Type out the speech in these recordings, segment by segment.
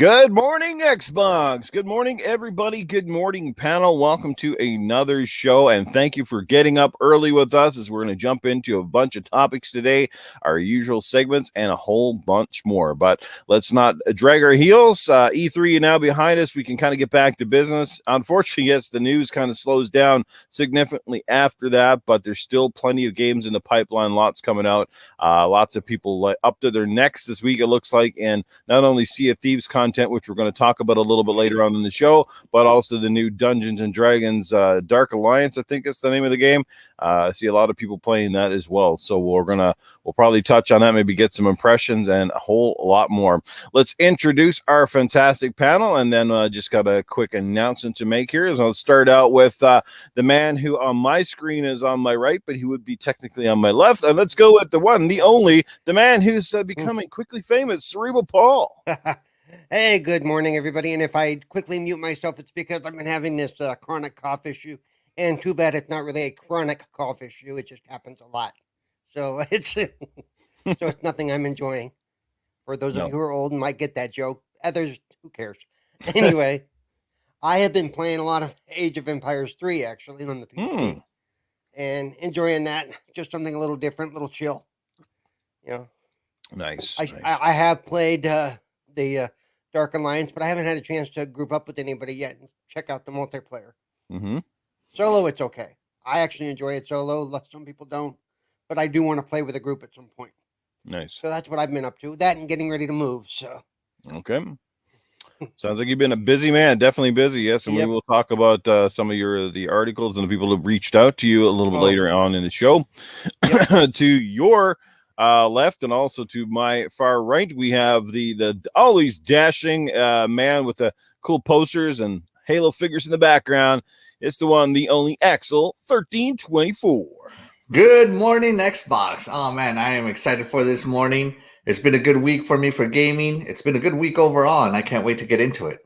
Good morning, Xbox. Good morning, everybody. Good morning, panel. Welcome to another show, and thank you for getting up early with us as we're going to jump into a bunch of topics today, our usual segments, and a whole bunch more. But let's not drag our heels. E3 now behind us. We can kind of get back to business. Unfortunately, yes, the news kind of slows down significantly after that, but there's still plenty of games in the pipeline, lots coming out. Lots of people up to their necks this week, it looks like, and not only Sea of Thieves content, which we're going to talk about a little bit later on in the show, but also the new Dungeons and Dragons Dark Alliance, I think it's the name of the game. I see a lot of people playing that as well. So we'll probably touch on that, maybe get some impressions and a whole lot more. Let's introduce our fantastic panel, and then just got a quick announcement to make here. So I'll start out with the man who on my screen is on my right, but he would be technically on my left. And let's go with the one, the only, the man who's becoming quickly famous, Cerebral Paul. Hey, good morning, everybody. And if I quickly mute myself, it's because I've been having this chronic cough issue. And too bad it's not really a chronic cough issue. It just happens a lot. So it's nothing I'm enjoying. For those of you who are old and might get that joke. Others, who cares? Anyway, I have been playing a lot of Age of Empires 3, actually, on the PC. And enjoying that. Just something a little different, a little chill. You know. Nice. I have played the Dark Alliance, but I haven't had a chance to group up with anybody yet and check out the multiplayer. Solo, it's okay. I actually enjoy it solo. Some people don't, but I do want to play with a group at some point. Nice. So that's what I've been up to. That and getting ready to move. So. Okay. Sounds like you've been a busy man. Definitely busy. Yes, and we will talk about some of the articles and the people who reached out to you a little bit later on in the show. To your left and also to my far right, we have the always dashing man with the cool posters and Halo figures in the background. It's the one, the only Axel 1324. Good morning, Xbox. Oh man, I am excited for this morning. It's been a good week for me for gaming. It's been a good week overall, and I can't wait to get into it.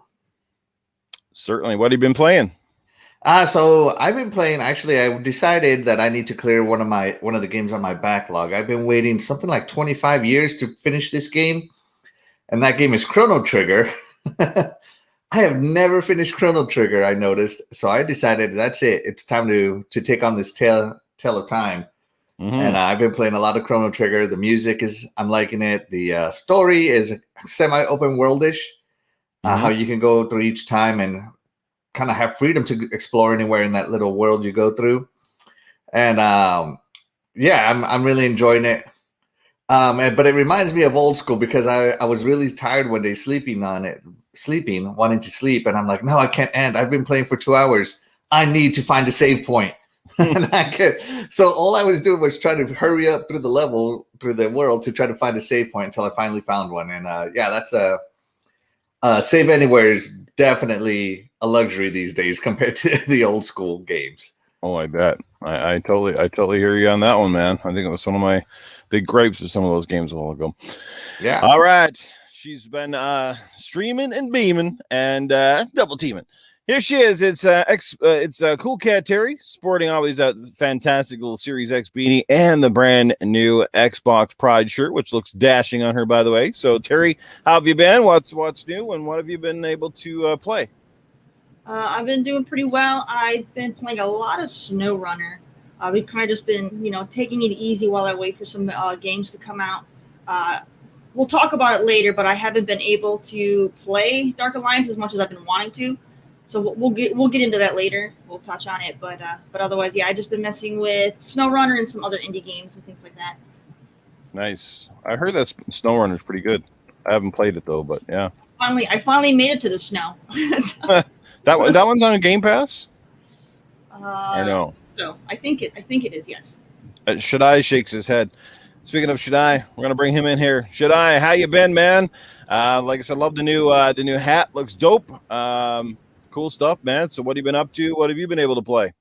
Certainly. What have you been playing? So I've been playing. Actually, I decided that I need to clear one of the games on my backlog. I've been waiting something like 25 years to finish this game, and that game is Chrono Trigger. I have never finished Chrono Trigger, I noticed. So I decided that's it. It's time to take on this tale of time. And I've been playing a lot of Chrono Trigger. The music I'm liking it. The story is semi-open worldish. How you can go through each time and kind of have freedom to explore anywhere in that little world you go through. And I'm really enjoying it. But it reminds me of old school because I was really tired one day wanting to sleep. And I'm like, no, I can't end. I've been playing for 2 hours. I need to find a save point. So all I was doing was trying to hurry up through the world to try to find a save point until I finally found one. And that's save anywhere is definitely a luxury these days compared to the old school games. Oh, I bet. I totally hear you on that one, man. I think it was one of my big gripes of some of those games a while ago. Yeah. All right. She's been streaming and beaming and double teaming. Here she is. It's Cool Cat Terry, sporting always that fantastic little Series X beanie and the brand new Xbox Pride shirt, which looks dashing on her, by the way. So, Terry, how have you been? What's new, and what have you been able to play? I've been doing pretty well. I've been playing a lot of SnowRunner. We've kind of just been, taking it easy while I wait for some games to come out. We'll talk about it later, but I haven't been able to play Dark Alliance as much as I've been wanting to. So we'll get into that later. We'll touch on it, but otherwise, I just been messing with SnowRunner and some other indie games and things like that. Nice. I heard that SnowRunner is pretty good. I haven't played it though, but yeah. I finally made it to the snow. That one's on a Game Pass. Or no? So I think it is. Yes. Shaddai shakes his head. Speaking of Shaddai, we're gonna bring him in here. Shaddai, how you been, man? Like I said, love the new hat. Looks dope. Cool stuff, man. So what have you been up to? What have you been able to play?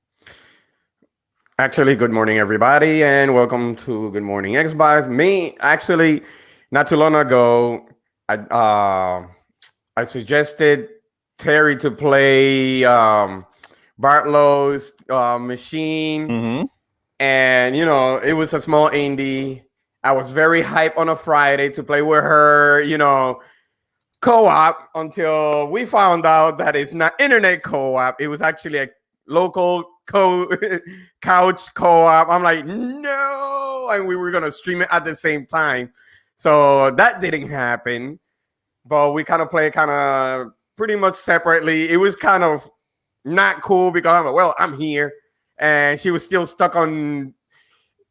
Actually, good morning, everybody, and welcome to Good Morning Xbox. Me, actually, not too long ago, I suggested Terry to play Bartlow's Machine, and it was a small indie. I was very hyped on a Friday to play with her, co-op until we found out that it's not internet co-op. It was actually a local couch co-op. I'm like, no, and we were gonna stream it at the same time. So that didn't happen. But we kind of played kind of pretty much separately. It was kind of not cool because I'm like, well, I'm here, and she was still stuck on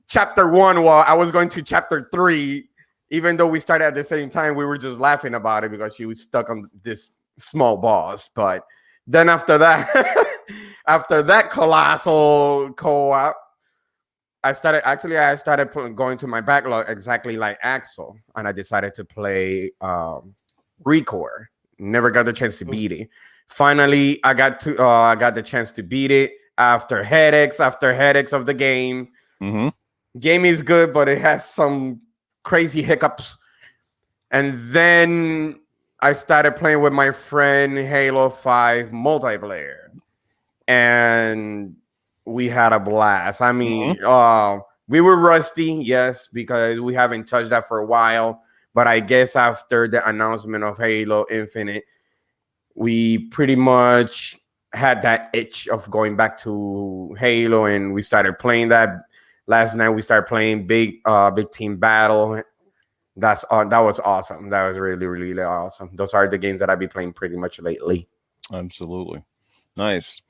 chapter 1 while I was going to chapter 3. Even though we started at the same time, we were just laughing about it because she was stuck on this small boss. But then after that, after that colossal co-op, I started going to my backlog exactly like Axel, and I decided to play Recore. Never got the chance to beat it. Finally, I got the chance to beat it after headaches of the game. Mm-hmm. Game is good, but it has some crazy hiccups. And then I started playing with my friend Halo 5 multiplayer, and we had a blast. I mean, we were rusty, yes, because we haven't touched that for a while. But I guess after the announcement of Halo Infinite, we pretty much had that itch of going back to Halo, and we started playing that. Last night we started playing big team battle. That was awesome. That was really, really awesome. Those are the games that I've been playing pretty much lately. Absolutely. Nice.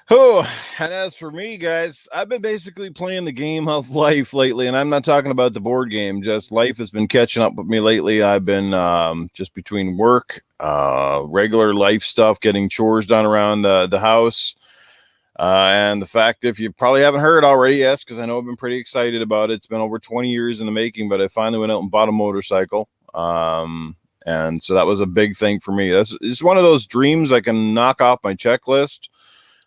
Oh, and as for me, guys, I've been basically playing the game of life lately, and I'm not talking about the board game. Just life has been catching up with me lately. I've been just between work, regular life stuff, getting chores done around the house, and the fact, if you probably haven't heard already, yes, because I know I've been pretty excited about it. It's been over 20 years in the making, but I finally went out and bought a motorcycle. And so that was a big thing for me. It's one of those dreams I can knock off my checklist.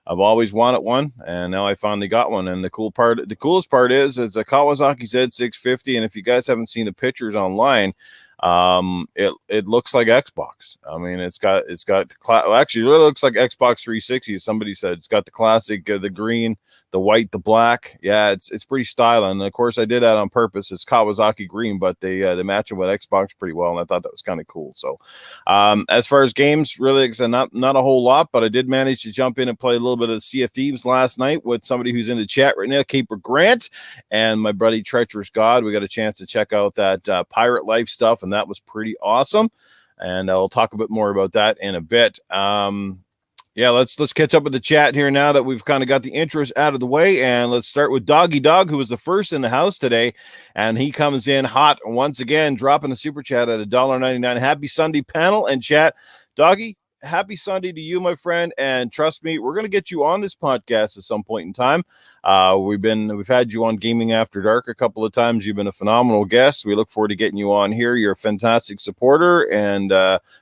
I've always wanted one, and now I finally got one. And the coolest part is it's a Kawasaki Z650. And if you guys haven't seen the pictures online, it looks like Xbox. I mean, actually, it really looks like Xbox 360. Somebody said it's got the classic, the green, the white, the black. Yeah, it's pretty stylish. And of course, I did that on purpose. It's Kawasaki green, but they match it with Xbox pretty well, and I thought that was kind of cool. So, as far as games, really, not a whole lot, but I did manage to jump in and play a little bit of Sea of Thieves last night with somebody who's in the chat right now, Caper Grant, and my buddy Treacherous God. We got a chance to check out that pirate life stuff, and that was pretty awesome. And I'll talk a bit more about that in a bit. Yeah, let's catch up with the chat here now that we've kind of got the intros out of the way, and let's start with Doggy Dog, who was the first in the house today, and he comes in hot once again, dropping a super chat at $1.99. Happy Sunday, panel and chat. Doggy, happy Sunday to you, my friend, and trust me, we're going to get you on this podcast at some point in time. We've had you on Gaming After Dark a couple of times. You've been a phenomenal guest. We look forward to getting you on here. You're a fantastic supporter, and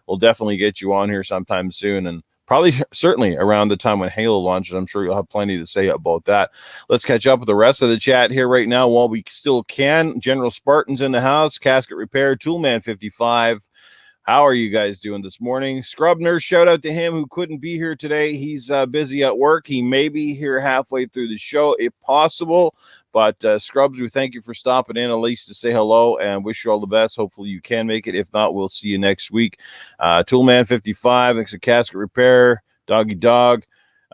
we'll definitely get you on here sometime soon, and probably certainly around the time when Halo launches. I'm sure you'll have plenty to say about that. Let's catch up with the rest of the chat here right now while we still can. General Spartan's in the house. Casket Repair, Toolman 55. How are you guys doing this morning? Scrub Nurse, shout out to him who couldn't be here today. He's busy at work. He may be here halfway through the show if possible. But Scrubs, we thank you for stopping in at least to say hello and wish you all the best. Hopefully you can make it. If not, we'll see you next week. Toolman 55, thanks to Casket Repair, Doggy Dog.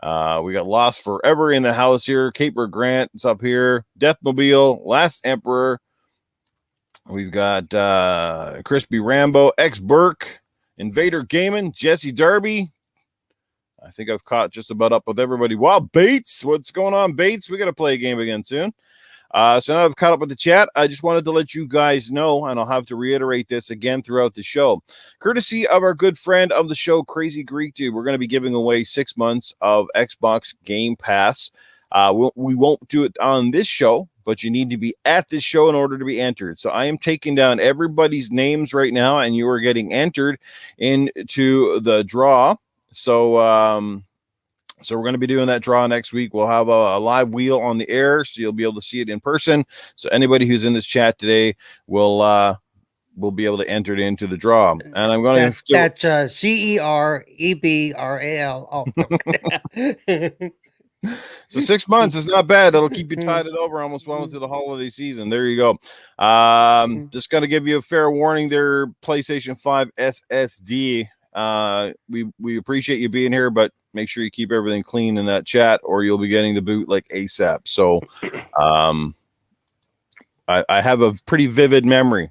We got Lost Forever in the house here. Caper Grant is up here. Deathmobile, Last Emperor. We've got Crispy Rambo, X Burke, Invader Gaming, Jesse Darby. I think I've caught just about up with everybody. Wow, Bates, what's going on, Bates? We got to play a game again soon. So now I've caught up with the chat. I just wanted to let you guys know, and I'll have to reiterate this again throughout the show. Courtesy of our good friend of the show, Crazy Greek Dude, we're going to be giving away 6 months of Xbox Game Pass. We won't do it on this show, but you need to be at this show in order to be entered. So I am taking down everybody's names right now, and you are getting entered into the draw. So we're going to be doing that draw next week. We'll have a live wheel on the air, so you'll be able to see it in person. So anybody who's in this chat today will be able to enter it into the draw. And I'm going to... That's CEREBRAL. Oh, So 6 months is not bad. That'll keep you tied it over almost well into the holiday season. There you go. Just going to give you a fair warning there, PlayStation 5 SSD. We appreciate you being here, but make sure you keep everything clean in that chat or you'll be getting the boot like ASAP. So I have a pretty vivid memory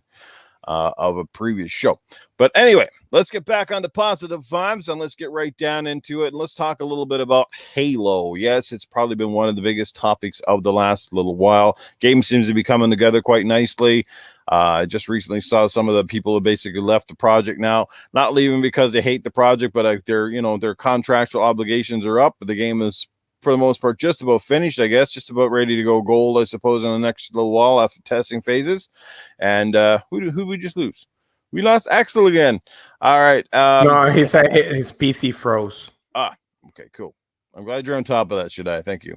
of a previous show. But anyway, let's get back on the positive vibes and let's get right down into it. And let's talk a little bit about Halo. Yes, it's probably been one of the biggest topics of the last little while. Game seems to be coming together quite nicely. I just recently saw some of the people who basically left the project now, not leaving because they hate the project, but their contractual obligations are up. But the game is, for the most part, just about finished, I guess, just about ready to go gold, I suppose, in the next little while after testing phases. And who we just lose? We lost Axel again. All right. No, his PC froze. Okay, cool. I'm glad you're on top of that, Shaddai. Thank you.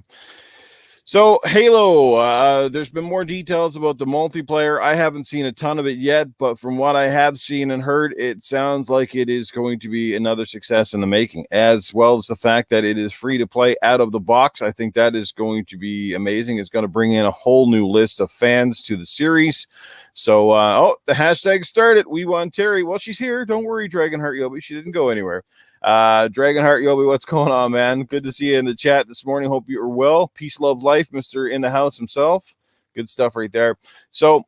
So Halo, there's been more details about the multiplayer. I haven't seen a ton of it yet, but from what I have seen and heard, it sounds like it is going to be another success in the making, as well as the fact that it is free to play out of the box. I think that is going to be amazing. It's going to bring in a whole new list of fans to the series. So, the hashtag started. We want Terry. Well, she's here. Don't worry, Dragonheart Yobi. She didn't go anywhere. Dragonheart Yobi, what's going on, man? Good to see you in the chat this morning. Hope you are well. Peace, love, life, Mr. In the House himself. Good stuff right there. So,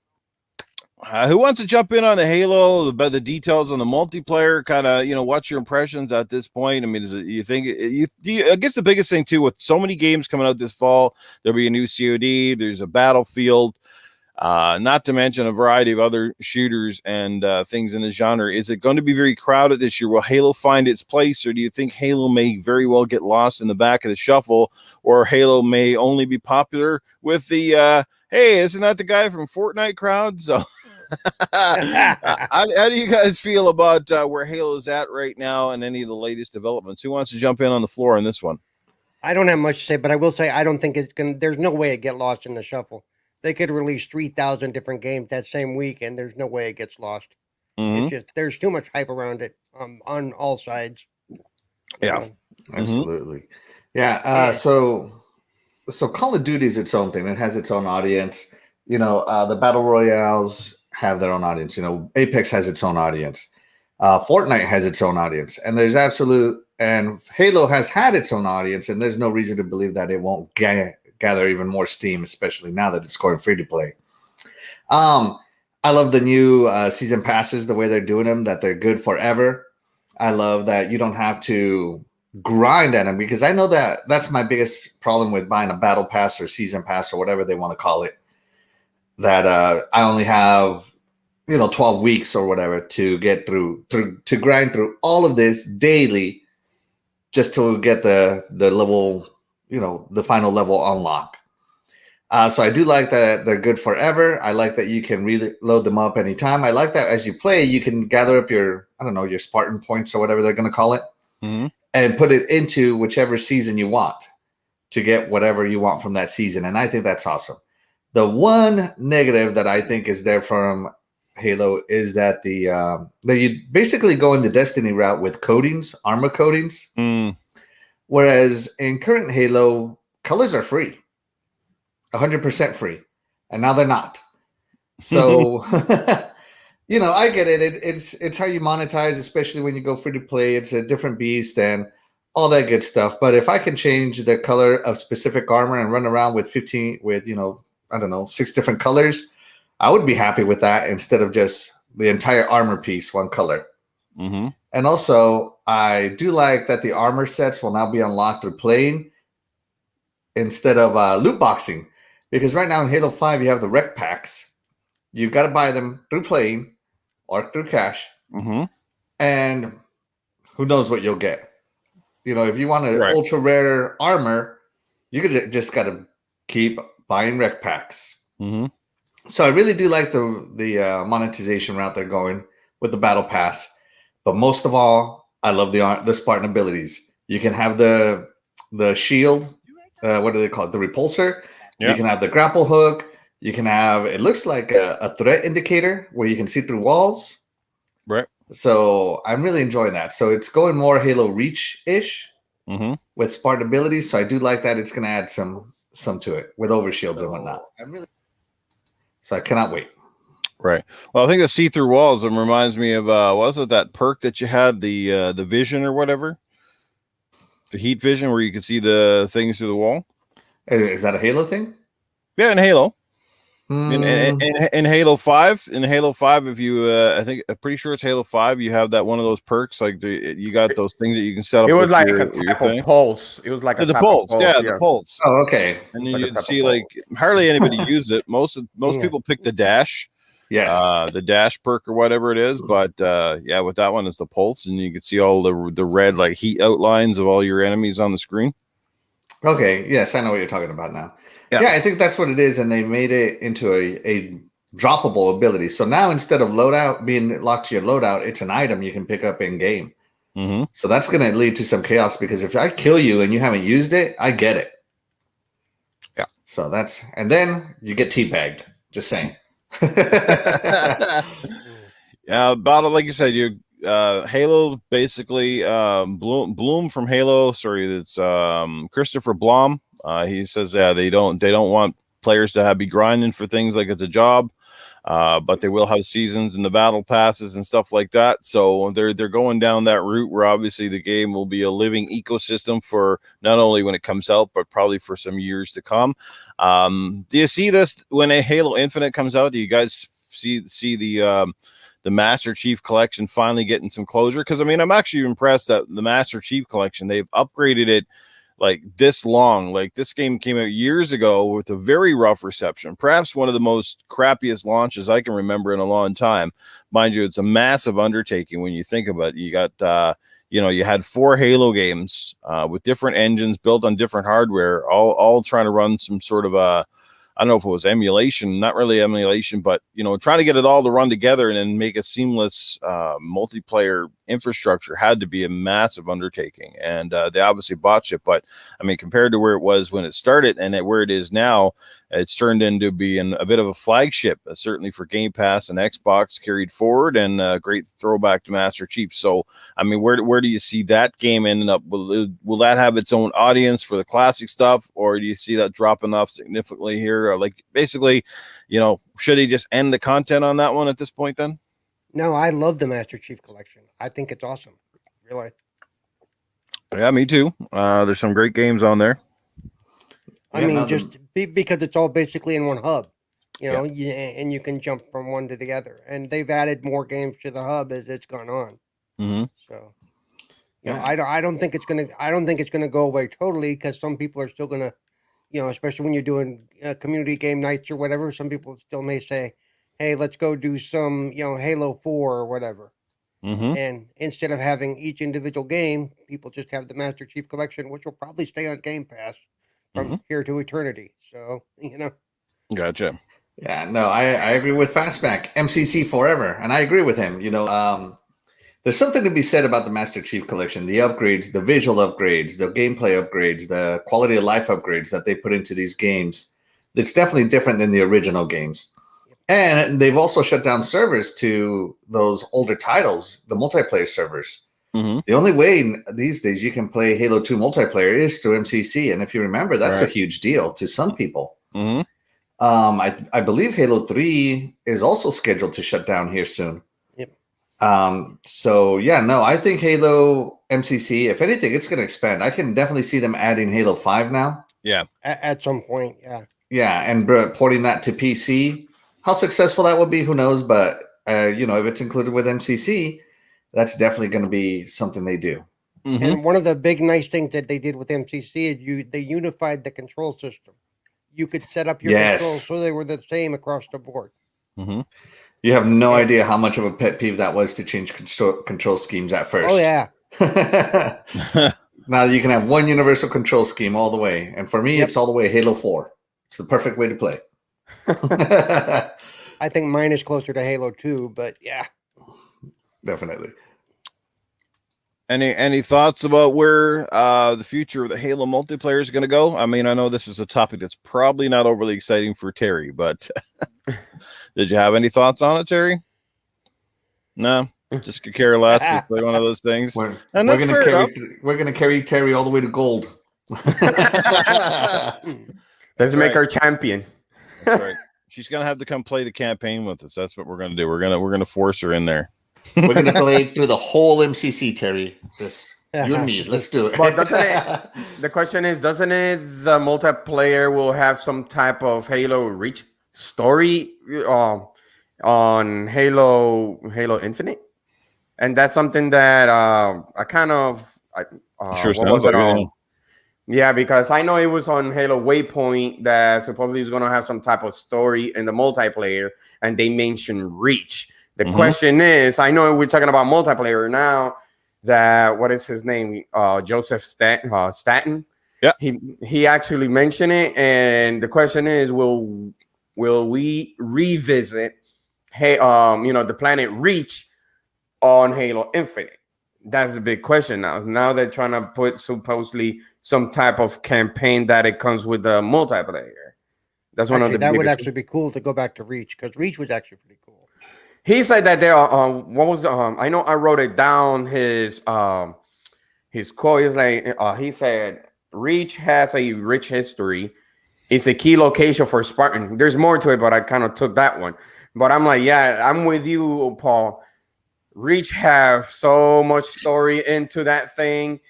who wants to jump in on the Halo, about the details on the multiplayer? Kind of, what's your impressions at this point? I mean, I guess the biggest thing too, with so many games coming out this fall, there'll be a new COD. There's a Battlefield. Not to mention a variety of other shooters and things in the genre. Is it going to be very crowded this year? Will Halo find its place, or do you think Halo may very well get lost in the back of the shuffle, or Halo may only be popular with the hey, isn't that the guy from Fortnite crowd? So how do you guys feel about where Halo is at right now and any of the latest developments? Who wants to jump in on the floor on this one? I don't have much to say, but I will say I don't think it's going to, there's no way it get lost in the shuffle. They could release 3,000 different games that same week, and there's no way it gets lost. Mm-hmm. It's just, there's too much hype around it on all sides. Yeah. Absolutely. Yeah. So Call of Duty is its own thing. It has its own audience. The Battle Royales have their own audience. Apex has its own audience. Fortnite has its own audience. And and Halo has had its own audience, and there's no reason to believe that it won't gather even more steam, especially now that it's going free to play. I love the new season passes, the way they're doing them, that they're good forever. I love that you don't have to grind at them, because I know that that's my biggest problem with buying a battle pass or season pass or whatever they want to call it, that I only have 12 weeks or whatever to get through to grind through all of this daily just to get the level, the final level unlock. So I do like that they're good forever. I like that you can reload them up anytime. I like that as you play, you can gather up your Spartan points or whatever they're going to call it, and put it into whichever season you want to get whatever you want from that season. And I think that's awesome. The one negative that I think is there from Halo is that that you basically go in the Destiny route with coatings, armor coatings. Whereas in current Halo, colors are free, 100% free, and now they're not. So, I get it. It's how you monetize, especially when you go free to play. It's a different beast and all that good stuff. But if I can change the color of specific armor and run around with 6 different colors, I would be happy with that instead of just the entire armor piece, one color. And also, I do like that the armor sets will now be unlocked through playing instead of loot boxing. Because right now in Halo 5, you have the rec packs. You've got to buy them through playing or through cash. And who knows what you'll get. If you want an ultra rare armor, you just got to keep buying rec packs. So I really do like the monetization route they're going with the battle pass. But most of all, I love the Spartan abilities. You can have the shield. What do they call it? The repulsor. Yep. You can have the grapple hook. You can have, it looks like a threat indicator where you can see through walls. Right. So I'm really enjoying that. So it's going more Halo Reach-ish Mm-hmm. with smart abilities. So I do like that. It's going to add some to it with overshields and whatnot. So I cannot wait. Right. Well, I think the see-through walls reminds me of was it that perk that you had, the vision or whatever, the heat vision, where you could see the things through the wall. Is that a Halo thing? Yeah, in Halo. Mm, In Halo 5, if you I'm pretty sure it's Halo 5, you have that one of those perks, like you got those things that you can set up It was with like a your type of thing. pulse. It was like a The type of pulse, pulse. yeah, the Yeah, pulse. oh, okay. And it's then like a you'd type see of like pulse. hardly anybody used it. Most Yeah. people pick the dash, Yes. the dash perk or whatever it is. But yeah, with that one, it's the pulse, and you can see all the red like heat outlines of all your enemies on the screen. Okay. Yes, I know what you're talking about now. Yeah. Yeah, I think that's what it is, and they made it into a droppable ability. So now instead of loadout being locked to your loadout, it's an item you can pick up in game. Mm-hmm. So that's going to lead to some chaos because if I kill you and you haven't used it, I get it. Yeah. So that's, and then you get teabagged. Just saying. Yeah, about it, like you said, you Halo basically Bloom from Halo. Sorry, it's Christopher Blom. He says, yeah, they don't want players to be grinding for things like it's a job. But they will have seasons and the battle passes and stuff like that. So they're going down that route where obviously the game will be a living ecosystem for not only when it comes out, but probably for some years to come. Do you see this when a Halo Infinite comes out? Do you guys see the Master Chief Collection finally getting some closure? Because I mean, I'm actually impressed that the Master Chief Collection, they've upgraded it like this long. Like this game came out years ago with a very rough reception, perhaps one of the most crappiest launches I can remember in a long time. Mind you, it's a massive undertaking when you think about it. You got you had 4 Halo games with different engines built on different hardware, all trying to run some sort of a, I don't know if it was emulation, not really emulation, but trying to get it all to run together and then make a seamless multiplayer infrastructure had to be a massive undertaking. And they obviously botched it, but I mean, compared to where it was when it started and where it is now, it's turned into being a bit of a flagship, certainly for Game Pass and Xbox carried forward, and a great throwback to Master Chief. So, I mean, where do you see that game ending up? Will that have its own audience for the classic stuff, or do you see that dropping off significantly here? Or like, basically, should he just end the content on that one at this point then? No, I love the Master Chief Collection. I think it's awesome. Really. Yeah, me too. There's some great games on there. I mean, because it's all basically in one hub, and you can jump from one to the other. And they've added more games to the hub as it's gone on. Mm-hmm. So, I don't think it's gonna go away totally, because some people are still gonna, especially when you're doing community game nights or whatever. Some people still may say, "Hey, let's go do some, Halo 4 or whatever." Mm-hmm. And instead of having each individual game, people just have the Master Chief Collection, which will probably stay on Game Pass from here to eternity. So, Gotcha. Yeah, no, I agree with Fastback. MCC forever. And I agree with him. There's something to be said about the Master Chief Collection, the upgrades, the visual upgrades, the gameplay upgrades, the quality of life upgrades that they put into these games. It's definitely different than the original games. And they've also shut down servers to those older titles, the multiplayer servers. Mm-hmm. The only way these days you can play Halo 2 multiplayer is through MCC. And if you remember, that's a huge deal to some people. Mm-hmm. I believe Halo 3 is also scheduled to shut down here soon. Yep. So yeah, no, I think Halo MCC, if anything, it's going to expand. I can definitely see them adding Halo 5 now. Yeah. At some point, yeah. Yeah, and porting that to PC. How successful that would be, who knows? But if it's included with MCC, that's definitely going to be something they do. Mm-hmm. And one of the big nice things that they did with MCC is they unified the control system. You could set up your controls so they were the same across the board. Mm-hmm. You have no idea how much of a pet peeve that was to change control schemes at first. Oh, yeah. Now you can have one universal control scheme all the way. And for me, it's all the way Halo 4. It's the perfect way to play. I think mine is closer to Halo 2, but yeah. Definitely. Any thoughts about where the future of the Halo multiplayer is going to go? I mean, I know this is a topic that's probably not overly exciting for Terry, but did you have any thoughts on it, Terry? No, just could care less. It's like one of those things, and that's fair enough. We're gonna carry Terry all the way to gold. Let's make her champion. That's right. She's gonna have to come play the campaign with us. That's what we're gonna do. We're gonna force her in there. We're gonna play through the whole MCC, Terry. You and me. Let's do it. But the question is, doesn't it the multiplayer will have some type of Halo Reach story on Halo Infinite? And that's something that I kind of sure what was sounds it like on? it. Yeah, because I know it was on Halo Waypoint that supposedly is going to have some type of story in the multiplayer, and they mentioned Reach. The question is, I know we're talking about multiplayer now. That what is his name? Joseph Staten. Yeah, he actually mentioned it, and the question is, will we revisit the planet Reach on Halo Infinite? That's the big question now. Now they're trying to put supposedly some type of campaign that it comes with the multiplayer. That's one of the that would biggest. actually be cool to go back to Reach, because Reach was actually pretty cool. He said that there are what was the I know I wrote it down his quote is like he said Reach has a rich history. It's a key location for Spartan. There's more to it, but I kind of took that one. But I'm like, yeah, I'm with you, Paul. Reach have so much story into that thing,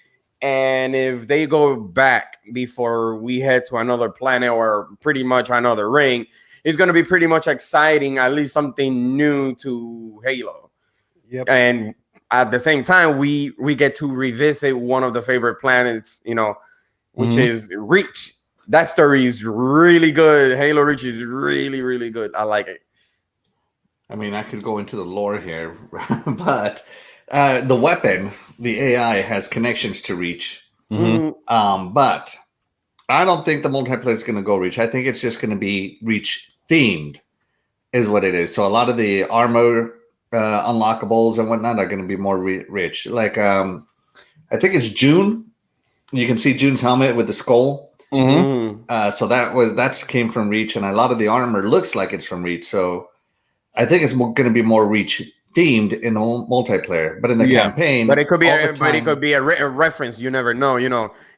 and if they go back before we head to another planet or pretty much another ring, it's going to be pretty much exciting, at least something new to Halo. Yep. And at the same time, we get to revisit one of the favorite planets, which is Reach. That story is really good. Halo Reach is really, really good. I like it. I mean, I could go into the lore here, but the weapon, the AI, has connections to Reach. But I don't think the multiplayer is going to go Reach. I think it's just going to be Reach themed, is what it is. So a lot of the armor unlockables and whatnot are going to be more rich. Like I think it's June. You can see June's helmet with the skull. So that came from Reach, and a lot of the armor looks like it's from Reach. So I think it's going to be more Reach themed in the multiplayer, but in the campaign, but it could be a reference. You never know.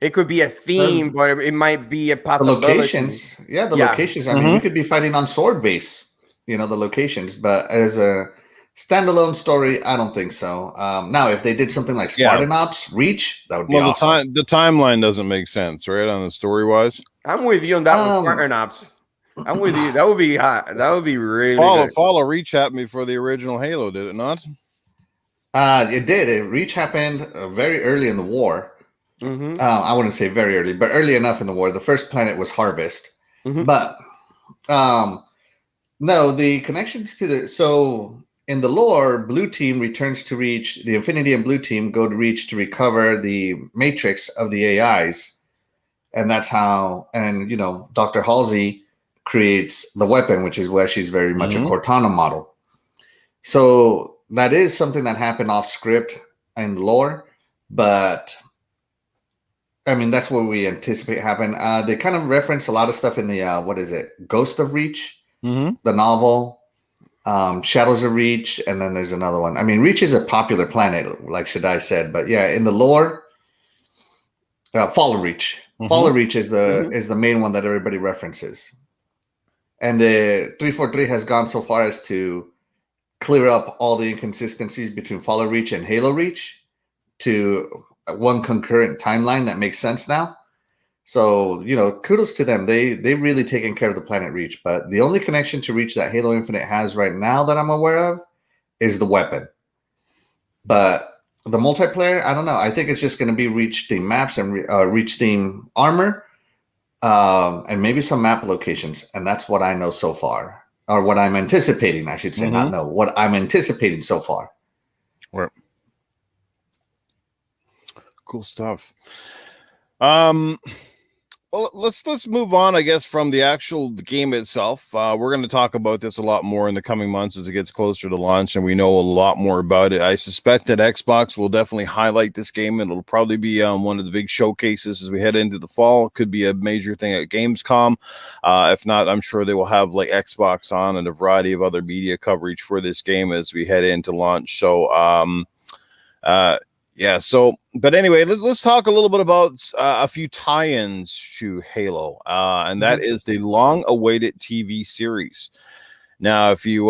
It could be a theme, but it might be a possibility. The locations, locations. I mean, you could be fighting on Sword Base. The locations, but as a standalone story, I don't think so. Now, if they did something like Spartan Ops Reach, that would be awesome. The timeline doesn't make sense, right? On the story wise, I'm with you on that with Spartan Ops. I'm with you. That would be hot. That would be really Follow Reach happened before the original Halo, did it not? It did. Reach happened very early in the war. I wouldn't say very early, but early enough in the war. The first planet was Harvest. But no, the connections to so in the lore, Blue Team returns to Reach. The Infinity and Blue Team go to Reach to recover the matrix of the AIs. And that's how, and Dr. Halsey creates the weapon, which is where she's very much a Cortana model. So that is something that happened off script in lore, but I mean, that's what we anticipate happen. They kind of reference a lot of stuff in the, Ghost of Reach, the novel, Shadows of Reach, and then there's another one. I mean, Reach is a popular planet, like Shaddai said, but yeah, in the lore, Fall of Reach. Fall of Reach is the main one that everybody references. And the 343 has gone so far as to clear up all the inconsistencies between Fall of Reach and Halo Reach to one concurrent timeline that makes sense now. So, kudos to them. They really taken care of the planet Reach. But the only connection to Reach that Halo Infinite has right now that I'm aware of is the weapon. But the multiplayer, I don't know. I think it's just going to be Reach theme maps and Reach theme armor. And maybe some map locations, and that's what I know so far, or what I'm anticipating. I should say, not know what I'm anticipating so far. Right. Cool stuff. Well, let's move on, I guess, from the actual game itself. We're going to talk about this a lot more in the coming months as it gets closer to launch, and we know a lot more about it. I suspect that Xbox will definitely highlight this game, and it'll probably be one of the big showcases as we head into the fall. It could be a major thing at Gamescom. If not, I'm sure they will have like Xbox on and a variety of other media coverage for this game as we head into launch. So, yeah. So, but anyway, let's talk a little bit about a few tie-ins to Halo, and that is the long-awaited TV series. Now, if you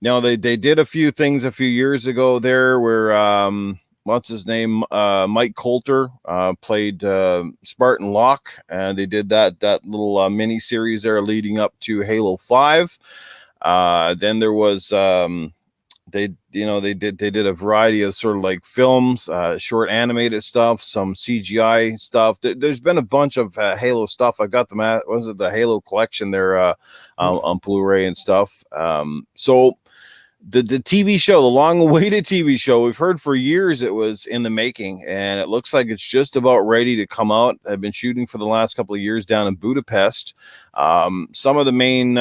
they did a few things a few years ago there, where what's his name, Mike Coulter played Spartan Locke, and they did that little mini series there leading up to Halo 5. Then there was they did a variety of sort of like films, short animated stuff, some CGI stuff. There's been a bunch of Halo stuff. I got the Halo collection there on Blu-ray and stuff. So the TV show, the long-awaited TV show, we've heard for years it was in the making, and it looks like it's just about ready to come out. I've been shooting for the last couple of years down in Budapest. Some of the main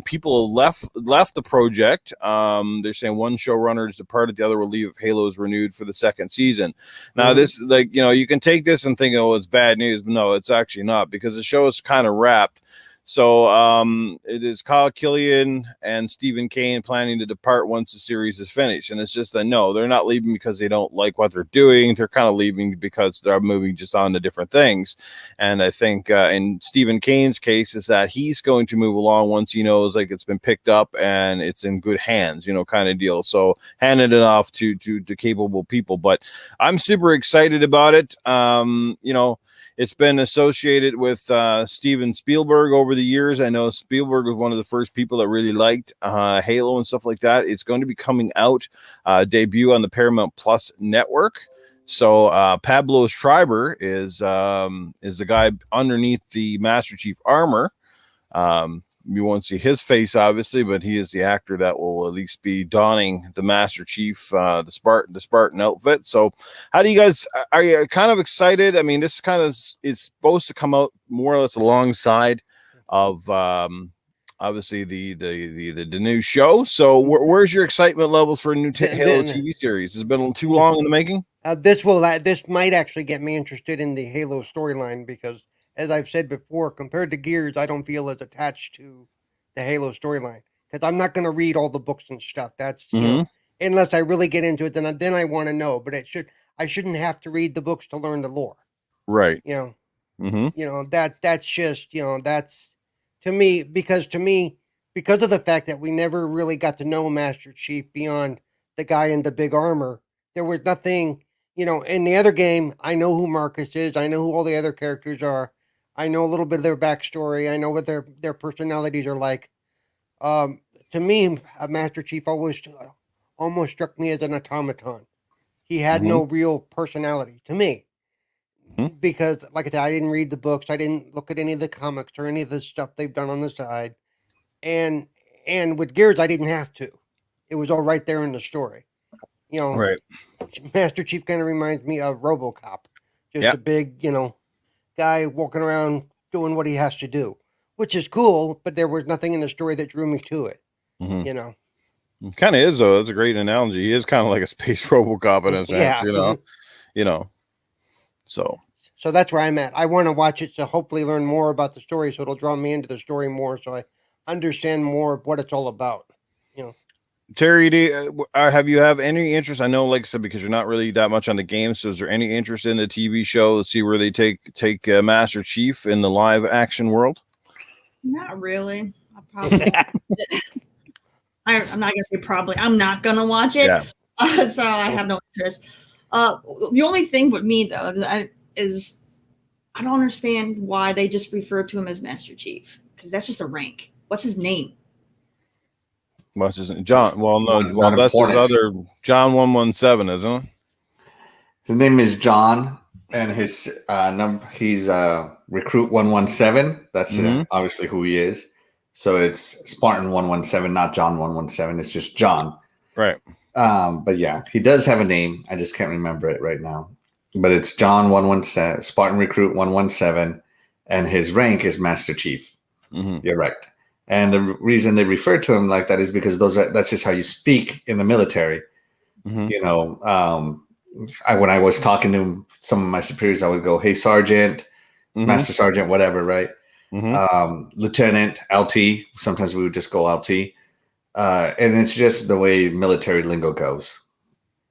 people left the project. They're saying one showrunner has departed, the other will leave if Halo is renewed for the second season. Now, this, like, you can take this and think, oh, it's bad news, but no, it's actually not, because the show is kind of wrapped. So it is Kyle Killian and Stephen Kane planning to depart once the series is finished. And it's just that, no, they're not leaving because they don't like what they're doing. They're kind of leaving because they're moving just on to different things. And I think in Stephen Kane's case is that he's going to move along once he knows like it's been picked up and it's in good hands, kind of deal. So handing it off to capable people. But I'm super excited about it. It's been associated with Steven Spielberg over the years. I know Spielberg was one of the first people that really liked Halo and stuff like that. It's going to be coming out, debut on the Paramount Plus network. So Pablo Schreiber is the guy underneath the Master Chief armor. You won't see his face, obviously, but he is the actor that will at least be donning the Master Chief, the Spartan outfit. So, how do you guys, are you kind of excited? I mean, this kind of is supposed to come out more or less alongside of obviously the new show. So, where's your excitement levels for a new Halo TV series? Has it been too long in the making? This might actually get me interested in the Halo storyline because, as I've said before, compared to Gears, I don't feel as attached to the Halo storyline because I'm not going to read all the books and stuff. That's unless I really get into it, then I want to know. But I shouldn't have to read the books to learn the lore, right? That's just that's to me because of the fact that we never really got to know Master Chief beyond the guy in the big armor. There was nothing. In the other game, I know who Marcus is. I know who all the other characters are. I know a little bit of their backstory. I know what their personalities are like. To me, Master Chief almost struck me as an automaton. He had no real personality to me because, like I said, I didn't read the books. I didn't look at any of the comics or any of the stuff they've done on the side. And with Gears, I didn't have to. It was all right there in the story. Right. Master Chief kind of reminds me of RoboCop, just a big, guy walking around doing what he has to do, which is cool. But there was nothing in the story that drew me to it. It kind of is though. That's a great analogy. He is kind of like a space RoboCop in a sense, So that's where I'm at. I want to watch it to hopefully learn more about the story, so it'll draw me into the story more, so I understand more of what it's all about. Terry, have you any interest? I know, like I said, because you're not really that much on the game. So, is there any interest in the TV show to see where they take Master Chief in the live action world? Not really. I'm not gonna say probably. I'm not gonna watch it, so I have no interest. The only thing with me though is I don't understand why they just refer to him as Master Chief because that's just a rank. What's his name? What's his name? John? Well, no. Well, that's important. His other John 117, isn't it? His name is John, and his number. He's recruit 117. That's obviously who he is. So it's Spartan 117, not John 117. It's just John. Right. But yeah, he does have a name. I just can't remember it right now. but it's John 117, Spartan Recruit 117, and his rank is Master Chief. Mm-hmm. You're right. And the reason they refer to him like that is because that's just how you speak in the military. Mm-hmm. You know, when I was talking to some of my superiors, I would go, "Hey, Sergeant, Mm-hmm. Master Sergeant, whatever," right? Mm-hmm. Lieutenant, LT. Sometimes we would just go LT, and it's just the way military lingo goes.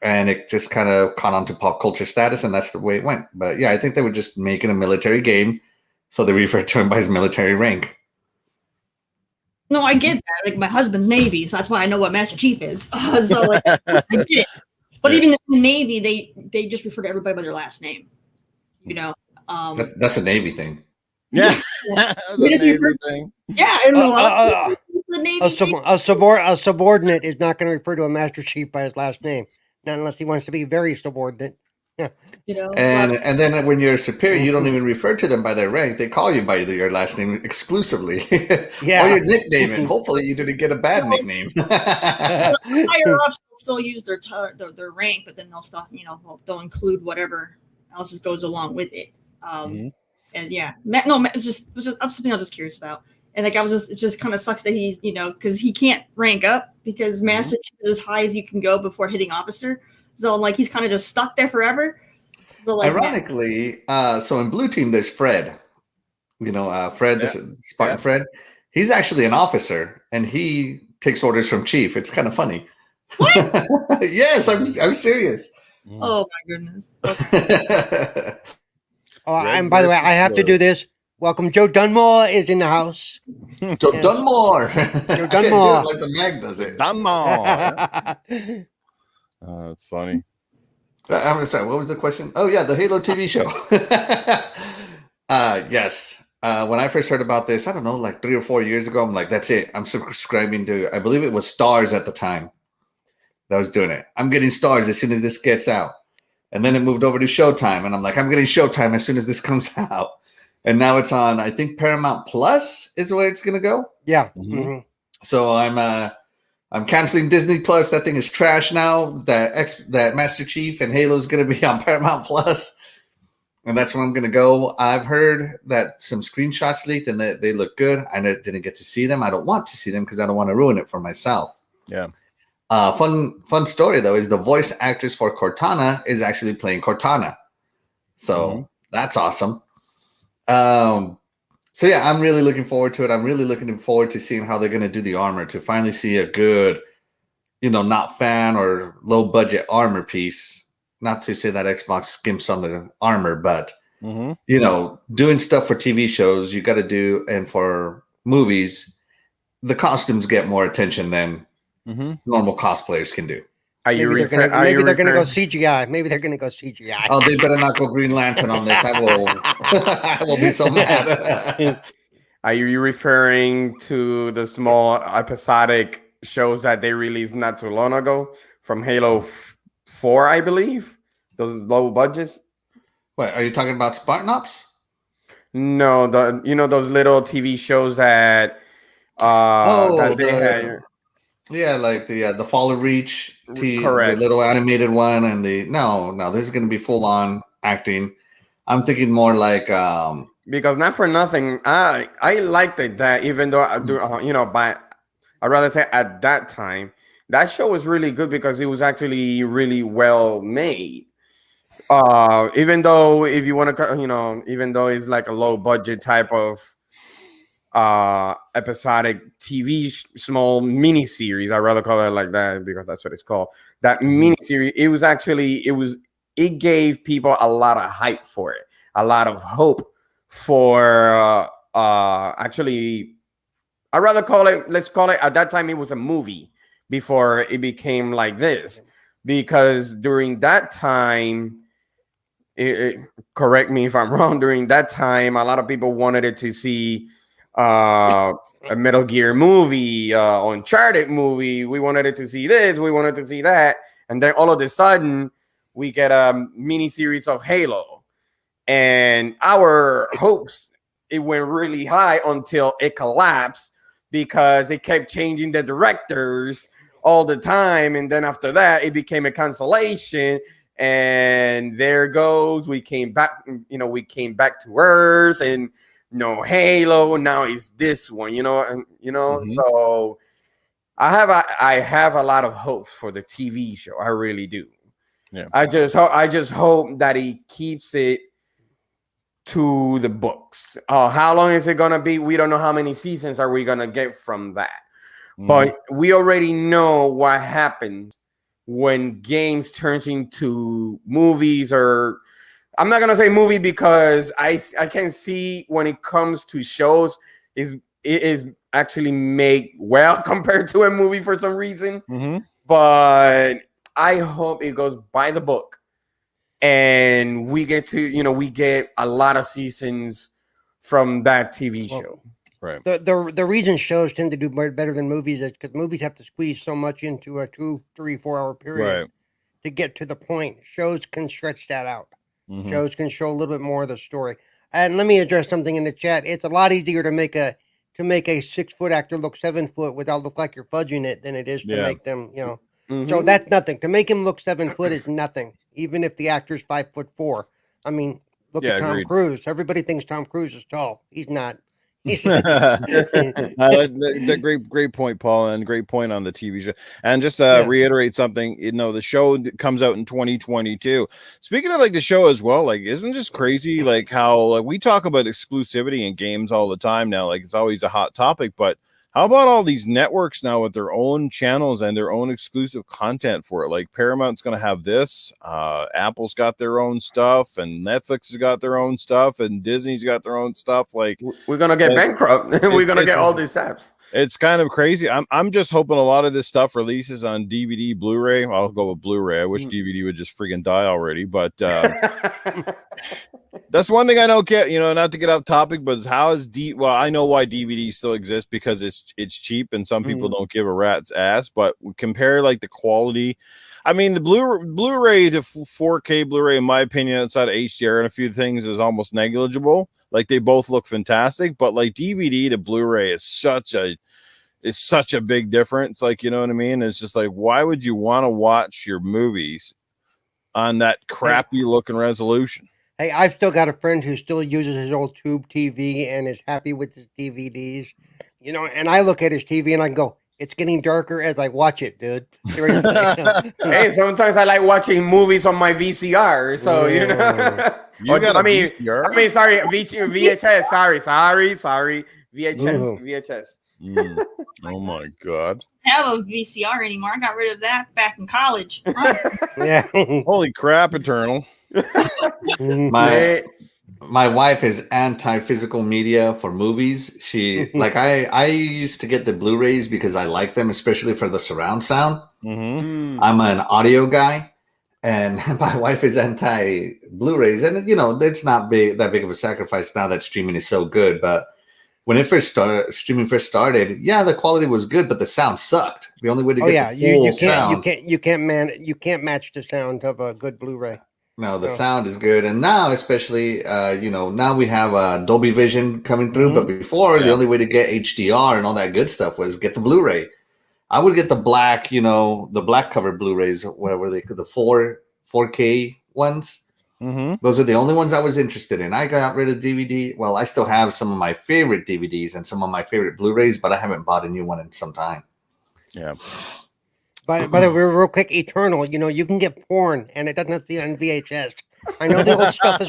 And it just kind of caught on to pop culture status, and that's the way it went. But yeah, I think they were just making a military game, so they referred to him by his military rank. No, I get that. Like my husband's Navy, so that's why I know what Master Chief is. So like, I get it. But Yeah. even in the Navy, they just refer to everybody by their last name. You know. That's a Navy thing. Yeah. Yeah. That's a Navy thing. Yeah, I don't know. The Navy. A subordinate is not going to refer to a Master Chief by his last name, not unless he wants to be very subordinate. You know, And then when you're superior, you don't even refer to them by their rank. They call you by your last name exclusively. Yeah. Or your nickname, and hopefully you didn't get a bad nickname. higher ups will still use their rank, but then they'll stop. You know, they'll include whatever else goes along with it. And yeah, it's just something I was just curious about. And like it just kind of sucks that he's because he can't rank up because Master Chief is as high as you can go before hitting officer. So like he's kind of just stuck there forever. So, like, Ironically, so in Blue Team there's Fred. You know, Fred, this is Spartan Fred. He's actually an officer, and he takes orders from Chief. It's kind of funny. What? Yes, I'm serious. Oh my goodness. Okay. And by the way, I have to do this. Welcome, Joe Dunmore is in the house. Joe Dunmore. Joe Dunmore. Like the Mag does it. Dunmore. That's funny. I'm sorry. What was the question? Oh yeah, the Halo TV show. Yes. When I first heard about this, I don't know, like 3 or 4 years ago, I'm like, that's it. I'm subscribing to. I believe it was Stars at the time that was doing it. I'm getting Stars as soon as this gets out, and then it moved over to Showtime, and I'm like, I'm getting Showtime as soon as this comes out, and now it's on. I think Paramount Plus is where it's gonna go. Yeah. Mm-hmm. So I'm canceling Disney Plus. That thing is trash now. That Master Chief and Halo is going to be on Paramount Plus, and that's where I'm going to go. I've heard that some screenshots leaked and that they look good. I didn't get to see them. I don't want to see them because I don't want to ruin it for myself. Yeah. Fun story though is the voice actress for Cortana is actually playing Cortana, so that's awesome. So yeah, I'm really looking forward to it. I'm really looking forward to seeing how they're going to do the armor, to finally see a good, not fan or low budget armor piece. Not to say that Xbox skimps on the armor, but doing stuff for TV shows, you got to do, and for movies, the costumes get more attention than normal cosplayers can do. Maybe they're going to go CGI. Maybe they're going to go CGI. Oh, they better not go Green Lantern on this. I will be so mad. Are you referring to the small episodic shows that they released not too long ago from Halo 4, I believe? Those low budgets? What, are you talking about Spartan Ops? No, those little TV shows that that they had. Yeah, like the Fall of Reach, correct. The little animated one, and no, this is going to be full on acting. I'm thinking more like because not for nothing, I liked it that even though I do I'd rather say at that time that show was really good because it was actually really well made. Even though if you want to even though it's like a low budget type of episodic TV small mini series, I'd rather call it like that because that's what it's called. That mini series, it gave people a lot of hype for it, a lot of hope for actually I'd rather let's call it at that time it was a movie before it became like this, because during that time correct me if I'm wrong, during that time a lot of people wanted it to see a Metal Gear movie, Uncharted movie. We wanted it to see this, we wanted to see that, and then all of a sudden we get a mini series of Halo, and our hopes, it went really high until it collapsed because it kept changing the directors all the time, and then after that it became a cancellation, and there goes. We came back, we came back to Earth, and no Halo. Now it's this one, and So I have a lot of hopes for the TV show. I really do. Yeah. I just hope that he keeps it to the books. How long is it gonna be? We don't know how many seasons are we gonna get from that. But we already know what happens when games turns into movies, or I'm not gonna say movie because I can see when it comes to shows it is actually made well compared to a movie for some reason. But I hope it goes by the book and we get to we get a lot of seasons from that TV show. Right. The reason shows tend to do better than movies is because movies have to squeeze so much into a 2, 3, 4 hour period to get to the point. Shows can stretch that out. Shows can show a little bit more of the story. And let me address something in the chat. It's a lot easier to make a 6-foot actor look 7 foot without look like you're fudging it than it is to make them, So that's nothing. To make him look 7 foot is nothing, even if the actor's 5'4". I mean, look at Tom Cruise. Everybody thinks Tom Cruise is tall. He's not. Great point, Paul, and great point on the TV show. And just reiterate something, the show comes out in 2022. Speaking of like the show as well, like isn't it just crazy like how we talk about exclusivity in games all the time now, like it's always a hot topic, but how about all these networks now with their own channels and their own exclusive content for it? Like Paramount's going to have this, Apple's got their own stuff, and Netflix has got their own stuff, and Disney's got their own stuff. Like we're going to get bankrupt. We're going to get all these apps. It's kind of crazy. I'm just hoping a lot of this stuff releases on DVD, Blu-ray. I'll go with Blu-ray. I wish DVD would just freaking die already, but that's one thing I don't get, not to get off topic, but how is well, I know why DVD still exists because it's cheap and some people don't give a rat's ass, but compare like the quality. I mean, the Blu-ray to 4K Blu-ray, in my opinion, outside of HDR and a few things is almost negligible. Like they both look fantastic, but like DVD to Blu-ray is such a big difference. Like, you know what I mean? It's just like, why would you want to watch your movies on that crappy looking resolution? Hey, I've still got a friend who still uses his old tube TV and is happy with his DVDs, and I look at his TV and I go, it's getting darker as I watch it, dude. Hey, sometimes I like watching movies on my VCR, so you got VCR? I mean, sorry, VHS. Sorry, VHS. Oh my God! I have a VCR anymore. I got rid of that back in college. Yeah. Holy crap, Eternal. My wife is anti-physical media for movies. She like I used to get the Blu-rays because I like them, especially for the surround sound. I'm an audio guy, and my wife is anti-Blu-rays, and it's not that big of a sacrifice now that streaming is so good. But when streaming first started, the quality was good, but the sound sucked. The only way to get the full sound, you can't match the sound of a good Blu-ray. No, the sound is good, and now especially, now we have Dolby Vision coming through. But before, the only way to get HDR and all that good stuff was get the Blu-ray. I would get the black, the black covered Blu-rays, whatever they could, the 4K ones. Those are the only ones I was interested in. I got rid of DVD. Well, I still have some of my favorite DVDs and some of my favorite Blu-rays, but I haven't bought a new one in some time. Yeah. By the way, real quick, Eternal, you can get porn, and it doesn't have to be on VHS. I know the old stuff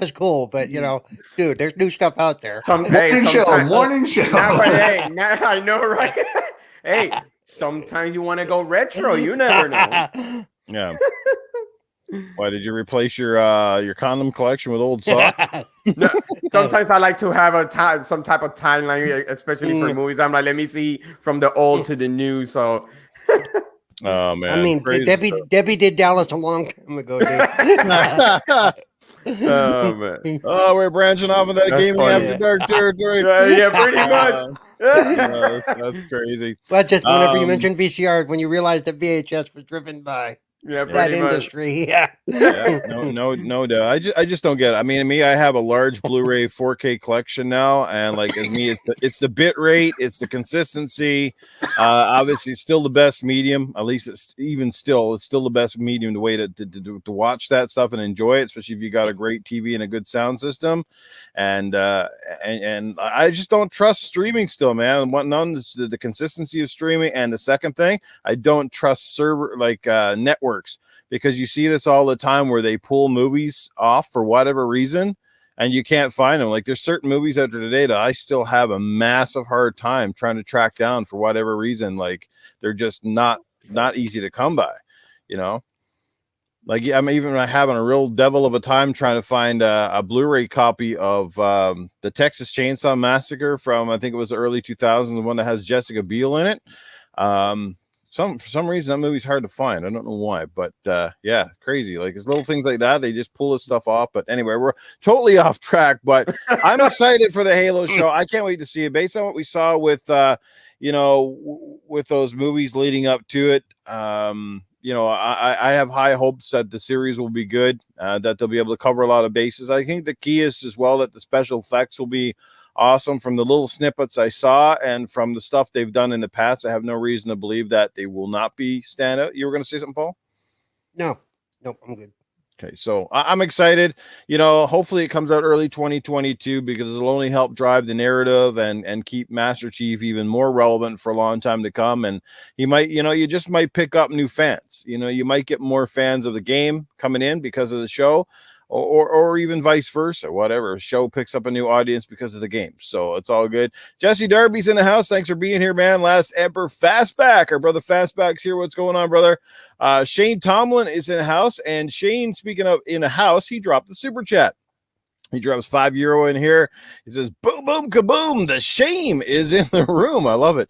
is cool. But, dude, there's new stuff out there. Morning show. Now I know, right? Hey, sometimes you want to go retro. You never know. Yeah. Why did you replace your condom collection with old socks? No, sometimes I like to have some type of timeline, especially for movies. I'm like, let me see from the old to the new. So, oh man, I mean, Debbie did Dallas a long time ago, dude. Oh man, we're branching off of that gaming after dark territory. Yeah, pretty much. That's crazy. Well, just whenever you mentioned VCR, when you realized that VHS was driven by Yeah, that pretty much. industry. Yeah. Yeah, no doubt. I just don't get it. I mean, me, I have a large Blu-ray 4K collection now, and like as me, it's the bit rate, it's the consistency. Obviously, it's still the best medium. At least it's still the best medium, the way to watch that stuff and enjoy it, especially if you got a great TV and a good sound system. And and I just don't trust streaming still, man. None the consistency of streaming, and the second thing, I don't trust server networks, because you see this all the time where they pull movies off for whatever reason and you can't find them. Like there's certain movies out there today that I still have a massive hard time trying to track down for whatever reason. Like they're just not easy to come by, you know? Like I'm even having a real devil of a time trying to find a Blu-ray copy of the Texas Chainsaw Massacre from, I think it was the early 2000s, the one that has Jessica Biel in it. For some reason that movie's hard to find. I don't know why, but yeah, crazy. Like it's little things like that. They just pull this stuff off. But anyway, we're totally off track. But I'm excited for the Halo show. I can't wait to see it. Based on what we saw with with those movies leading up to it. I have high hopes that the series will be good, that they'll be able to cover a lot of bases. I think the key is as well that the special effects will be awesome. From the little snippets I saw and from the stuff they've done in the past, I have no reason to believe that they will not be standout. You were going to say something, Paul? No, nope, I'm good. Okay, so I'm excited. Hopefully it comes out early 2022, because it'll only help drive the narrative and keep Master Chief even more relevant for a long time to come. And he might, you just might pick up new fans. You might get more fans of the game coming in because of the show, or even vice versa. Whatever, show picks up a new audience because of the game. So it's all good. Jesse Darby's in the house. Thanks for being here, man. Last Emperor Fastback, our brother Fastback's here. What's going on, brother? Shane Tomlin is in the house, and Shane, speaking of in the house, he dropped the super chat. He drops €5 in here. He says, boom, boom, kaboom. The shame is in the room. I love it.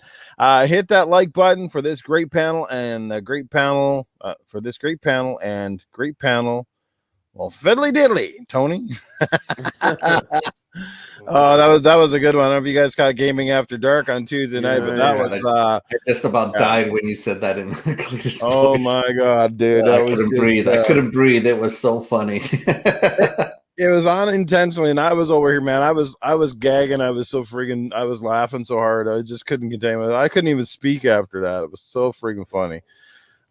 Hit that like button for this great panel and great panel. Well, fiddly diddly, Tony. Oh, that was a good one. I don't know if you guys caught Gaming After Dark on Tuesday night, but that was I just about died when you said that in the clearest oh voice. my god, dude. I couldn't breathe. I couldn't breathe. It was so funny. It was unintentionally, and I was over here, man. I was gagging. I was laughing so hard. I just couldn't contain it. I couldn't even speak after that. It was so freaking funny.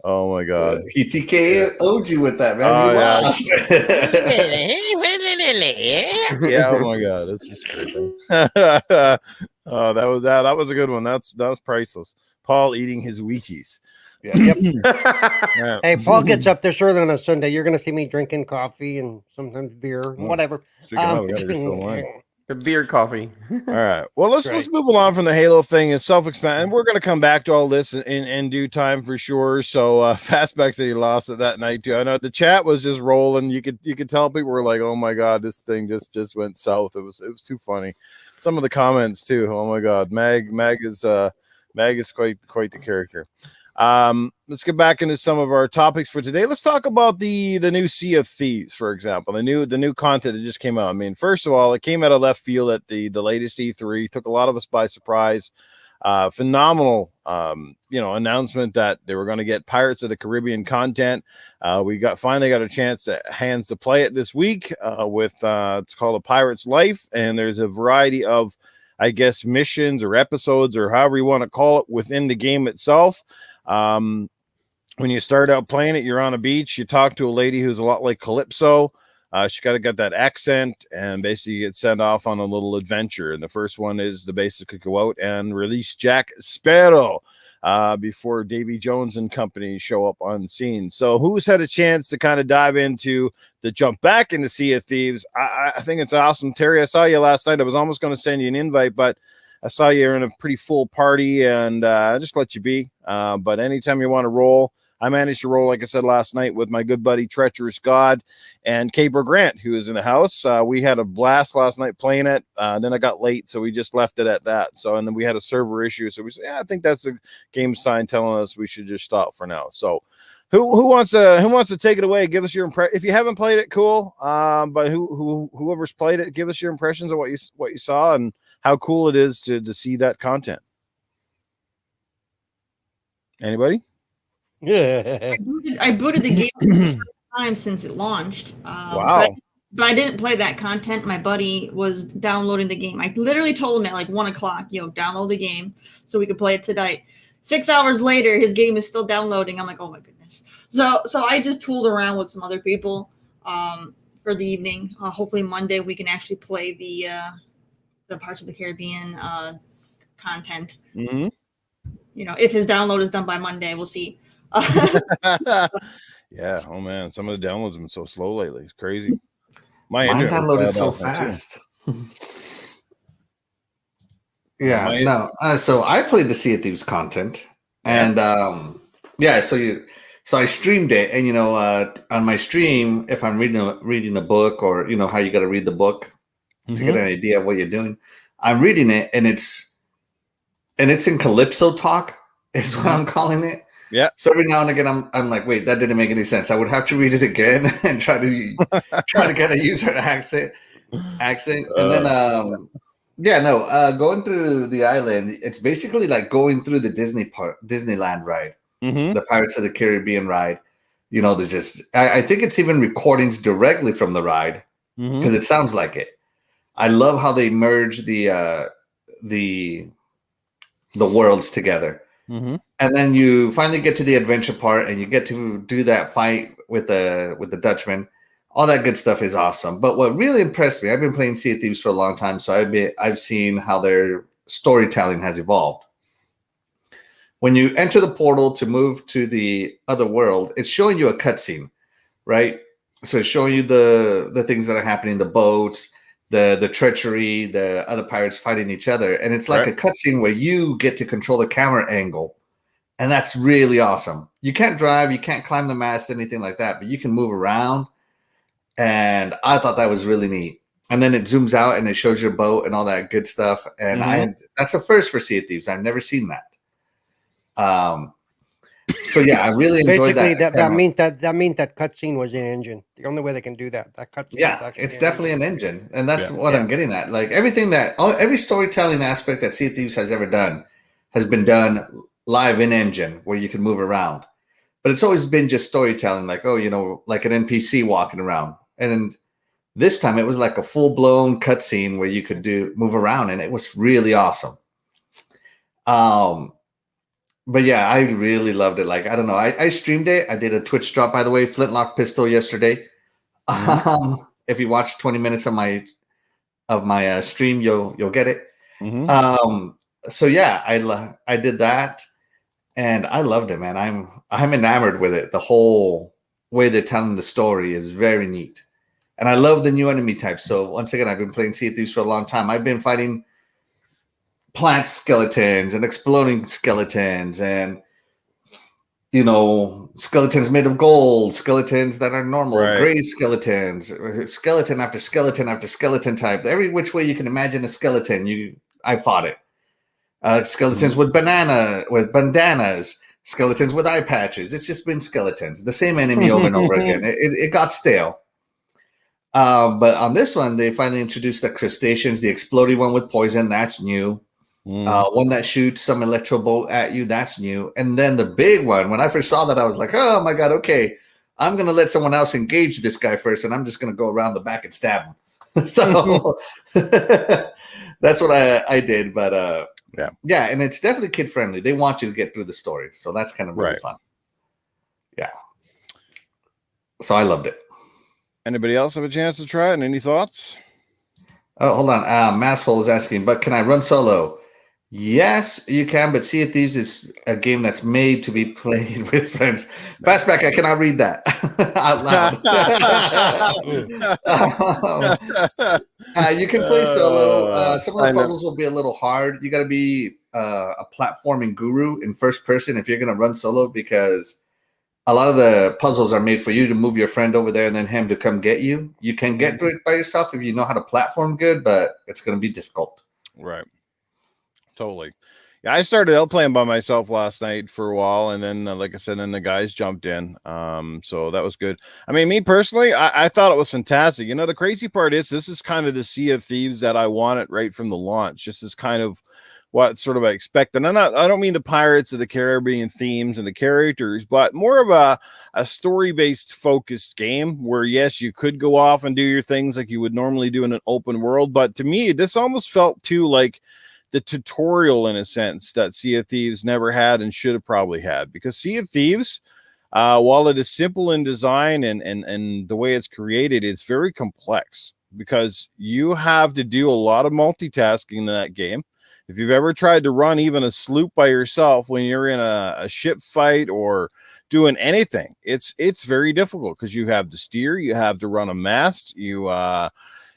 Oh my god. He TKO'd you with that, man. Oh, You yeah. lost. Yeah, oh my god, it's just crazy. Oh, that was a good one. That was priceless. Paul eating his Wheaties. Yeah. Yeah. Hey, Paul gets up this early on a Sunday. You're going to see me drinking coffee and sometimes beer, and whatever. Speaking of, we gotta refill mine. The beer coffee. All right. Well, let's Right. move along from the Halo thing and self-expand. And we're going to come back to all this in due time for sure. So Fastback said he lost it that night too. I know the chat was just rolling. You could tell people were like, "Oh my god, this thing just went south." It was too funny. Some of the comments too. Oh my god, Mag is quite the character. Let's get back into some of our topics for today. Let's talk about the new Sea of Thieves, for example, the new content that just came out. I mean, first of all, it came out of left field at the latest E3, took a lot of us by surprise. Phenomenal, announcement that they were going to get Pirates of the Caribbean content. We finally got a chance to play it this week with it's called A Pirate's Life, and there's a variety of, I guess, missions or episodes or however you want to call it within the game itself. When you start out playing it, you're on a beach. You talk to a lady who's a lot like Calypso. She got that accent, and basically you get sent off on a little adventure. And the first one is to basically go out and release Jack Sparrow before Davy Jones and company show up on scene. So who's had a chance to kind of dive into the jump back into Sea of Thieves? I think it's awesome. Terry, I saw you last night. I was almost going to send you an invite, but I saw you're in a pretty full party, and I just let you be. But anytime you want to roll, I managed to roll, like I said, last night with my good buddy Treacherous God and Cabra Grant, who is in the house. We had a blast last night playing it. Then I got late, so we just left it at that. So, and then we had a server issue. So we said, I think that's a game sign telling us we should just stop for now. So who wants to take it away? Give us your impression. If you haven't played it, cool. But whoever's played it, give us your impressions of what you saw and how cool it is to see that content. Anybody? I booted the game for the first time since it launched. Wow. But I didn't play that content. My buddy was downloading the game. I literally told him at like 1 o'clock, download the game so we could play it tonight. 6 hours later, his game is still downloading. I'm like, oh my goodness. So I just tooled around with some other people for the evening. Hopefully Monday we can actually play the Parts of the Caribbean content. Mm-hmm. If his download is done by Monday, we'll see. Yeah. Oh man, some of the downloads have been so slow lately. It's crazy. Mine internet was downloaded bad so last night, too. fast. Yeah, Yeah, no. So I played the Sea of Thieves content, and yeah. So I streamed it, and on my stream, if I'm reading a book, or how you got to read the book to get Mhm. an idea of what you're doing, I'm reading it, and it's in Calypso talk, is what I'm calling it. Yeah. So every now and again, I'm like, wait, that didn't make any sense. I would have to read it again and try to get a user accent, and then going through the island, it's basically like going through the Disneyland ride, Mhm. the Pirates of the Caribbean ride. They're just I think it's even recordings directly from the ride Mhm. because it sounds like it. I love how they merge the worlds together. Mhm. And then you finally get to the adventure part, and you get to do that fight with the Dutchman. All that good stuff is awesome. But what really impressed me, I've been playing Sea of Thieves for a long time, so I've seen how their storytelling has evolved. When you enter the portal to move to the other world, it's showing you a cutscene, right? So it's showing you the things that are happening, the boats, the treachery, the other pirates fighting each other, and it's like Right. a cutscene where you get to control the camera angle. And that's really awesome. You can't drive, you can't climb the mast, anything like that, but you can move around. And I thought that was really neat. And then it zooms out and it shows your boat and all that good stuff. And Mhm. that's a first for Sea of Thieves. I've never seen that. So yeah, I really enjoyed Basically, that. that means that cutscene was in engine. The only way they can do that cutscene is Yeah, actually it's in definitely engine. an engine, and that's Yeah. what Yeah. I'm getting at. Like every storytelling aspect that Sea of Thieves has ever done has been done live in engine, where you can move around. But it's always been just storytelling, like like an NPC walking around. And this time it was like a full blown cutscene where you could move around, and it was really awesome. But yeah, I really loved it. Like I don't know, I streamed it. I did a Twitch drop, by the way, Flintlock pistol yesterday. Mhm. If you watch 20 minutes of my stream, you'll get it. Mhm. So yeah, I did that, and I loved it, man. I'm enamored with it. The whole way they're telling the story is very neat, and I love the new enemy types. So once again, I've been playing Sea of Thieves for a long time. I've been fighting plant skeletons and exploding skeletons, and skeletons made of gold, skeletons that are normal, Right. gray skeletons, skeleton after skeleton after skeleton type. Every which way you can imagine a skeleton, I fought it. Skeletons with bandanas, skeletons with eye patches. It's just been skeletons, the same enemy over and over again. It got stale. But on this one, they finally introduced the crustaceans, the exploding one with poison. That's new. One that shoots some electro bolt at you. That's new. And then the big one, when I first saw that, I was like, oh my God, okay. I'm going to let someone else engage this guy first, and I'm just going to go around the back and stab him. So that's what I did. But yeah, and it's definitely kid friendly. They want you to get through the story. So that's kind of really Right. fun. Yeah. So I loved it. Anybody else have a chance to try it? And any thoughts? Oh, hold on. Masshole is asking, but can I run solo? Yes, you can, but Sea of Thieves is a game that's made to be played with friends. Fastback, I cannot read that out loud. You can play solo. Some of I the know. puzzles will be a little hard. You got to be a platforming guru in first person if you're going to run solo, because a lot of the puzzles are made for you to move your friend over there and then him to come get you. You can get to it by yourself if you know how to platform good, but it's going to be difficult. Right. Totally. Yeah, I started out playing by myself last night for a while, and then, like I said, then the guys jumped in. So that was good. I mean, me personally, I thought it was fantastic. The crazy part is this is kind of the Sea of Thieves that I wanted right from the launch. This is kind of what sort of I expected. I don't mean the Pirates of the Caribbean themes and the characters, but more of a story-based focused game where, yes, you could go off and do your things like you would normally do in an open world. But to me, this almost felt too like the tutorial in a sense that Sea of Thieves never had and should have probably had, because Sea of Thieves, while it is simple in design and the way it's created, it's very complex because you have to do a lot of multitasking in that game. If you've ever tried to run even a sloop by yourself when you're in a ship fight or doing anything, it's very difficult because you have to steer, you have to run a mast, you have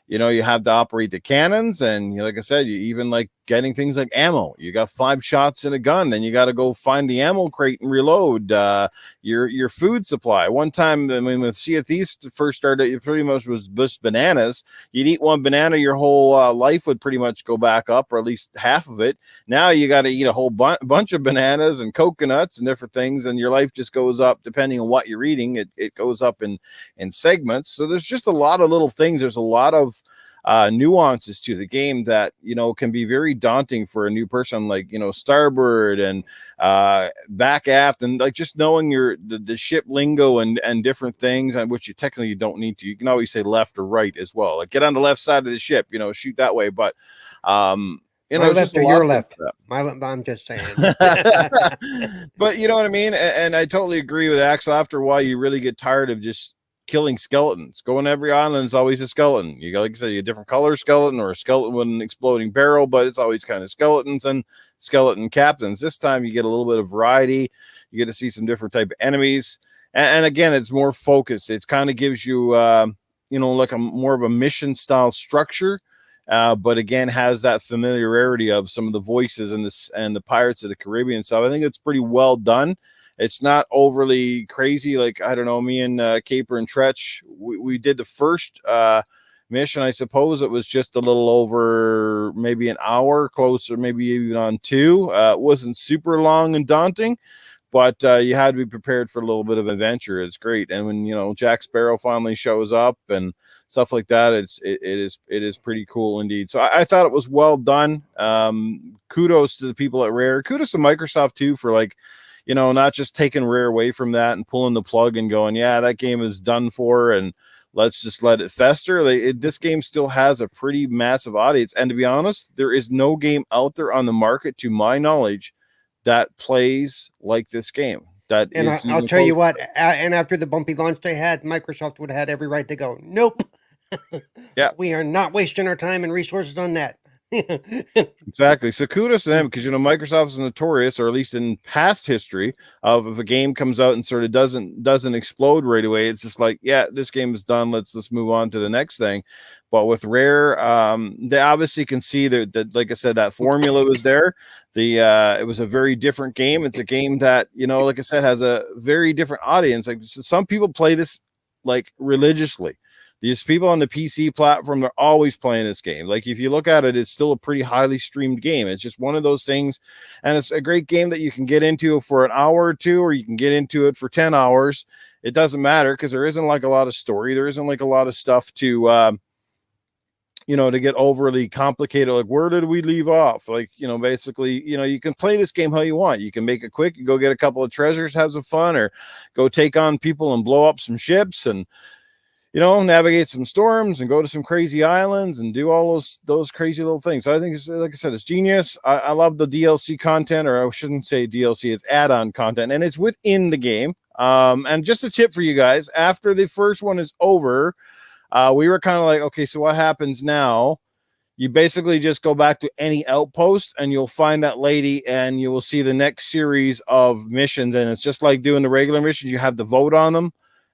to operate the cannons, and like I said, you even like getting things like ammo. You got 5 shots in a gun, then you got to go find the ammo crate and reload your food supply. One time, I mean, with Sea of Thieves first started, it pretty much was just bananas. You'd eat one banana, your whole life would pretty much go back up, or at least half of it. Now you got to eat a whole bunch of bananas and coconuts and different things, and your life just goes up depending on what you're eating. It goes up in segments. So there's just a lot of little things. There's a lot of nuances to the game that can be very daunting for a new person, like starboard and back aft, and like just knowing the ship lingo and different things, and which you technically don't need to. You can always say left or right as well, like get on the left side of the ship, shoot that way. But My left just or a lot your of left? that. I'm just saying. But you know what I mean, and I totally agree with Axel. After a while, you really get tired of just killing skeletons. Going every island is always a skeleton. You got, like I said, a different color skeleton or a skeleton with an exploding barrel, but it's always kind of skeletons and skeleton captains. This time you get a little bit of variety. You get to see some different type of enemies, and again, it's more focused. It kind of gives you like a more of a mission style structure. But again, has that familiarity of some of the voices and the Pirates of the Caribbean stuff. I think it's pretty well done. It's not overly crazy. Like, I don't know, me and Caper and Tretch, we did the first mission. I suppose it was just a little over maybe an hour, closer, maybe even on 2. It wasn't super long and daunting, but you had to be prepared for a little bit of adventure. It's great. And when Jack Sparrow finally shows up and stuff like that, it is pretty cool indeed. So I thought it was well done. Kudos to the people at Rare. Kudos to Microsoft too for not just taking Rare away from that and pulling the plug and going, yeah, that game is done for, and let's just let it fester. This game still has a pretty massive audience, and to be honest, there is no game out there on the market, to my knowledge, that plays like this game. And I'll tell you what, and after the bumpy launch they had, Microsoft would have had every right to go, nope. Yeah. We are not wasting our time and resources on that. Exactly. So kudos to them, because Microsoft is notorious, or at least in past history, of if a game comes out and sort of doesn't explode right away, it's just like, yeah, this game is done. Let's move on to the next thing. But with Rare, they obviously can see that like I said, that formula was there. It was a very different game. It's a game that like I said, has a very different audience. Like, some people play this like religiously. These people on the PC platform, they're always playing this game. Like, if you look at it, it's still a pretty highly streamed game. It's just one of those things, and it's a great game that you can get into for an hour or two, or you can get into it for 10 hours. It doesn't matter, because there isn't like a lot of story. There isn't like a lot of stuff to, to get overly complicated. Like, where did we leave off? Like, basically, you can play this game how you want. You can make it quick and go get a couple of treasures, have some fun, or go take on people and blow up some ships and navigate some storms and go to some crazy islands and do all those crazy little things. So I think, like I said, it's genius. I love the DLC content, or I shouldn't say DLC, it's add-on content, and it's within the game. And just a tip for you guys, after the first one is over, we were kind of like, okay, so what happens now? You basically just go back to any outpost and you'll find that lady, and you will see the next series of missions. And it's just like doing the regular missions. You have to vote on them,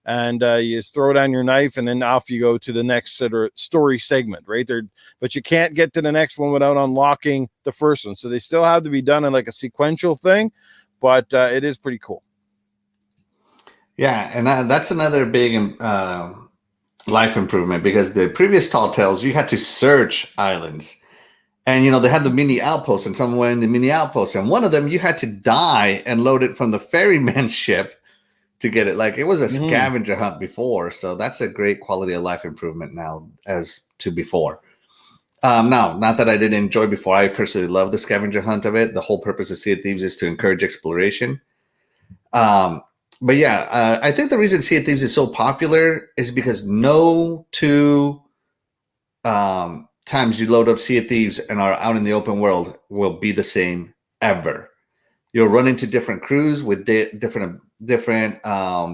and you just throw down your knife, and then off you go to the next sort of story segment right there. But you can't get to the next one without unlocking the first one. So they still have to be done in like a sequential thing, but it is pretty cool. Yeah, and that's another big life improvement, because the previous Tall Tales, you had to search islands. And, they had the mini outposts, and somewhere in the mini outposts, and one of them, you had to die and load it from the ferryman's ship to get it. Like, it was a scavenger hunt before. So that's a great quality of life improvement now as to before. No, not that I didn't enjoy before. I personally love the scavenger hunt of it. The whole purpose of Sea of Thieves is to encourage exploration. Um, but yeah, I think the reason Sea of Thieves is so popular is because no two times you load up Sea of Thieves and are out in the open world will be the same ever. You'll run into different crews with different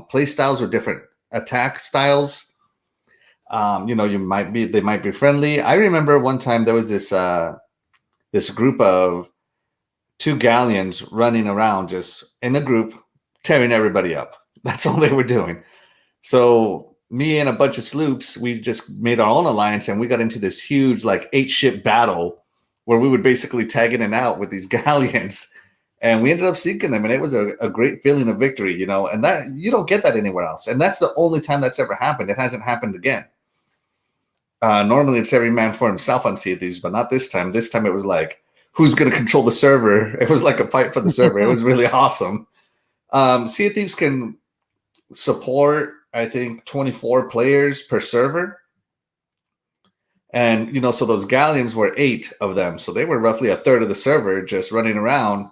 play styles or different attack styles. They might be friendly. I remember one time there was this group of two galleons running around just in a group, tearing everybody up. That's all they were doing. So me and a bunch of sloops, we just made our own alliance, and we got into this huge, like 8-ship battle where we would basically tag in and out with these galleons. And we ended up sinking them, and it was a great feeling of victory, and that you don't get that anywhere else. And that's the only time that's ever happened. It hasn't happened again. Normally it's every man for himself on Sea of Thieves, but not this time. This time it was like, who's going to control the server? It was like a fight for the server. It was really awesome. Sea of Thieves can support, I think, 24 players per server. And, so those galleons were 8 of them. So they were roughly a third of the server just running around,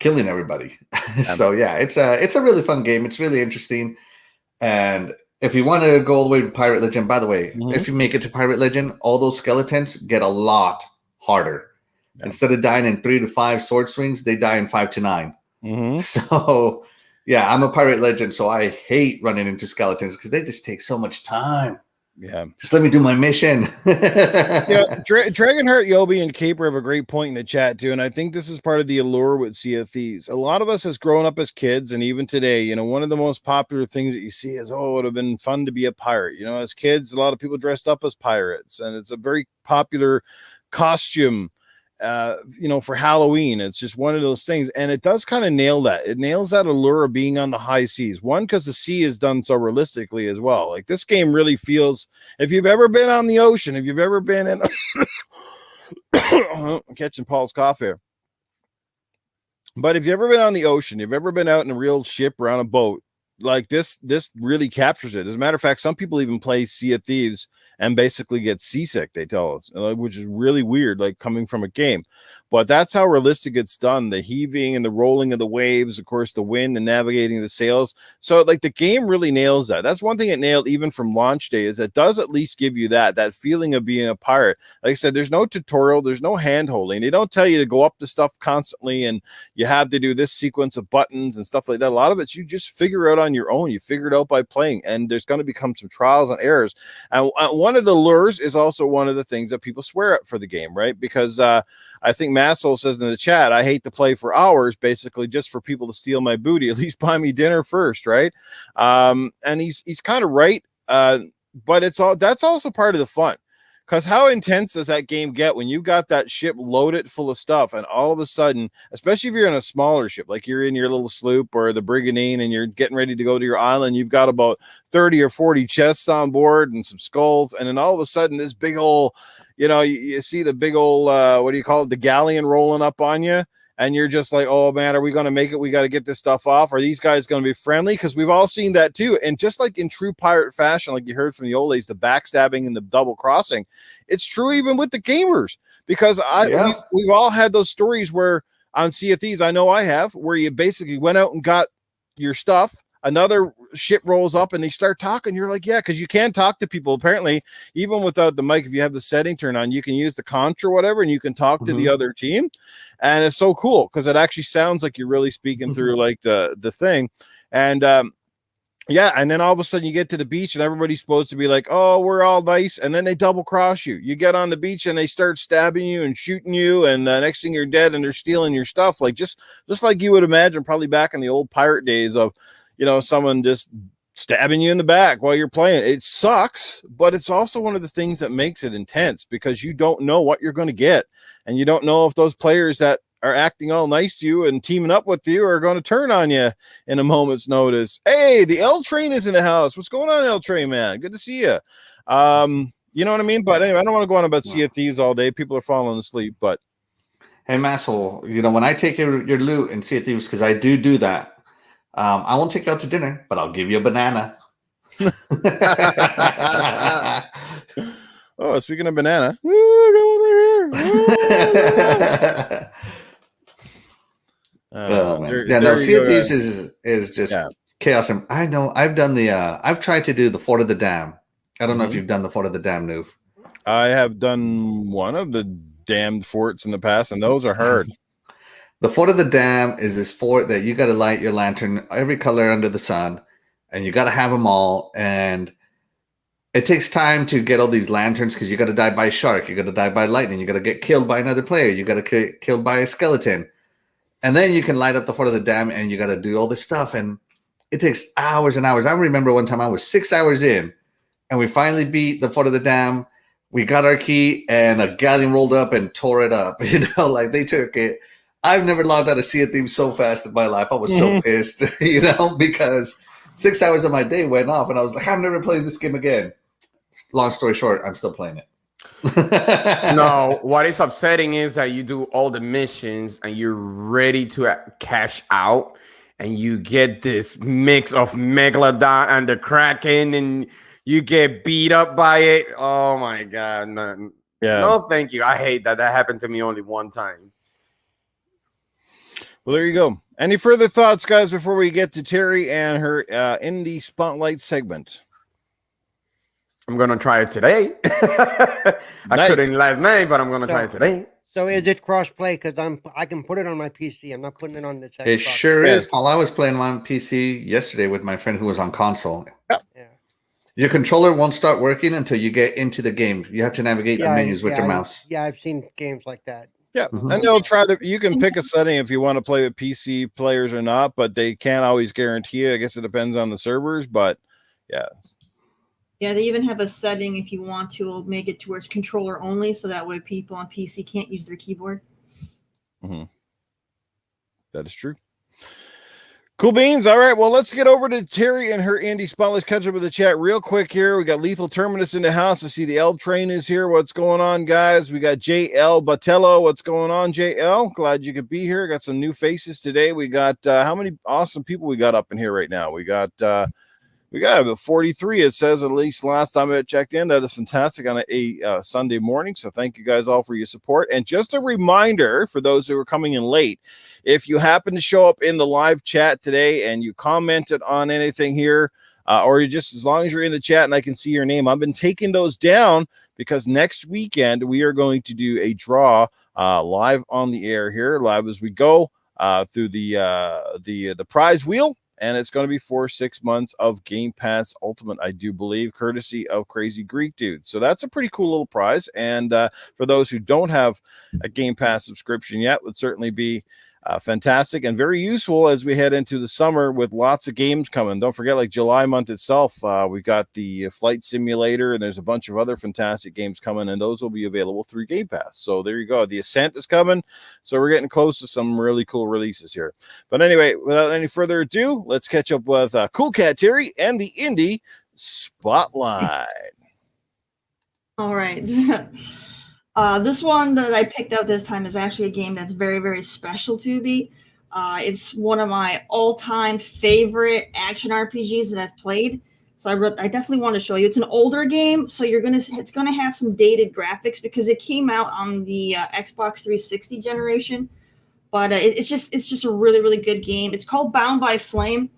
killing everybody. So, yeah, it's a really fun game. It's really interesting. And if you want to go all the way to Pirate Legend, by the way, if you make it to Pirate Legend, all those skeletons get a lot harder. Yeah. Instead of dying in 3 to 5 sword swings, they die in 5 to 9. So, yeah, I'm a Pirate Legend, so I hate running into skeletons because they just take so much time. Yeah. Just let me do my mission. Yeah, Dragonheart, Yobi, and Caper have a great point in the chat, too. And I think this is part of the allure with Sea of Thieves. A lot of us has grown up as kids, and even today, one of the most popular things that you see is, it would have been fun to be a pirate. As kids, a lot of people dressed up as pirates, and it's a very popular costume. For Halloween. It's just one of those things. And it does kind of nail that. It nails that allure of being on the high seas. One, because the sea is done so realistically as well. Like, this game really feels, if you've ever been on the ocean, if you've ever been in I'm catching Paul's cough here. But if you've ever been on the ocean, you've ever been out in a real ship or on a boat, like this really captures it. As a matter of fact, some people even play Sea of Thieves and basically get seasick, they tell us, which is really weird, like coming from a game. But that's how realistic it's done. The heaving and the rolling of the waves, of course, the wind and navigating the sails. So, like, the game really nails that. That's one thing it nailed even from launch day, is it does at least give you that feeling of being a pirate. Like I said, there's no tutorial, there's no hand-holding. They don't tell you to go up to stuff constantly and you have to do this sequence of buttons and stuff like that. A lot of it you just figure out on your own. You figure it out by playing, and there's going to become some trials and errors. And one of the lures is also one of the things that people swear at for the game, right? Because I think Massol says in the chat, I hate to play for hours, basically just for people to steal my booty. At least buy me dinner first, right? And he's kind of right. But that's also part of the fun. Because how intense does that game get when you got that ship loaded full of stuff, and all of a sudden, especially if you're in a smaller ship, like you're in your little sloop or the Brigandine and you're getting ready to go to your island, you've got about 30 or 40 chests on board and some skulls, and then all of a sudden this big old, you see the big old, what do you call it, the galleon rolling up on you, and you're just like, oh man, are we going to make it? We got to get this stuff off. Are these guys going to be friendly? Because we've all seen that too. And just like in true pirate fashion, like you heard from the old days, the backstabbing and the double crossing, it's true even with the gamers. Because we've all had those stories where on Sea of Thieves, I know I have, where you basically went out and got your stuff. Another ship rolls up and they start talking. You're like, yeah, because you can talk to people. Apparently, even without the mic, if you have the setting turned on, you can use the conch or whatever, and you can talk to the other team. And it's so cool because it actually sounds like you're really speaking through like the thing. And and then all of a sudden you get to the beach and everybody's supposed to be like, oh, we're all nice. And then they double cross you. You get on the beach and they start stabbing you and shooting you. And next thing you're dead and they're stealing your stuff. Like just like you would imagine probably back in the old pirate days of, someone just stabbing you in the back while you're playing. It sucks, but it's also one of the things that makes it intense because you don't know what you're going to get. And you don't know if those players that are acting all nice to you and teaming up with you are going to turn on you in a moment's notice. Hey, the L Train is in the house. What's going on, L Train, man? Good to see you. You know what I mean? But anyway, I don't want to go on about Sea of Thieves all day. People are falling asleep, but. Hey, Massol, when I take your loot in Sea of Thieves, because I do that, I won't take you out to dinner, but I'll give you a banana. Oh, speaking of banana. Ooh, I got one right here. Oh man, There, yeah. No, there you Sea of go, Thieves guys. is just Yeah. chaos. And I know I've done the I've tried to do the Fort of the Dam. I don't know if Mhm. you've done the Fort of the Dam, Noof. I have done one of the damned forts in the past, and those are hard. The Fort of the Dam is this fort that you got to light your lantern every color under the sun, and you got to have them all. And it takes time to get all these lanterns because you got to die by a shark, you got to die by lightning, you got to get killed by another player, you got to get killed by a skeleton, and then you can light up the Fort of the Dam, and you got to do all this stuff. And it takes hours and hours. I remember one time I was 6 hours in, and we finally beat the Fort of the Dam. We got our key, and a galleon rolled up and tore it up. You know, like they took it. I've never logged out of Sea of Thieves so fast in my life. I was so pissed, you know, because 6 hours of my day went off, and I was like, I'm never playing this game again. Long story short, I'm still playing it. No, what is upsetting is that you do all the missions and you're ready to cash out, and you get this mix of Megalodon and the Kraken, and you get beat up by it. Oh my god, no, Yeah. no, thank you. I hate that. That happened to me only one time. Well, there you go. Any further thoughts, guys, before we get to Terry and her indie spotlight segment? I'm gonna try it today. I Nice. couldn't last night, but I'm gonna try it today. So is it cross-play? Because I can put it on my PC. I'm not putting it on the Xbox. It sure Yes. is. Paul, I was playing on PC yesterday with my friend who was on console. Yeah. Your controller won't start working until you get into the game. You have to navigate the menus with your mouse. Yeah, I've seen games like that. Yeah, Mhm. and they'll try to. You can pick a setting if you want to play with PC players or not, but they can't always guarantee it. I guess it depends on the servers, but yeah. Yeah, they even have a setting if you want to make it to where it's controller only, so that way people on PC can't use their keyboard. That is true. Cool beans. All right. Well, let's get over to Terry and her indie spotlight. Catch up with the chat real quick here. We got Lethal Terminus in the house. I see the L train is here. What's going on, guys? We got JL Batello. What's going on, JL? Glad you could be here. Got some new faces today. We got how many awesome people we got up in here right now? We got about 43. It says, at least last time I checked in. That is fantastic on a Sunday morning. So thank you guys all for your support. And just a reminder for those who are coming in late, if you happen to show up in the live chat today and you commented on anything here, or you just, as long as you're in the chat and I can see your name, I've been taking those down because next weekend we are going to do a draw live on the air here, live as we go through the prize wheel. And it's going to be for 6 months of Game Pass Ultimate, I do believe, courtesy of Crazy Greek Dude. So that's a pretty cool little prize. And for those who don't have a Game Pass subscription yet, would certainly be fantastic and very useful as we head into the summer with lots of games coming. Don't forget, like July month itself, we got the Flight Simulator, and there's a bunch of other fantastic games coming, and those will be available through Game Pass. So there you go. The Ascent is coming, so we're getting close to some really cool releases here. But anyway, without any further ado, let's catch up with Cool Cat Terry and the Indie Spotlight. All right. This one that I picked out this time is actually a game that's very, very special to me. It's one of my all-time favorite action RPGs that I've played. So I definitely want to show you. It's an older game, so it's gonna have some dated graphics because it came out on the Xbox 360 generation. But it's just a really, really good game. It's called Bound by Flame,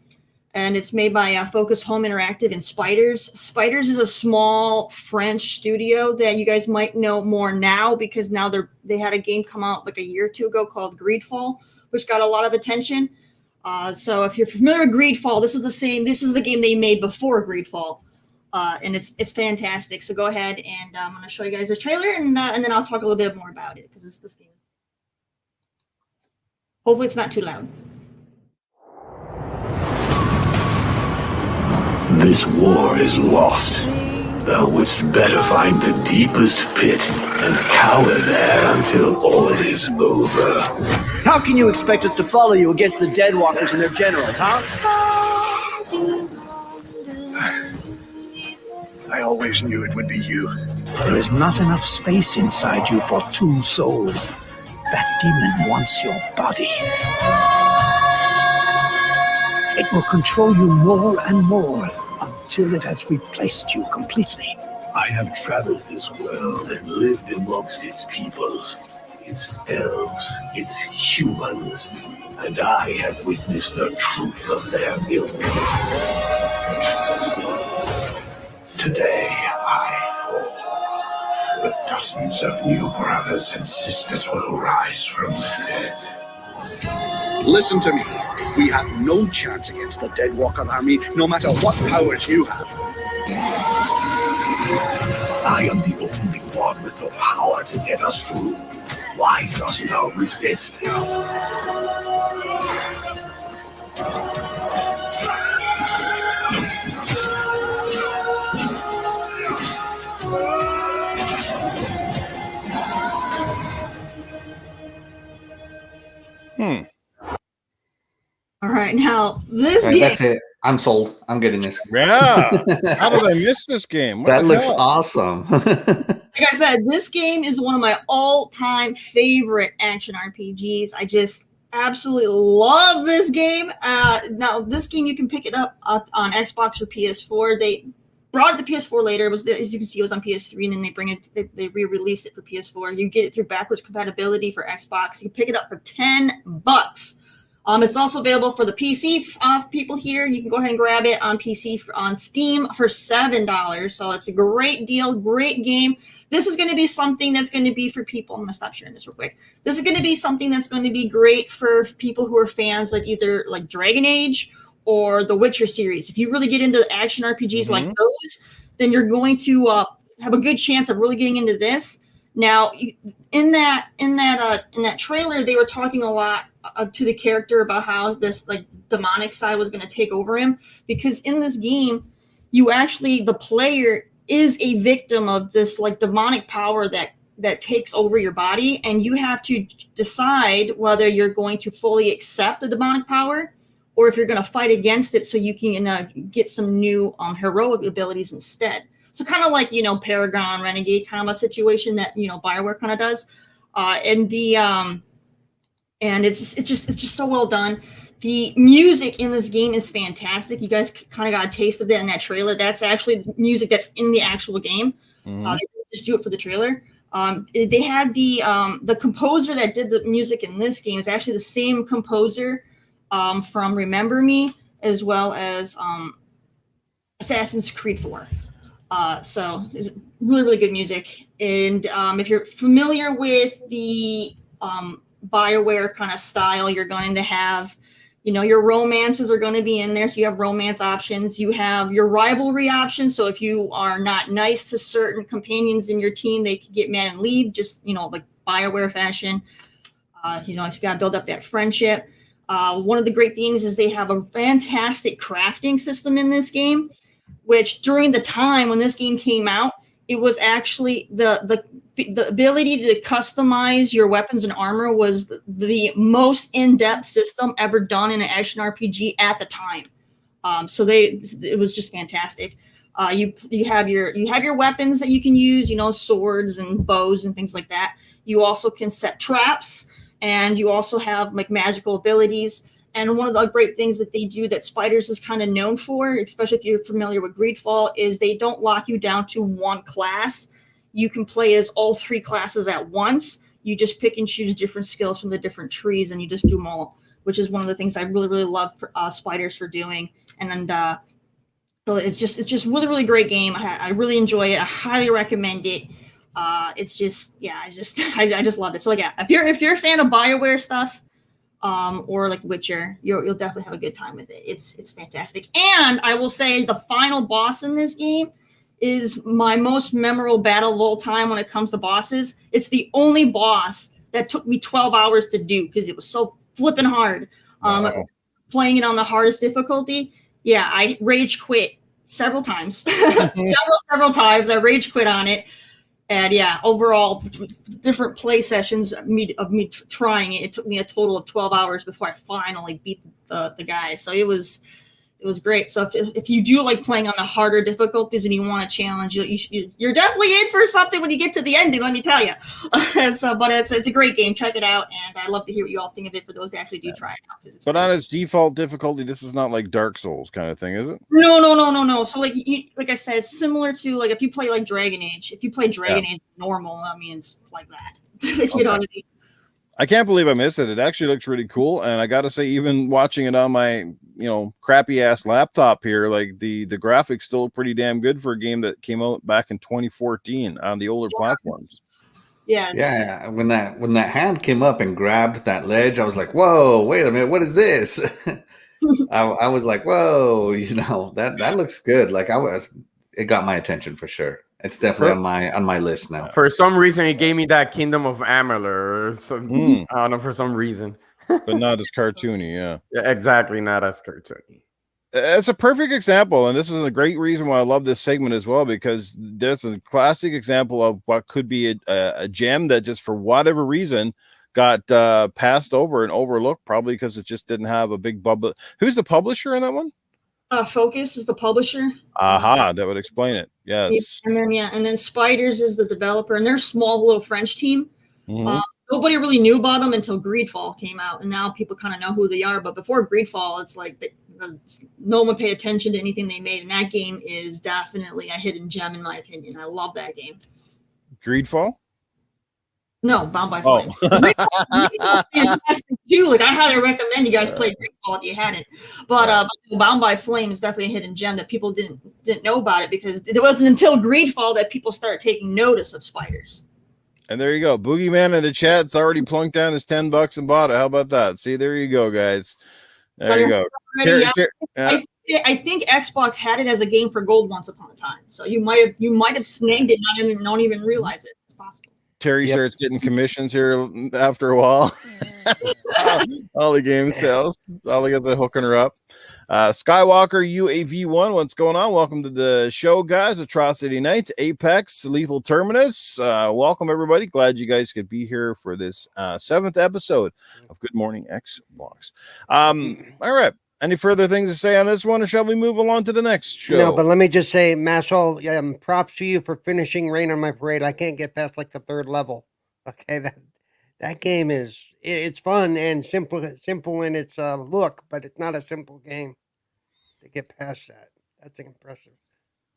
and it's made by Focus Home Interactive and Spiders. Spiders is a small French studio that you guys might know more now because now they had a game come out like a year or two ago called Greedfall, which got a lot of attention. So if you're familiar with Greedfall, this is the game they made before Greedfall, and it's fantastic. So go ahead and I'm going to show you guys this trailer, and then I'll talk a little bit more about it because this game. Hopefully, it's not too loud. This war is lost. Thou wouldst better find the deepest pit and cower there until all is over. How can you expect us to follow you against the Deadwalkers and their generals, huh? I always knew it would be you. There is not enough space inside you for two souls. That demon wants your body. It will control you more and more until it has replaced you completely. I I have traveled this world and lived amongst its peoples, its elves, its humans, and I have witnessed the truth of their ilk. Today, I fall, but dozens of new brothers and sisters will rise from the dead. Listen to me. We have no chance against the Deadwalker army, no matter what powers you have. I am the only one with the power to get us through. Why does thou resist? All right, now this Right, game. that's it. I'm sold. I'm getting this. Yeah. How did I miss this game? What That the looks hell? awesome. Like I said, this game is one of my all-time favorite action RPGs. I just absolutely love this game. Now, this game you can pick it up on Xbox or PS4. They brought it to PS4 later. It was, as you can see, it was on PS3, and then they re-released it for PS4. You get it through backwards compatibility for Xbox. You pick it up for $10. It's also available for the PC people here. You can go ahead and grab it on PC on Steam for $7. So it's a great deal, great game. This is going to be something that's going to be for people. I'm going to stop sharing this real quick. This is going to be something that's going to be great for people who are fans like either like Dragon Age or the Witcher series. If you really get into action RPGs like those, then you're going to have a good chance of really getting into this. Now, in that trailer, they were talking a lot to the character about how this like demonic side was going to take over him, because in this game, the player is a victim of this like demonic power that takes over your body, and you have to decide whether you're going to fully accept the demonic power or if you're going to fight against it so you can get some new heroic abilities instead. So kind of like, Paragon, Renegade kind of a situation that, BioWare kind of does. And it's just so well done. The music in this game is fantastic. You guys kind of got a taste of that in that trailer. That's actually the music that's in the actual game. They just do it for the trailer. They had the composer that did the music in this game is actually the same composer from Remember Me, as well as Assassin's Creed 4. So it's really, really good music. And if you're familiar with the BioWare kind of style, you're going to have, your romances are going to be in there. So you have romance options. You have your rivalry options. So if you are not nice to certain companions in your team, they could get mad and leave, just, like BioWare fashion. You got to build up that friendship. One of the great things is they have a fantastic crafting system in this game, which during the time when this game came out, it was actually the ability to customize your weapons and armor was the most in-depth system ever done in an action RPG at the time. It was just fantastic. You have your weapons that you can use, swords and bows and things like that. You also can set traps, and you also have like magical abilities. And one of the great things that they do that Spiders is kind of known for, especially if you're familiar with Greedfall, is they don't lock you down to one class. You can play as all three classes at once. You just pick and choose different skills from the different trees, and you just do them all, which is one of the things I really, really love for Spiders for doing. And so it's just really, really great game. I really enjoy it. I highly recommend it. It's just, I just love it. So yeah, if you're a fan of BioWare stuff, or like Witcher, you'll definitely have a good time with it. It's fantastic. And I will say the final boss in this game is my most memorable battle of all time when it comes to bosses. It's the only boss that took me 12 hours to do because it was so flipping hard. Wow. Playing it on the hardest difficulty. Yeah, I rage quit several times. several times. I rage quit on it. And yeah, overall, different play sessions of me trying it. It took me a total of 12 hours before I finally beat the guy. So it was It was great. So if you do like playing on the harder difficulties and you want a challenge, you're definitely in for something when you get to the ending. Let me tell you. But it's a great game. Check it out, and I love to hear what you all think of it for those that actually do try it out. But on its default difficulty, this is not like Dark Souls kind of thing, is it? No. So like I said, it's similar to like if you play like Dragon Age. If you play Dragon Age normal, I mean it's like that. You know what I mean? I can't believe I missed it. It actually looks really cool, and I got to say, even watching it on my crappy ass laptop here, like the graphics still look pretty damn good for a game that came out back in 2014 on the older platforms. Yeah. When that hand came up and grabbed that ledge, I was like, "Whoa, wait a minute, what is this?" I was like, "Whoa, that looks good." Like it got my attention for sure. It's definitely on my list now. For some reason, it gave me that Kingdom of Amalur. So, I don't know, for some reason. But not as cartoony, yeah. Yeah, exactly, not as cartoony. It's a perfect example, and this is a great reason why I love this segment as well, because there's a classic example of what could be a gem that just for whatever reason got passed over and overlooked, probably because it just didn't have a big bubble. Who's the publisher in that one? Focus is the publisher. Aha, that would explain it. Yes. And then Spiders is the developer, and they're a small little French team. Mm-hmm. Nobody really knew about them until Greedfall came out, and now people kind of know who they are. But before Greedfall, it's like no one paid attention to anything they made, and that game is definitely a hidden gem in my opinion. I love that game. Greedfall? No, Bound by Flame. Greedfall is fantastic too. Like I highly recommend you guys play Greedfall if you hadn't. But Bound by Flame is definitely a hidden gem that people didn't know about it, because it wasn't until Greedfall that people started taking notice of Spiders. And there you go. Boogeyman in the chat's already plunked down his $10 and bought it. How about that? See, there you go, guys. There you go. I think Xbox had it as a game for gold once upon a time. So you might have snagged it, not even realize it. It's possible. Terry starts getting commissions here after a while. All the game sales. All he gets is hooking her up. Skywalker UAV1, what's going on? Welcome to the show, guys. Atrocity Nights, Apex, Lethal Terminus. Welcome, everybody. Glad you guys could be here for this 7th episode of Good Morning Xbox. All right. Any further things to say on this one, or shall we move along to the next show? No, but let me just say, Mashal, props to you for finishing Rain on My Parade. I can't get past like the 3rd level. Okay, that game it's fun and simple in its look, but it's not a simple game to get past that. That's impressive,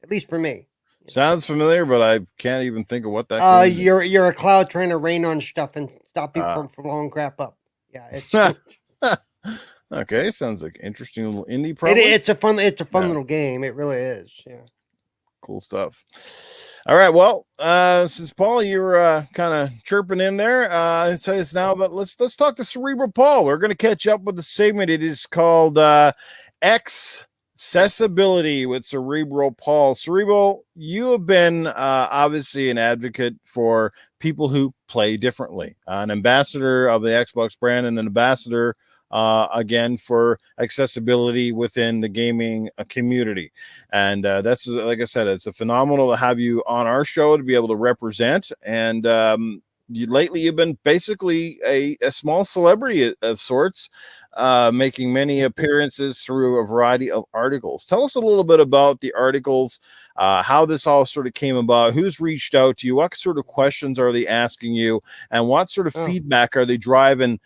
at least for me. Sounds familiar, but I can't even think of what that game is. You're a cloud trying to rain on stuff and stop people from blowing crap up. Yeah, it's okay. Sounds like interesting little indie project. It's a fun little game. It really is. Yeah. Cool stuff. All right. Well, since Paul, you were kind of chirping in there, say it's now, but let's talk to Cerebral Paul. We're going to catch up with the segment. It is called Accessibility with Cerebral Paul. Cerebral, you have been obviously an advocate for people who play differently, an ambassador of the Xbox brand, and an ambassador again for accessibility within the gaming community. And that's, like I said, it's a phenomenal to have you on our show to be able to represent. And lately you've been basically a small celebrity of sorts, making many appearances through a variety of articles. Tell us a little bit about the articles, how this all sort of came about, who's reached out to you, what sort of questions are they asking you, and what sort of feedback are they driving,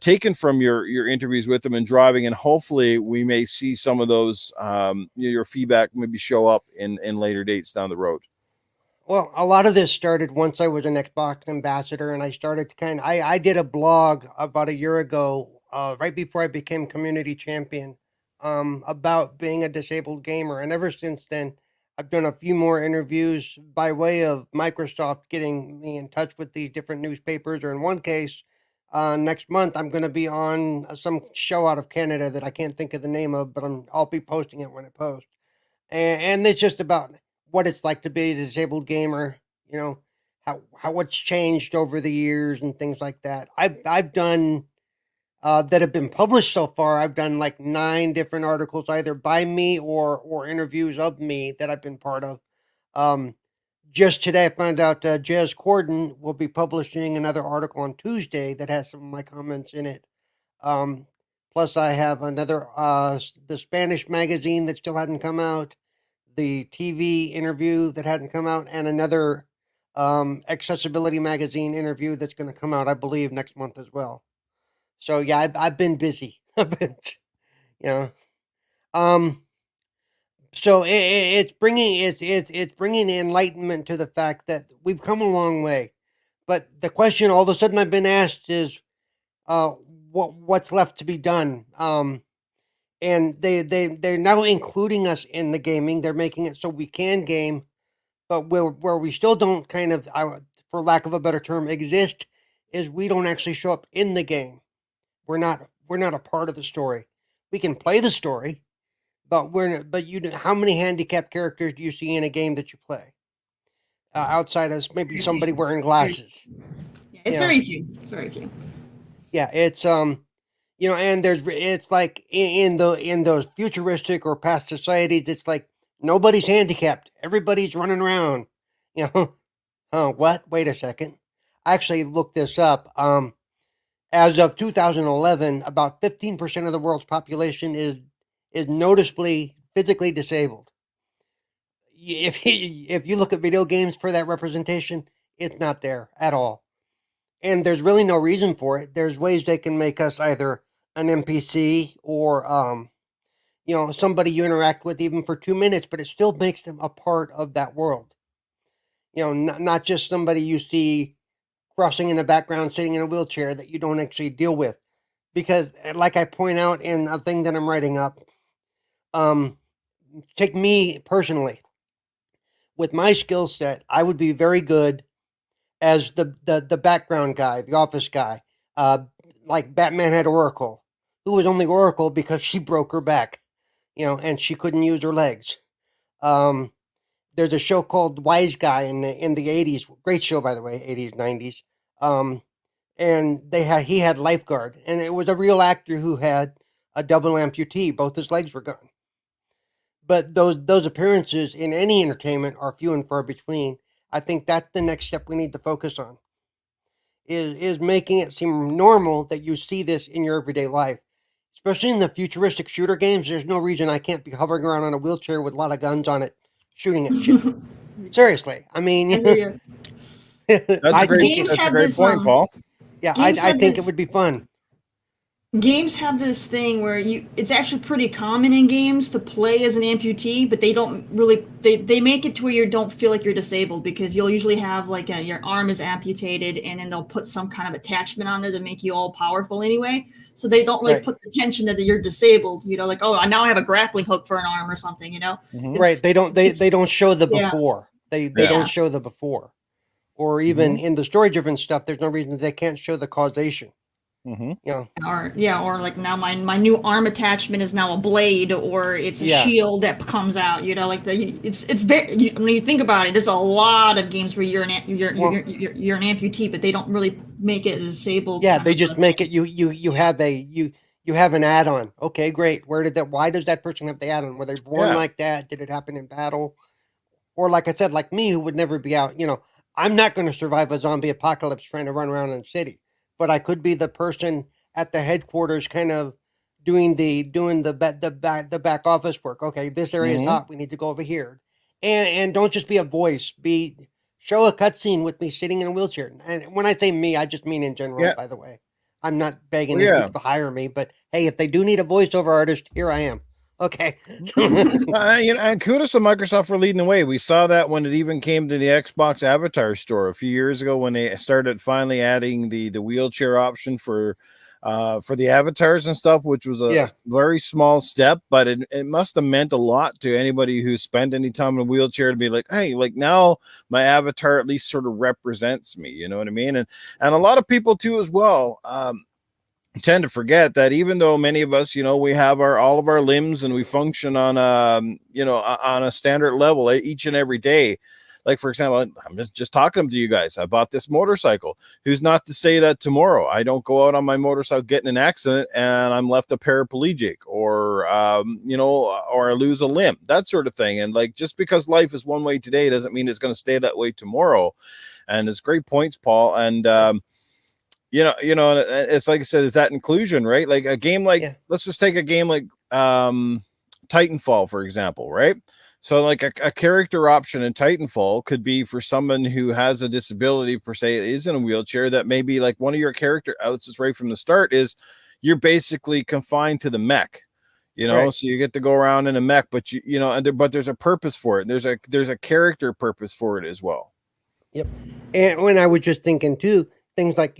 taken from your interviews with them and driving, and hopefully we may see some of those, your feedback maybe show up in later dates down the road. Well, a lot of this started once I was an Xbox ambassador, and I started to I did a blog about a year ago, right before I became community champion, about being a disabled gamer. And ever since then, I've done a few more interviews by way of Microsoft getting me in touch with the different newspapers, or in one case, next month, I'm going to be on some show out of Canada that I can't think of the name of, but I'll be posting it when it posts. And it's just about what it's like to be a disabled gamer, how what's changed over the years and things like that. I've done that have been published so far. I've done like 9 different articles, either by me or interviews of me that I've been part of. Just today, I found out Jez Corden will be publishing another article on Tuesday that has some of my comments in it. Plus, I have another the Spanish magazine that still hadn't come out, the TV interview that hadn't come out, and another accessibility magazine interview that's going to come out, I believe, next month as well. So yeah, I've been busy. I've been, yeah. Um. So it's bringing enlightenment to the fact that we've come a long way, but the question all of a sudden I've been asked is, uh, what's left to be done? And they're now including us in the gaming. They're making it so we can game, but where we still don't kind of, for lack of a better term, exist, is we don't actually show up in the game. We're not a part of the story. We can play the story, but how many handicapped characters do you see in a game that you play? Outside of maybe somebody wearing glasses. Yeah, it's Yeah. very few. It's very few. Yeah, it's and it's like in those futuristic or past societies, it's like nobody's handicapped, everybody's running around. You know, oh, what? Wait a second. I actually looked this up. As of 2011, about 15% of the world's population is noticeably physically disabled. If you look at video games for that representation, it's not there at all. And there's really no reason for it. There's ways they can make us either an NPC or somebody you interact with even for 2 minutes, but it still makes them a part of that world. Not just somebody you see crossing in the background, sitting in a wheelchair that you don't actually deal with. Because, like I point out in a thing that I'm writing up, um, take me personally. With my skill set, I would be very good as the background guy, the office guy, like Batman had Oracle, who was only Oracle because she broke her back, and she couldn't use her legs. Um, there's a show called Wise Guy in the 80s, great show by the way, 80s 90s, and he had Lifeguard, and it was a real actor who had a double amputee, both his legs were gone. But those appearances in any entertainment are few and far between. I think that's the next step we need to focus on. Is making it seem normal that you see this in your everyday life, especially in the futuristic shooter games. There's no reason I can't be hovering around on a wheelchair with a lot of guns on it, shooting at shit. Seriously, I mean, That's I a great, think Games that's a have great this, point, Paul. yeah, games I have think it this would be fun. games have this thing where it's actually pretty common in games to play as an amputee, but they don't really they make it to where you don't feel like you're disabled, because you'll usually have like your arm is amputated, and then they'll put some kind of attachment on there to make you all powerful anyway, so they don't really Right. put the tension that you're disabled, like, oh, now I have a grappling hook for an arm or something. Mhm. Right. They don't show the yeah. before. They Yeah. don't show the before. Or even Mhm. in the story driven stuff, there's no reason they can't show the causation. Mhm. Or like now my new arm attachment is now a blade, or it's a Yeah. shield that comes out. It's very. When you think about it, there's a lot of games where you're an amputee, but they don't really make it a disabled. Yeah, kind they of just a make thing. it you have an add-on. Okay, great. Why does that person have the add-on? Were they born Yeah. like that? Did it happen in battle? Or like I said, like me, who would never be out, I'm not going to survive a zombie apocalypse trying to run around in the city, but I could be the person at the headquarters, kind of doing the back office work. Okay, this area is Mhm. hot. We need to go over here, and don't just be a voice. Show a cutscene with me sitting in a wheelchair. And when I say me, I just mean in general. Yeah. By the way, I'm not begging Well, these yeah. people to hire me, but hey, if they do need a voiceover artist, here I am. Okay. And kudos to Microsoft for leading the way. We saw that when it even came to the Xbox Avatar store a few years ago, when they started finally adding the wheelchair option for the avatars and stuff, which was a Yeah. very small step, but it must have meant a lot to anybody who spent any time in a wheelchair to be like, hey, like now my avatar at least sort of represents me. You know what I mean? And a lot of people too as well. Tend to forget that even though many of us, we have all of our limbs and we function on on a standard level each and every day. Like, for example, I'm just talking to you guys. I bought this motorcycle. Who's not to say that tomorrow I don't go out on my motorcycle, get in an accident, and I'm left a paraplegic, or or I lose a limb, that sort of thing. And like, just because life is one way today doesn't mean it's going to stay that way tomorrow. And it's great points, Paul. And it's like I said, is that inclusion, right? Like a game like, Yeah. let's just take a game like Titanfall, for example, right? So like a character option in Titanfall could be for someone who has a disability per se, is in a wheelchair, that maybe like one of your character outs is right from the start is you're basically confined to the mech. Right. So you get to go around in a mech, but but there's a purpose for it. There's a character purpose for it as well. Yep. And when I was just thinking too, things like,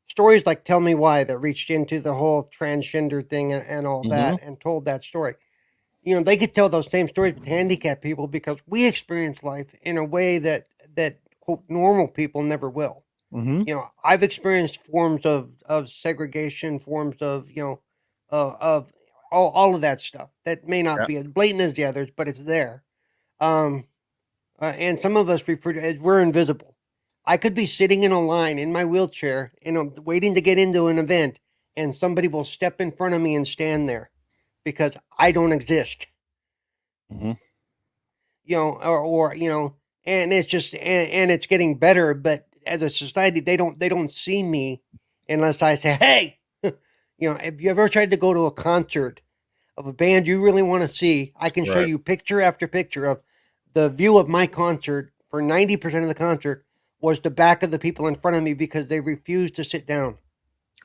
stories like Tell Me Why that reached into the whole transgender thing and all that and told that story. They could tell those same stories with handicapped people because we experience life in a way that quote normal people never will. Mm-hmm. I've experienced forms of segregation, forms of of all of that stuff that may not Yeah. be as blatant as the others, but it's there. Um, and some of us refer to as we're invisible. I could be sitting in a line in my wheelchair and I'm waiting to get into an event, and somebody will step in front of me and stand there because I don't exist. Mm-hmm. And it's just and it's getting better. But as a society, they don't see me unless I say, "Hey, have you ever tried to go to a concert of a band you really want to see? I can show Right. you picture after picture of the view of my concert for 90% of the concert was the back of the people in front of me because they refused to sit down.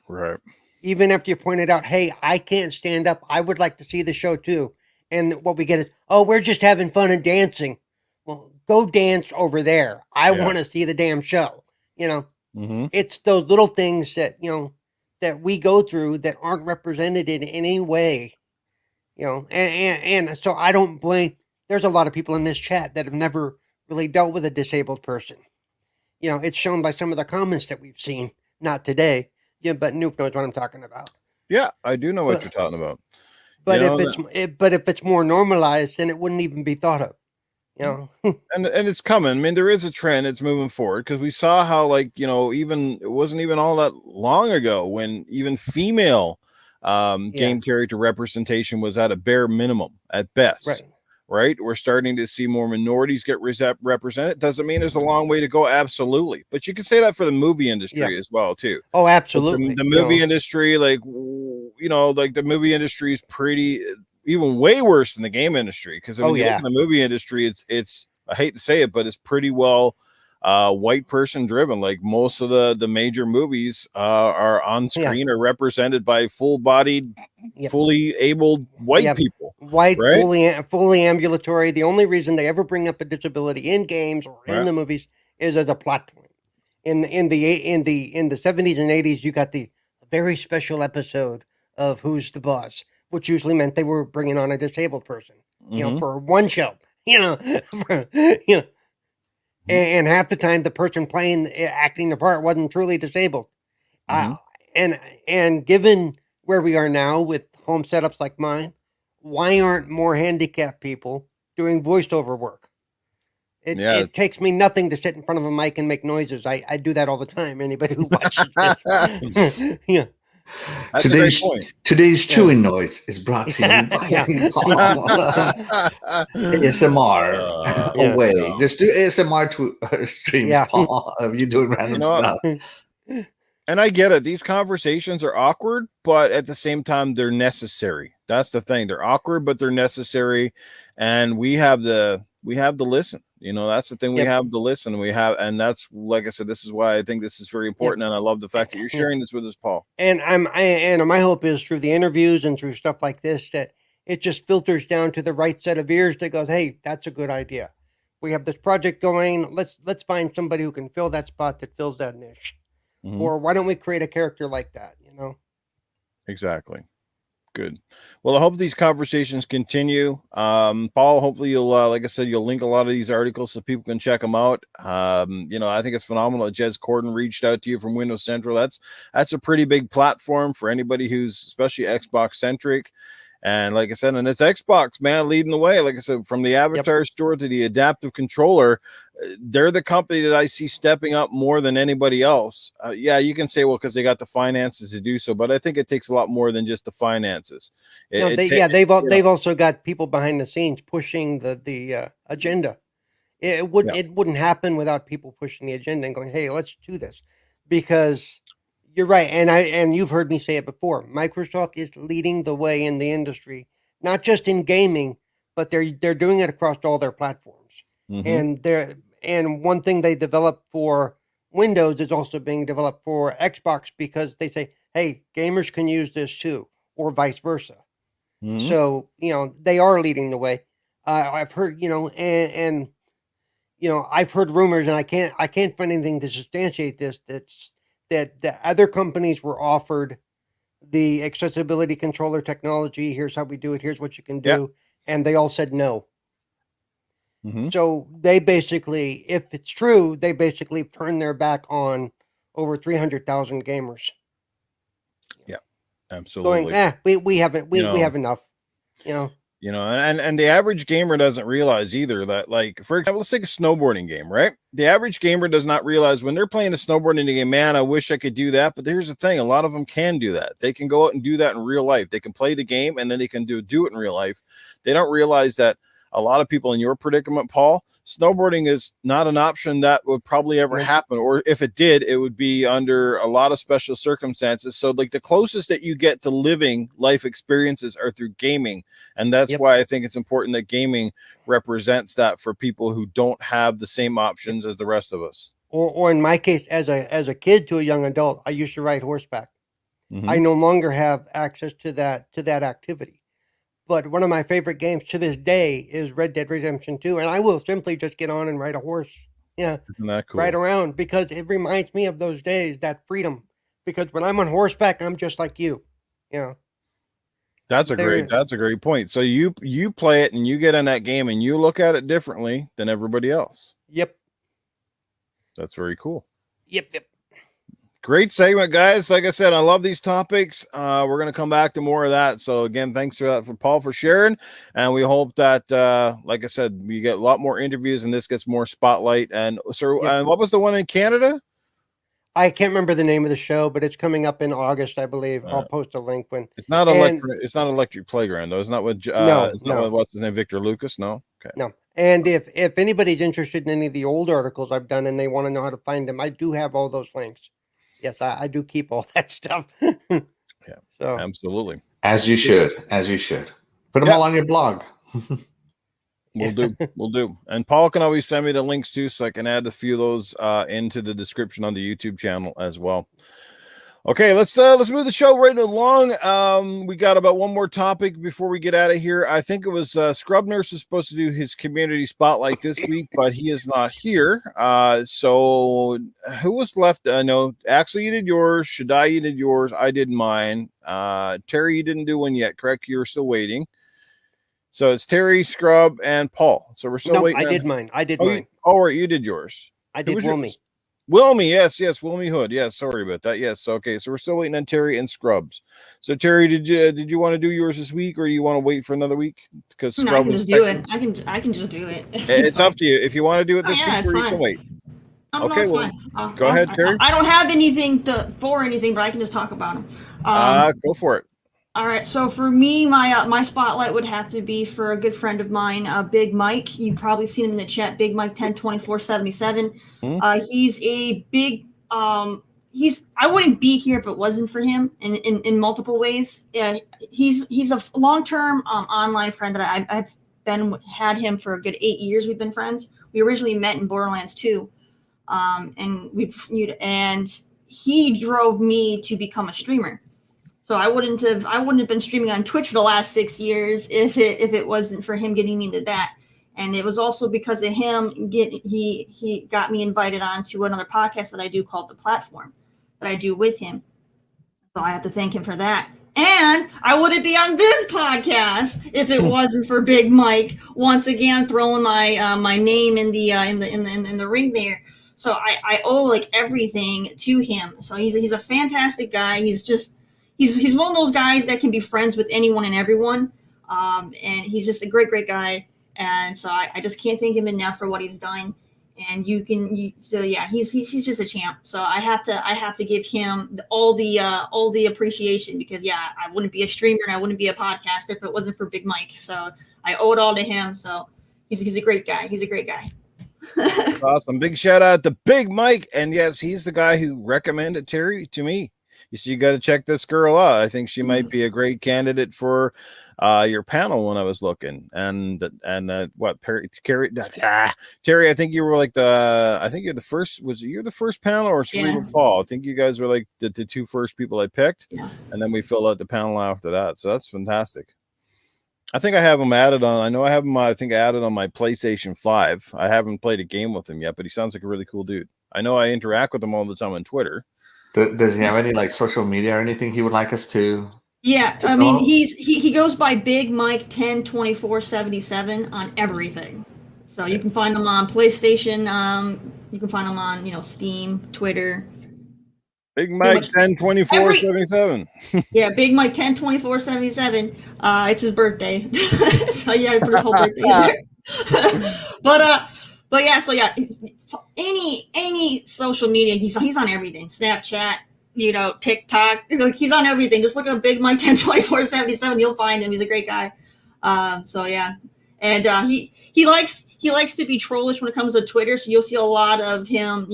Right. Even after you pointed out, hey, I can't stand up. I would like to see the show too. And what we get is, oh, we're just having fun and dancing. Well, go dance over there. I Yeah. want to see the damn show. Mm-hmm. It's those little things that, that we go through that aren't represented in any way. And so I don't blame. There's a lot of people in this chat that have never really dealt with a disabled person. It's shown by some of the comments that we've seen. Not today, but Nuke knows what I'm talking about. Yeah, I do know what But you're talking about. but You if know, it's more normalized, then it wouldn't even be thought of. and it's coming. I mean, there is a trend. It's moving forward because we saw how, like, even it wasn't even all that long ago when even female game character representation was at a bare minimum at best. Right. Right. We're starting to see more minorities get represented. Doesn't mean there's a long way to go. Absolutely. But you can say that for the movie industry as well, too. Oh, Like absolutely. the movie industry, like the movie industry is pretty even way worse than the game industry. Because when you look at the movie industry, it's I hate to say it, but it's pretty well white person driven. Like most of the major movies are on screen or represented by full-bodied, fully able white people. White, right? fully ambulatory. The only reason they ever bring up a disability in games or in the movies is as a plot point. In the 70s and 80s, you got the very special episode of Who's the Boss, which usually meant they were bringing on a disabled person, for one show, and half the time the person acting the part wasn't truly disabled. And given where we are now with home setups like mine, why aren't more handicapped people doing voiceover work? It takes me nothing to sit in front of a mic and make noises. I do that all the time. Anybody who watches this, That's a great point. Today's chewing noise is brought to you by ASMR away. No. Just do ASMR streams, Paul, of you doing random stuff. And I get it. These conversations are awkward, but at the same time, they're necessary. That's the thing. They're awkward, but they're necessary. And we have to listen. That's the thing. We have to listen. And that's, like I said, this is why I think this is very important. And I love the fact that you're sharing this with us, Paul. And my hope is through the interviews and through stuff like this, that it just filters down to the right set of ears that goes, hey, that's a good idea. We have this project going. Let's find somebody who can fill that spot that fills that niche. Mm-hmm. Or why don't we create a character like that? Exactly. Good. Well, I hope these conversations continue. Paul, hopefully you'll, like I said, you'll link a lot of these articles so people can check them out. I think it's phenomenal that Jez Corden reached out to you from Windows Central. That's a pretty big platform for anybody who's especially Xbox centric. And like I said, and it's Xbox, man, leading the way. Like I said, from the avatar store to the adaptive controller, they're the company that I see stepping up more than anybody else. You can say, well, because they got the finances to do so, but I think it takes a lot more than just the finances. They've also got people behind the scenes pushing the agenda. It wouldn't happen without people pushing the agenda and going, hey, let's do this, because You're right, and you've heard me say it before. Microsoft is leading the way in the industry, not just in gaming, but they're doing it across all their platforms. Mm-hmm. And one thing they developed for Windows is also being developed for Xbox because they say, hey, gamers can use this too, or vice versa. Mm-hmm. So they are leading the way. I've heard and I've heard rumors, and I can't find anything to substantiate this. That other companies were offered the accessibility controller technology. Here's how we do it. Here's what you can Yeah. do, and they all said no. Mm-hmm. So they basically, if it's true, they basically turned their back on over 300,000 gamers. Yeah, Going, absolutely. we haven't You we know, have enough. You know, and the average gamer doesn't realize either that, like, for example, let's take a snowboarding game, right? The average gamer does not realize when they're playing a snowboarding game, man, I wish I could do that. But here's the thing, a lot of them can do that. They can go out and do that in real life. They can play the game and then they can do it in real life. They don't realize that a lot of people in your predicament, Paul, snowboarding is not an option that would probably ever Nope. happen. Or if it did, it would be under a lot of special circumstances. So like the closest that you get to living life experiences are through gaming. And that's Yep. why I think it's important that gaming represents that for people who don't have the same options as the rest of us. or in my case, as a kid to a young adult, I used to ride horseback. Mm-hmm. I no longer have access to that activity. But one of my favorite games to this day is Red Dead Redemption 2, and I will simply just get on and ride a horse. Yeah, Isn't that cool? ride around because it reminds me of those days, that freedom. Because when I'm on horseback, I'm just like you. You know, That's a there. great point. So you play it and you get in that game and you look at it differently than everybody else. Yep. That's very cool. Yep. Great segment, guys. Like I said, I love these topics. We're going to come back to more of that. So again, thanks for that, for Paul, for sharing. And we hope that, like I said, we get a lot more interviews and this gets more spotlight. And so, Yep. what was the one in Canada? I can't remember the name of the show, but it's coming up in August, I believe. I'll post a link when. It's not And It's not Electric Playground though. It's not with. No, It's not no. with, what's his name, Victor Lucas. No. Okay. no. And if anybody's interested in any of the old articles I've done and they want to know how to find them, I do have all those links. Yes, I do keep all that stuff. Yeah, So absolutely. As you should. Put them Yeah. all on your blog. We'll do. And Paul can always send me the links too, so I can add a few of those into the description on the YouTube channel as well. Okay, let's move the show right along. We got about one more topic before we get out of here. I think it was Scrub Nurse is supposed to do his community spotlight this week, but he is not here. So who was left? No, Axel, you did yours. Shaddai, you did yours. I did mine. Terry, you didn't do one yet, correct? You're still waiting. So it's Terry, Scrub, and Paul. So we're still no, waiting. I did mine. I did Oh, mine. right, you did yours. I Who did was Wilmy. yours? Wilmy, yes, Wilmy Hood. Yes, sorry about that. Yes, okay. So we're still waiting on Terry and Scrubs. So Terry, did you want to do yours this week, or do you want to wait for another week? Because No, I Scrub can was just do it. I can just do it. It's up to you. If you want to do it this yeah, week, it's or you fine. can wait. Oh, Okay, no, well, it's fine. go ahead, Terry. I don't have anything for anything, but I can just talk about them. Go for it. All right, so for me, my spotlight would have to be for a good friend of mine, Big Mike. You've probably seen him in the chat, Big Mike 102477. He's a big I wouldn't be here if it wasn't for him in multiple ways. He's a long-term online friend that I've had him for a good 8 years. We've been friends. We originally met in Borderlands 2, and he drove me to become a streamer. So I wouldn't have been streaming on Twitch for the last 6 years if it wasn't for him getting me into that. And it was also because of him he got me invited on to another podcast that I do called The Platform that I do with him. So I have to thank him for that. And I wouldn't be on this podcast if it wasn't for Big Mike once again throwing my name in the ring there. So I owe like everything to him. So he's a fantastic guy. He's one of those guys that can be friends with anyone and everyone. And he's just a great guy. And so I just can't thank him enough for what he's done. And he's just a champ. So I have to give him all the appreciation because I wouldn't be a streamer and I wouldn't be a podcaster if it wasn't for Big Mike. So I owe it all to him. So he's a great guy. He's a great guy. Awesome. Big shout out to Big Mike. And yes, he's the guy who recommended Terry to me. you got to check this girl out. I think she might be a great candidate for your panel when I was looking. And what Terry, Terry, I think you were like I think you're the first. Was you the first panel or Cerebral Paul? I think you guys were like the two first people I picked, and then we filled out the panel after that. So that's fantastic. I think I have him added on. I know I have him. I think I added on my PlayStation 5. I haven't played a game with him yet, but he sounds like a really cool dude. I know I interact with him all the time on Twitter. Does he have any like social media or anything he would like us to? Yeah, I mean, he goes by Big Mike 102477 on everything. So you can find him on PlayStation. You can find him on Steam, Twitter. Big Mike 102477. Yeah, Big Mike 102477. It's his birthday. So yeah, I put his whole birthday in there. But yeah, so yeah, any social media, he's on everything. Snapchat, TikTok. He's on everything. Just look up Big Mike 102477. You'll find him. He's a great guy. So yeah, and he likes to be trollish when it comes to Twitter. So you'll see a lot of him,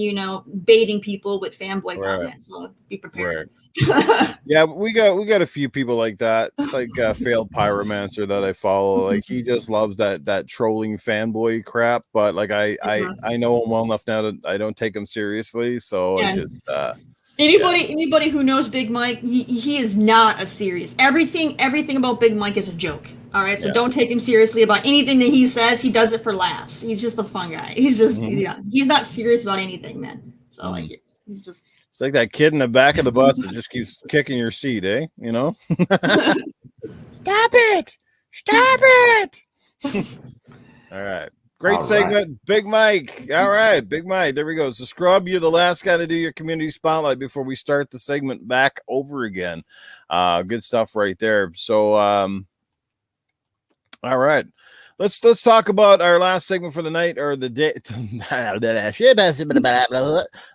baiting people with fanboy comments. So be prepared. Right. Yeah, we got a few people like that. It's like Failed Pyromancer that I follow. Like he just loves that trolling fanboy crap. But like I know him well enough now that I don't take him seriously. So I just anybody who knows Big Mike, he is not a serious. Everything about Big Mike is a joke. All right, so don't take him seriously about anything that he says. He does it for laughs. He's just a fun guy. He's just he's not serious about anything, man. So like he's just. It's like that kid in the back of the bus that just keeps kicking your seat, eh? Stop it! Stop it! All right. Great segment, Big Mike. All right, Big Mike. There we go. So, Scrub, you're the last guy to do your community spotlight before we start the segment back over again. Good stuff right there. So, all right. Let's talk about our last segment for the night or the day.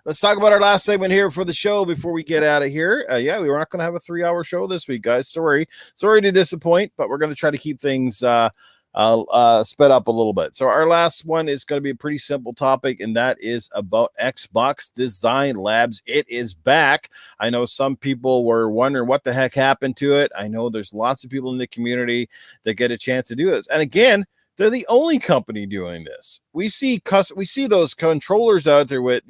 Let's talk about our last segment here for the show before we get out of here. We were not going to have a 3-hour show this week, guys. Sorry to disappoint, but we're going to try to keep things sped up a little bit. So our last one is going to be a pretty simple topic, and that is about Xbox Design Labs. It is back. I know some people were wondering what the heck happened to it. I know there's lots of people in the community that get a chance to do this. And again, they're the only company doing this. We see those controllers out there with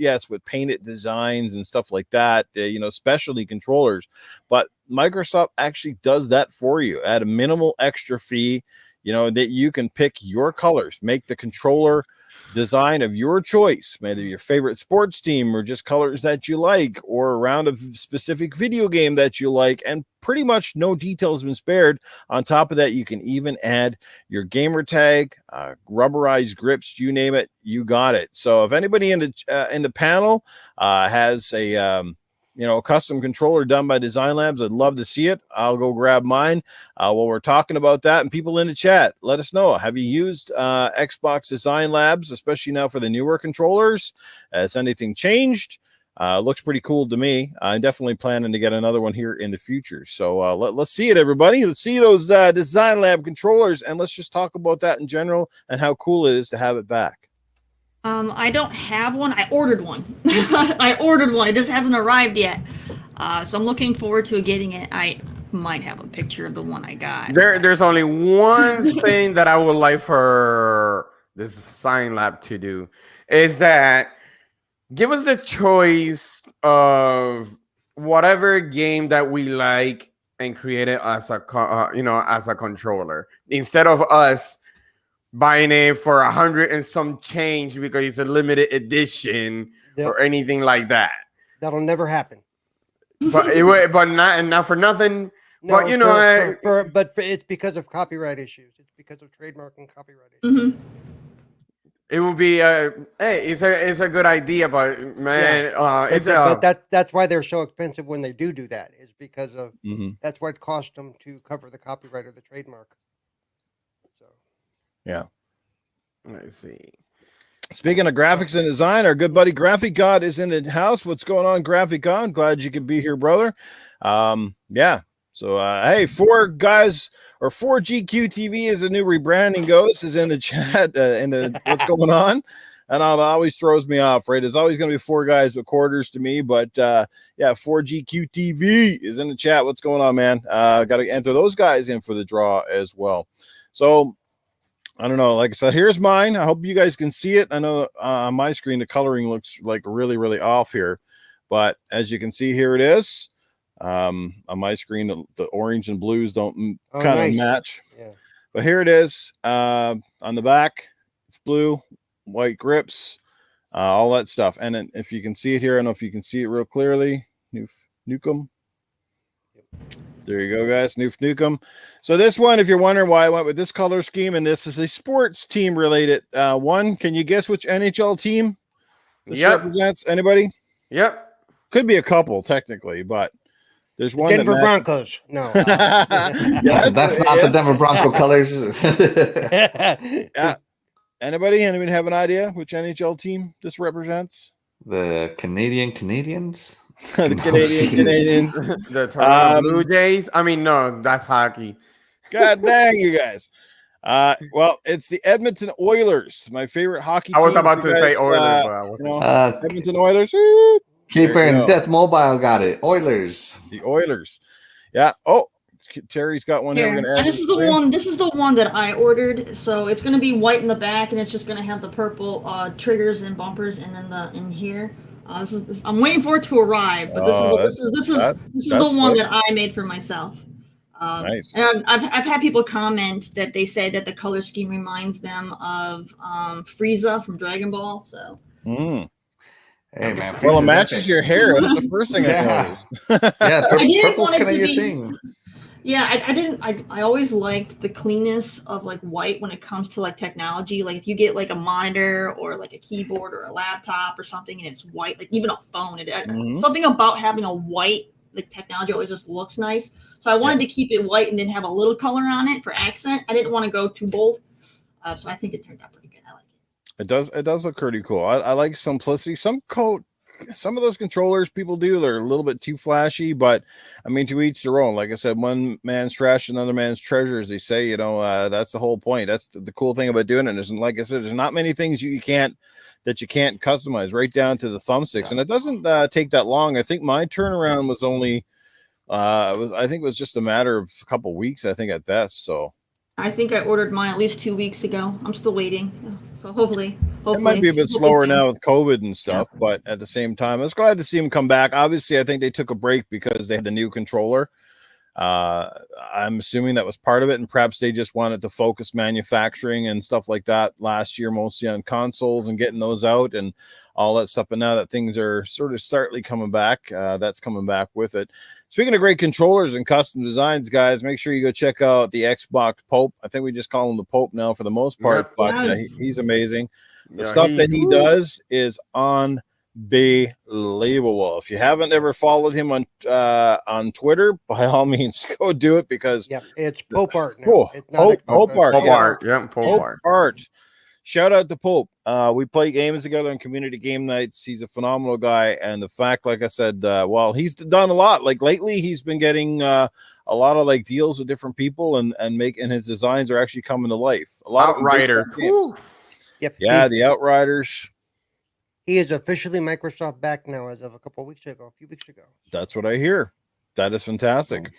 painted designs and stuff like that, specialty controllers. But Microsoft actually does that for you at a minimal extra fee. That you can pick your colors, make the controller design of your choice, maybe your favorite sports team or just colors that you like, or around a specific video game that you like, and pretty much no details been spared. On top of that, you can even add your gamer tag, rubberized grips, you name it, you got it. So if anybody in the panel has a custom controller done by Design Labs, I'd love to see it. I'll go grab mine while we're talking about that. And people in the chat, let us know. Have you used Xbox Design Labs, especially now for the newer controllers? Has anything changed? Looks pretty cool to me. I'm definitely planning to get another one here in the future. So let's see it, everybody. Let's see those Design Lab controllers, and let's just talk about that in general and how cool it is to have it back. I don't have one. I ordered one. It just hasn't arrived yet. So I'm looking forward to getting it. I might have a picture of the one I got. There's only one thing that I would like for this Design Lab to do is that give us the choice of whatever game that we like and create it as a controller instead of us buying it for 100 and some change because it's a limited edition or anything like that. That'll never happen. But not for nothing. No, but it's because of copyright issues. It's because of trademark and copyright issues. Mm-hmm. It would be it's a good idea, but man, that's why they're so expensive when they do that. Is because of that's what it cost them to cover the copyright or the trademark. Yeah. Let's see. Speaking of graphics and design, our good buddy Graphic God is in the house. What's going on, Graphic God? Glad you could be here, brother. So, hey, 4GQ TV as a new rebranding goes is in the chat. What's going on? And it always throws me off, right? It's always going to be 4 guys with quarters to me, but yeah, 4GQTV is in the chat. What's going on, man? Got to enter those guys in for the draw as well. So I don't know. Like I said, here's mine. I hope you guys can see it. I know on my screen the coloring looks like really, really off here, but as you can see, here it is. On my screen, the orange and blues don't kind of match. Yeah. But here it is. On the back, it's blue, white grips, all that stuff. And then if you can see it here, I don't know if you can see it real clearly. Nukem. There you go, guys. Nukem. So this one, if you're wondering why I went with this color scheme, and this is a sports team related one. Can you guess which NHL team this represents? Anybody? Yep. Could be a couple technically, but there's one. Denver Broncos. No. Yes, that's not the Denver Bronco colors. Yeah. Anybody have an idea which NHL team this represents? The Canadians. The Canadians. The Toronto Blue Jays. I mean, no, that's hockey. God dang, you guys. Well, it's the Edmonton Oilers, my favorite hockey team. I was about to say Oilers. Edmonton Oilers. Keeper and Death Mobile got it. Oilers. The Oilers. Yeah. Oh, Terry's got one here. And this is the one. This is the one that I ordered. So it's going to be white in the back, and it's just going to have the purple triggers and bumpers, and then in here. I'm waiting for it to arrive, but this is the one that I made for myself. Nice. And I've had people comment that they say that the color scheme reminds them of Frieza from Dragon Ball. So. Hey man, well, it matches your hair. That's the first thing I noticed. Yeah, I didn't want it kind of to your be. Thing. Yeah, I didn't. I always liked the cleanness of like white when it comes to like technology. Like if you get like a monitor or like a keyboard or a laptop or something, and it's white, like even a phone. Something about having a white like technology always just looks nice. So I wanted to keep it white and then have a little color on it for accent. I didn't want to go too bold, so I think it turned out pretty good. I like it. It does look pretty cool. I like simplicity. Some of those controllers people do, they're a little bit too flashy, but I mean, to each their own. Like I said, one man's trash, another man's treasure, as they say. That's the whole point. That's the cool thing about doing it. And like I said, there's not many things you can't customize, right down to the thumbsticks, and it doesn't take that long. I think my turnaround was only I think it was just a matter of a couple weeks, I think, at best. So I think I ordered mine at least 2 weeks ago. I'm still waiting. So hopefully it might be a bit slower now with COVID and stuff, but at the same time, I was glad to see him come back. Obviously, I think they took a break because they had the new controller. I'm assuming that was part of it, and perhaps they just wanted to focus manufacturing and stuff like that last year, mostly on consoles and getting those out and all that stuff. But now that things are sort of startly coming back, that's coming back with it. Speaking of great controllers and custom designs, guys, make sure you go check out the Xbox Pope. I think we just call him the Pope now for the most part, but he's amazing. The stuff that he does is unbelievable. If you haven't ever followed him on Twitter, by all means, go do it, because it's Pope Art now. It's not Pope Art. Pope Art. Yeah, Pope Art. Shout out to Pope. We play games together on community game nights. He's a phenomenal guy, and the fact, like I said, he's done a lot. Like lately, he's been getting a lot of like deals with different people, and his designs are actually coming to life. A lot Outrider. Yep. Yeah, the Outriders. He is officially Microsoft back now as of a few weeks ago. That's what I hear. That is fantastic.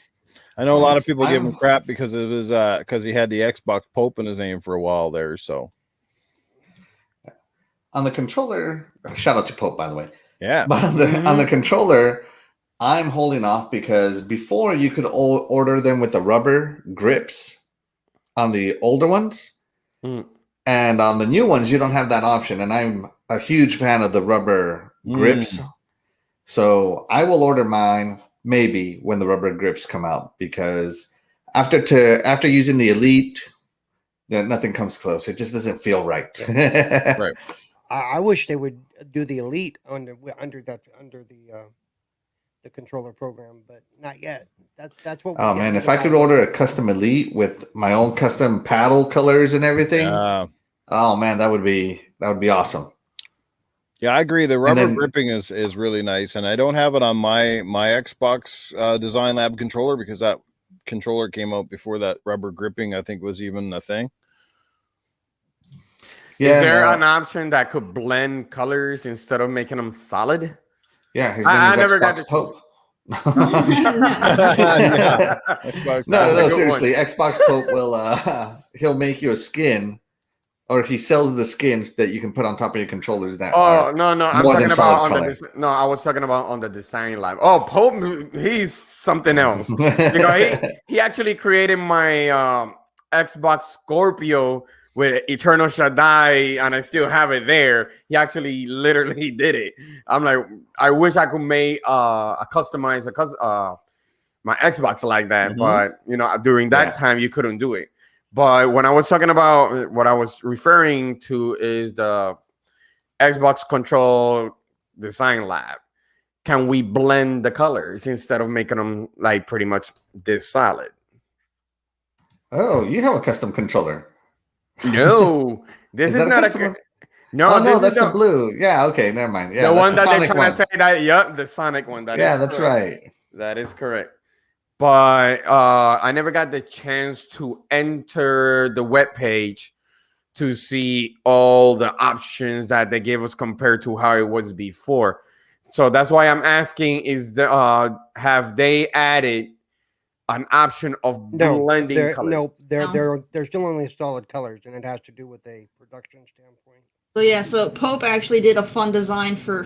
I know a lot of people give him crap because of his because he had the Xbox Pope in his name for a while there. So on the controller, shout out to Pope, by the way. Yeah. But on the controller, I'm holding off because before you could order them with the rubber grips on the older ones. And on the new ones, you don't have that option. And I'm a huge fan of the rubber grips. So I will order mine maybe when the rubber grips come out, because after using the Elite, nothing comes close. It just doesn't feel right. Right. I wish they would do the Elite under the controller program, but not yet. That's what. Oh man, if I could order a custom Elite with my own custom paddle colors and everything, oh man, that would be awesome. Yeah, I agree. The rubber gripping is really nice, and I don't have it on my Xbox Design Lab controller because that controller came out before that rubber gripping, I think, was even a thing. Yeah, Is there no. an option that could blend colors instead of making them solid? Yeah, his name I is never got Xbox to choose. Pope. Yeah. Xbox No, That's a no, good one. seriously. Xbox Pope will he'll make you a skin, or he sells the skins that you can put on top of your controllers that are Oh no, I'm more than talking about solid on color. no, I was talking about on the design lab. Oh, Pope, he's something else. He actually created my Xbox Scorpio with Eternal Shaddai, and I still have it there. He actually literally did it. I'm like, I wish I could make a customize my Xbox like that, but during that time you couldn't do it. But when I was talking about what I was referring to is the Xbox Control Design Lab. Can we blend the colors instead of making them like pretty much this solid? Oh, you have a custom controller. No, this Is is that a not custom? no. Oh no, This is that's the blue. Yeah, okay, never mind. Yeah, the that's one the that they're Sonic trying one. to say that. Yep, the Sonic one. That Yeah, is that's correct. right. That is correct. But I never got the chance to enter the web page to see all the options that they gave us compared to how it was before. So that's why I'm asking: have they added an option of blending colors? They're still only solid colors, and it has to do with a production standpoint. So yeah, so Pope actually did a fun design for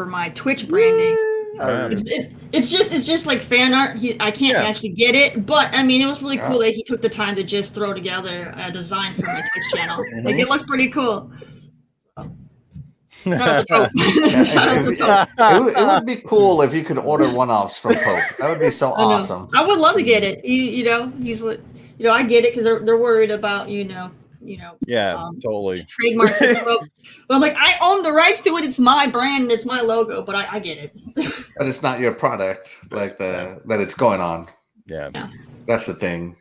my Twitch branding. It's just like fan art. I can't actually get it, but I mean, it was really cool that he took the time to just throw together a design for my Twitch channel. Like it looked pretty cool. It would be cool if you could order one-offs from Pope. That would be so awesome. I would love to get it. He's like, I get it because they're worried about totally trademarks. But I'm like, I own the rights to it. It's my brand and it's my logo. But I get it. But it's not your product, like that it's going on. Yeah, that's the thing.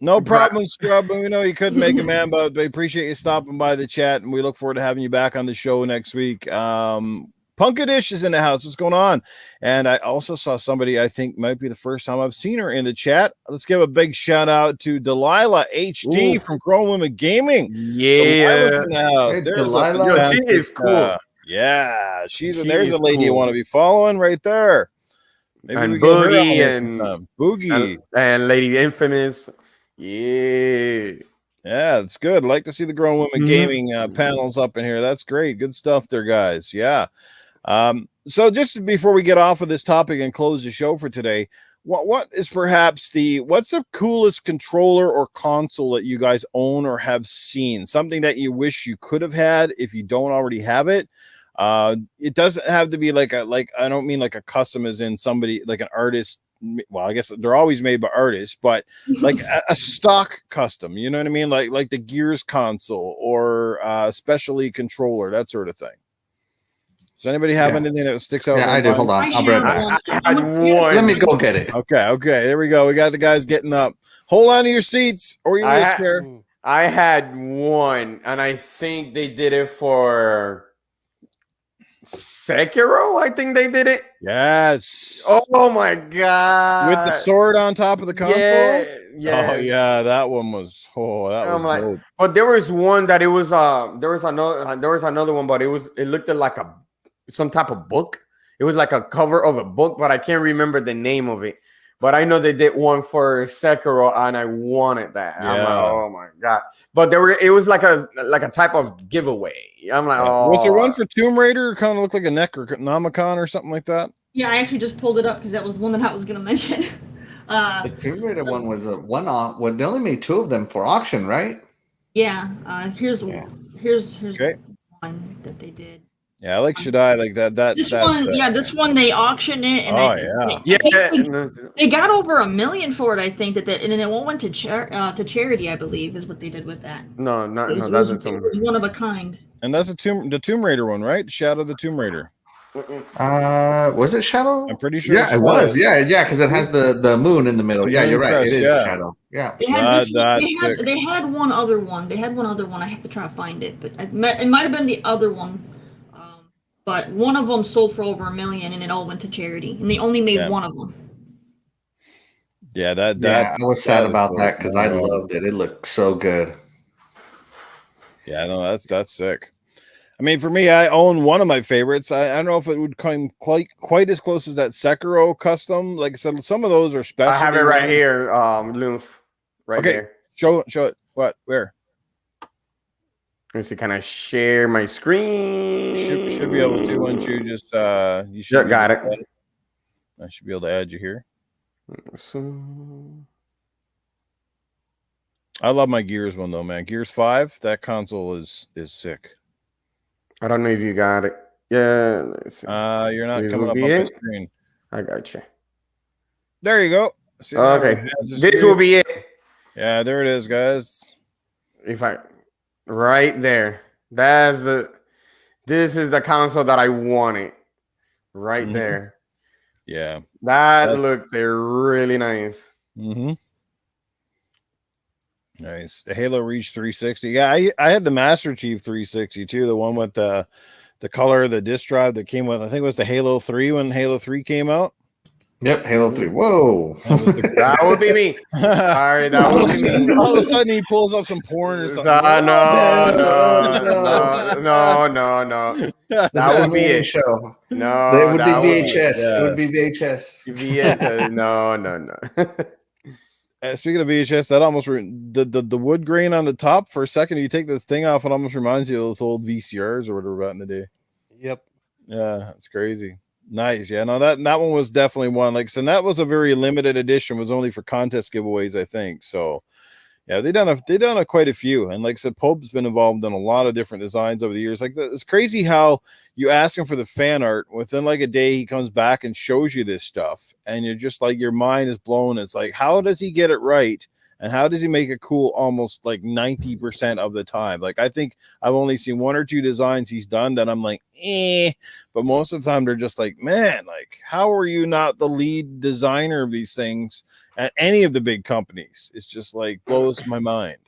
No problem, Scrub. We know you couldn't make it, man, but we appreciate you stopping by the chat, and we look forward to having you back on the show next week. Punkadish is in the house. What's going on? And I also saw somebody I think might be the first time I've seen her in the chat. Let's give a big shout out to Delilah HD from Grown Women Gaming. Delilah's in the house. Hey, There's Delilah. She is cool. Yeah, there's a lady you want to be following right there. Maybe and we get her Boogie on Boogie and Lady Infamous. Yeah, it's good. Like to see the Grown Women Gaming panels up in here. That's great. Good stuff there, guys. Yeah. So just before we get off of this topic and close the show for today, what is perhaps what's the coolest controller or console that you guys own or have seen? Something that you wish you could have had if you don't already have it. It doesn't have to be like I don't mean like a custom as in somebody like an artist. Well, I guess they're always made by artists, but like a stock custom, you know what I mean? Like the Gears console or specialty controller, that sort of thing. Does anybody have anything that sticks out? Yeah, I do. Hold on. I'll be right back. I had one. Let me go get it. Okay. There we go. We got the guys getting up. Hold on to your seats or your wheelchair. I had one, and I think they did it for Sekiro. I think they did it. Yes. Oh my god! With the sword on top of the console. Yeah. Oh yeah, that one was. That was dope. But there was one that it was. There was another one, but it looked like some type of book. It was like a cover of a book, but I can't remember the name of it. But I know they did one for Sekiro, and I wanted that. Yeah. I'm like, oh my god! But it was like a type of giveaway. I'm like, oh. Was there one for Tomb Raider? Kind of looked like a Necronomicon or something like that. Yeah, I actually just pulled it up because that was one that I was going to mention. The Tomb Raider one was a one-off. Well, they only made 2 of them for auction, right? Yeah. Here's one that they did. Yeah, I like Shaddai like that. This one they auctioned it, and they got over $1 million for it. I think and then it went to charity. I believe is what they did with that. That's it was one of a kind. And that's the Tomb Raider one, right? Shadow of the Tomb Raider. Was it Shadow? I'm pretty sure. Yeah, it was. Yeah, because it has the moon in the middle. Yeah, you're right. It is Shadow. Yeah. They had one other one. I have to try to find it, but it might have been the other one. But one of them sold for over $1 million, and it all went to charity, and they only made one of them. Yeah, I was sad about that because I loved it. It looked so good. Yeah, no, that's sick. I mean, for me, I own one of my favorites. I don't know if it would come quite as close as that Sekiro custom. Like I said, some of those are I have specialty it right ones. here, Lymph, right Okay, there. show it. What? Where? Let me see. Can I share my screen? Should be able to once you just you should Yeah, got it. I should be able to add you here. So, I love my Gears one though, man. Gears 5, that console is sick. I don't know if you got it. Yeah. Let's see. You're not This coming will up be on my it. screen. I got you. There you go. See, now Okay, it has this will be it. Yeah, there it is, guys. If I right there, this is the console that I wanted. Right Mhm. there. Yeah. That looked really nice. Mm-hmm. Nice. The Halo Reach 360. Yeah, I had the Master Chief 360 too, the one with the color of the disc drive that came with, I think it was the Halo 3 when Halo 3 came out. Yep, Halo 3. Whoa. That would be me. Sorry, that would be me. All of a sudden he pulls up some porn or something. No. That would be it. Show. No, It would be that VHS. yeah. It would be VHS. VHS. No. Speaking of VHS, that almost the wood grain on the top for a second. You take this thing off, it almost reminds you of those old VCRs or whatever back in the day. Yep. Yeah, that's crazy. Nice. Yeah, no, that one was definitely one. Like I said, that was a very limited edition. Was only for contest giveaways, I think. So, yeah, they done quite a few. And like I said, Pope's been involved in a lot of different designs over the years. Like it's crazy how you ask him for the fan art, within like a day he comes back and shows you this stuff, and you're just like, your mind is blown. It's like, how does he get it right? And how does he make it cool almost like 90% of the time? Like, I think I've only seen one or two designs he's done that I'm like, but most of the time they're just like, man, like, how are you not the lead designer of these things at any of the big companies? It's just like blows my mind.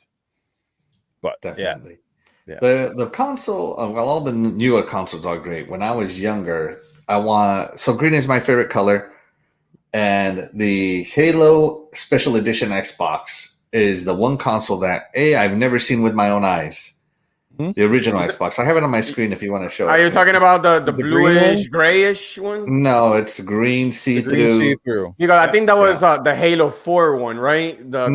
But Definitely. Yeah. The console, well, all the newer consoles are great. When I was younger, green is my favorite color. And the Halo Special Edition Xbox is the one console that I've never seen with my own eyes. Hmm? The original Xbox. I have it on my screen if you want to show it. Are you talking about the bluish, one? grayish one? No, it's green see-through. See-through. Because I think that was the Halo 4 one, right? This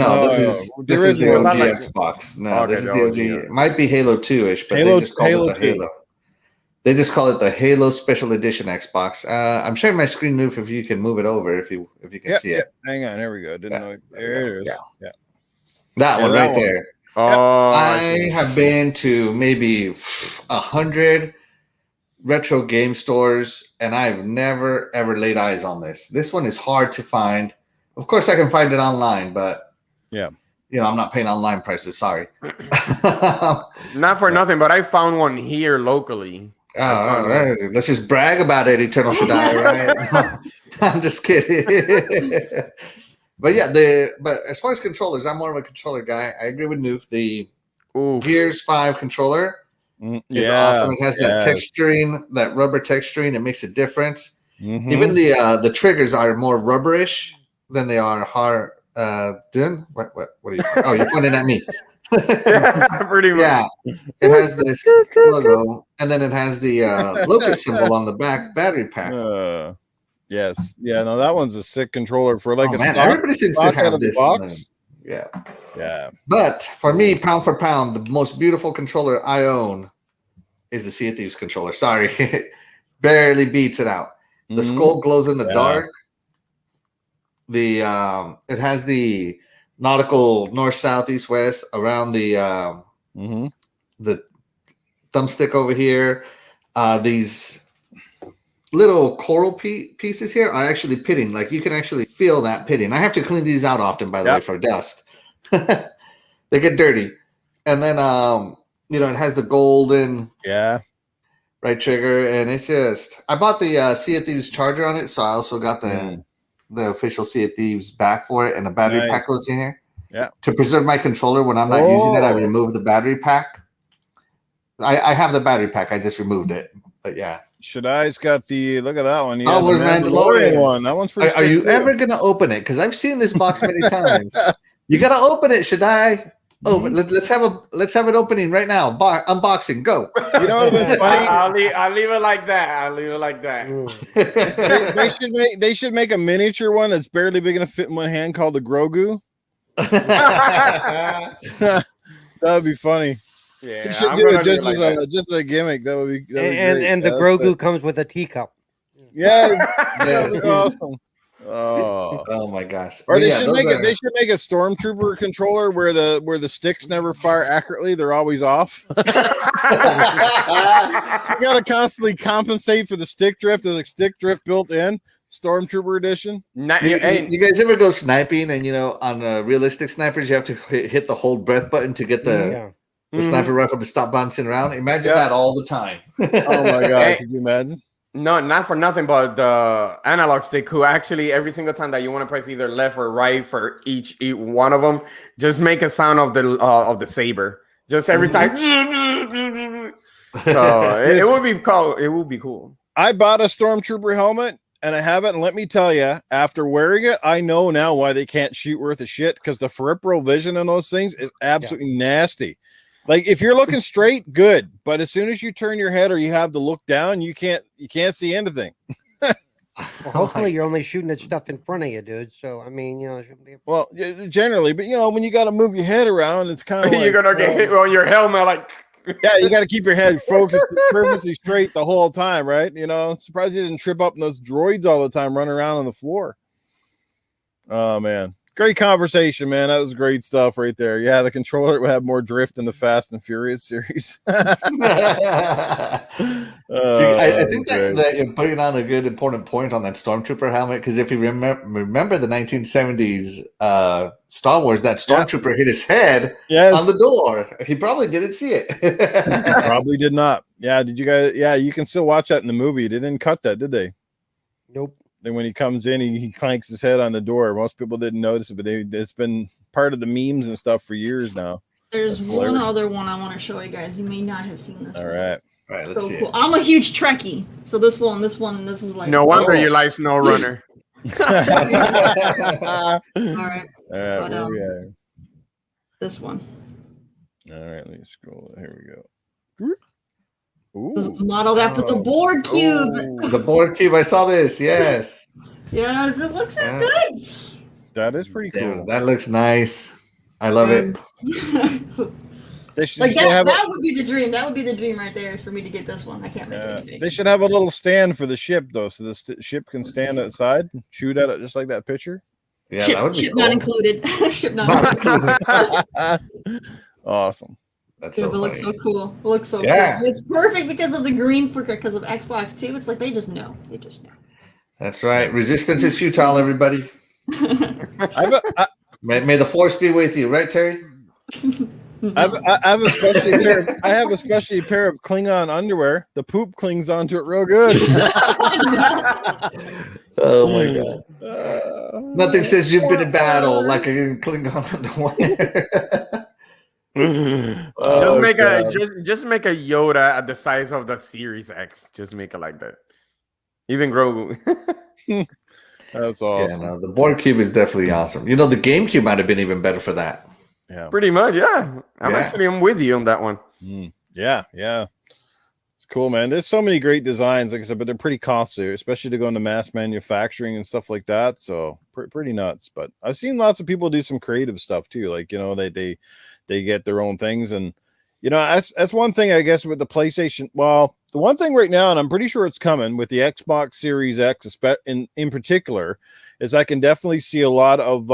is the OG Xbox. No, Okay, this is the OG. It might be Halo 2-ish, but Halo, they just call Halo it the 2. Halo. They just call it the Halo Special Edition Xbox. I'm sharing my screen, Noof, if you can move it over, if you can see it. Hang on, there we go. Didn't know. There it is. Yeah. That one right there. Oh, I have been to maybe 100 retro game stores, and I've never ever laid eyes on this. This one is hard to find. Of course, I can find it online, but I'm not paying online prices. Sorry. Not for nothing, but I found one here locally. Oh, let's just brag about it, Eternal Shaddai, right? I'm just kidding. But but as far as controllers, I'm more of a controller guy. I agree with Noof. The Gears 5 controller is awesome. It has that texturing, that rubber texturing. It makes a difference. Mm-hmm. Even the triggers are more rubberish than they are hard. Dune? What are you? Oh, you're pointing at me. Pretty much. Yeah, it has this logo, and then it has the locust symbol on the back battery pack. Yes, yeah, no, that one's a sick controller for like everybody seems to have this box. Yeah. But for me, pound for pound, the most beautiful controller I own is the Sea of Thieves controller. Sorry, barely beats it out. The skull glows in the dark. It has the nautical north, south, east, west around the thumbstick over here. These little coral pieces here are actually pitting. Like you can actually feel that pitting. I have to clean these out often, by the way, for dust. They get dirty. And then it has the golden right trigger, and it's just I bought the Sea of Thieves charger on it, so I also got the official Sea of Thieves back for it, and the battery pack goes in here. Yeah. To preserve my controller when I'm not using it, I remove the battery pack. I have the battery pack, I just removed it. But yeah. Shaddai's got the look at that one. Yeah, the Mandalorian one. That one's pretty Are you ever gonna open it? Because I've seen this box many times. You gotta open it, Shaddai. Oh, let's have an opening right now. Unboxing, go. You know what's funny? I'll leave it like that. I'll leave it like that. They should make a miniature one that's barely big enough to fit in one hand called the Grogu. That would be funny. Yeah, You should I'm do gonna it leave just like as that. a gimmick. That would be great. And the Yeah, Grogu comes with a teacup. yes, that Yes. would be awesome. Oh. Oh my gosh. Or But they yeah, should those make are- They should make a stormtrooper controller where the sticks never fire accurately; they're always off. You gotta constantly compensate for the stick drift. There's a stick drift built in. Stormtrooper edition. You guys ever go sniping and on realistic snipers you have to hit the hold breath button to get the sniper rifle to stop bouncing around? Imagine that all the time. Oh my god, could you imagine? No, not for nothing, but the analog stick who actually every single time that you want to press either left or right for each one of them, just make a sound of the saber. Just every time. So it would be cool. It would be cool. I bought a stormtrooper helmet and I have it, and let me tell you, after wearing it, I know now why they can't shoot worth a shit, because the peripheral vision in those things is absolutely nasty. Like if you're looking straight, good, but as soon as you turn your head or you have to look down, you can't see anything. Well, hopefully you're only shooting at stuff in front of you, dude. So I mean, it shouldn't be. Well, generally, but when you got to move your head around, it's kind of like, you're gonna get hit on your helmet, like. Yeah, you got to keep your head focused perfectly straight the whole time, right? Surprised you didn't trip up in those droids all the time running around on the floor. Oh man, great conversation, man. That was great stuff right there. Yeah, the controller would have more drift in the Fast and Furious series. I think that you're putting on a good important point on that stormtrooper helmet, because if you remember the 1970s Star Wars, that stormtrooper hit his head on the door. He probably didn't see it. Probably did not. Yeah, did you guys? Yeah, you can still watch that in the movie. They didn't cut that, did they? Nope. Then when he comes in, he clanks his head on the door. Most people didn't notice it, but it's been part of the memes and stuff for years now. There's one other one I want to show you guys. You may not have seen this. All right, let's see. Cool. I'm a huge Trekkie, so this one, and this is like. No wonder you like Snow Runner. All right. Where we at? This one. All right, let me scroll. Here we go. Ooh. This is modeled after the Borg cube. The Borg cube. I saw this. Yes. Yes, it looks so good. That is pretty cool. Yeah, that looks nice. I love it. They should like that would be the dream. That would be the dream right there, is for me to get this one. I can't make it any bigger. They should have a little stand for the ship, though, so the ship can stand outside, shoot at it just like that picture. Yeah, that would be ship cool. not included. Ship not included. Awesome. That's so so it looks so funny. cool. It looks so cool. It's perfect because of the green, because of Xbox too. It's like they just know. They just know. That's right. Resistance is futile, everybody. May the force be with you, right, Terry? I have a special pair of Klingon underwear. The poop clings onto it real good. Oh my god! Nothing says you've been in battle like a Klingon underwear. Just make a Yoda at the size of the Series X. Just make it like that. Even Grogu. That's awesome. Yeah, no, the Borg cube is definitely awesome. The GameCube might have been even better for that. Yeah, pretty much. Yeah, I'm with you on that one. Yeah, it's cool, man. There's so many great designs, like I said, but they're pretty costly, especially to go into mass manufacturing and stuff like that. So pretty nuts. But I've seen lots of people do some creative stuff too, like they get their own things, and that's one thing I guess with the PlayStation. Well, the one thing right now, and I'm pretty sure it's coming with the Xbox Series X, in particular, is I can definitely see a lot of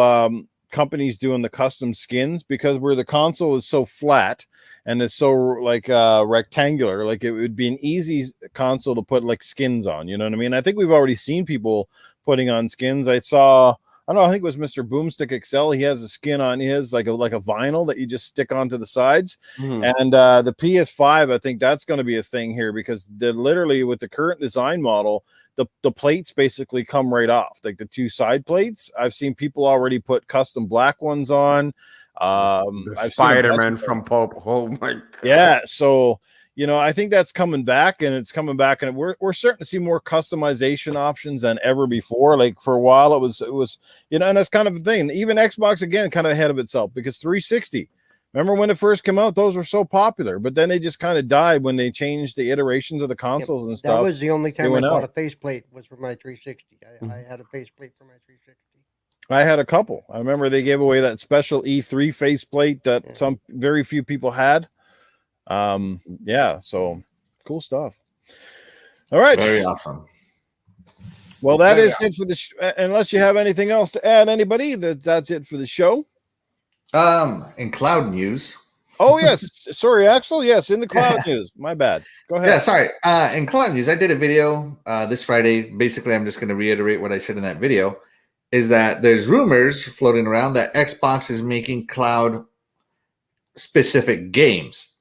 companies doing the custom skins, because where the console is so flat and it's so rectangular, like it would be an easy console to put like skins on. You know what I mean? I think we've already seen people putting on skins. I think it was Mr. Boomstick XL. He has a skin on his like a vinyl that you just stick onto the sides. And the PS5, I think that's going to be a thing here, because literally with the current design model, the plates basically come right off, like the two side plates. I've seen people already put custom black ones on. The Spider-Man from Pope. Oh my god. Yeah, so I think that's coming back, and it's coming back, and we're starting to see more customization options than ever before. Like for a while, it was and that's kind of the thing. Even Xbox again, kind of ahead of itself, because 360 Remember when it first came out? Those were so popular, but then they just kind of died when they changed the iterations of the consoles and That stuff. was the only They time I went bought out. a faceplate was for my 360. I had a faceplate for my 360. I had a couple. I remember they gave away that special E3 faceplate that Yeah. some very few people had. Yeah, so cool stuff. All right. Very awesome. Well, that Very is it for the. Unless you have anything else to add, anybody, that's it for the show. In cloud news. Oh yes, sorry, Axel. Yes, in the cloud news. My bad. Go ahead. Yeah, sorry. In cloud news, I did a video this Friday. Basically, I'm just going to reiterate what I said in that video. Is that there's rumors floating around that Xbox is making cloud specific games.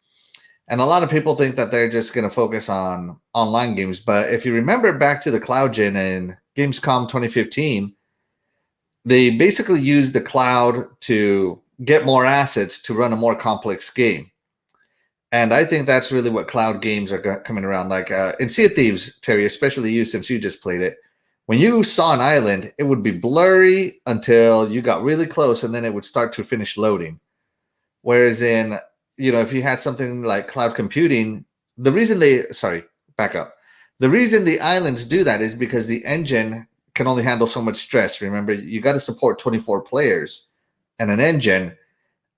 And a lot of people think that they're just going to focus on online games. But if you remember back to the cloud gen in Gamescom 2015, they basically used the cloud to get more assets to run a more complex game. And I think that's really what cloud games are coming around. Like in Sea of Thieves, Terry, especially you, since you just played it, when you saw an island, it would be blurry until you got really close, and then it would start to finish loading. Whereas in, if you had something like cloud computing, the reason back up. The reason the islands do that is because the engine can only handle so much stress. Remember, you got to support 24 players and an engine,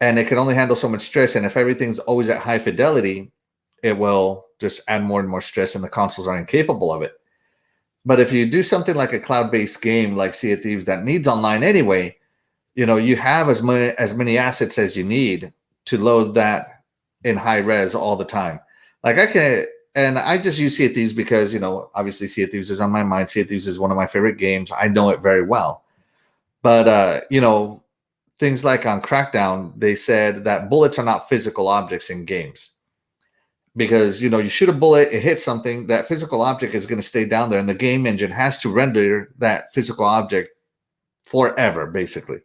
and it can only handle so much stress. And if everything's always at high fidelity, it will just add more and more stress, and the consoles are incapable of it. But if you do something like a cloud-based game like Sea of Thieves that needs online anyway, you have as many assets as you need to load that in high res all the time. Like I just use Sea of Thieves because, obviously Sea of Thieves is on my mind. Sea of Thieves is one of my favorite games. I know it very well. But, things like on Crackdown, they said that bullets are not physical objects in games. Because, you shoot a bullet, it hits something, that physical object is going to stay down there, and the game engine has to render that physical object forever, basically.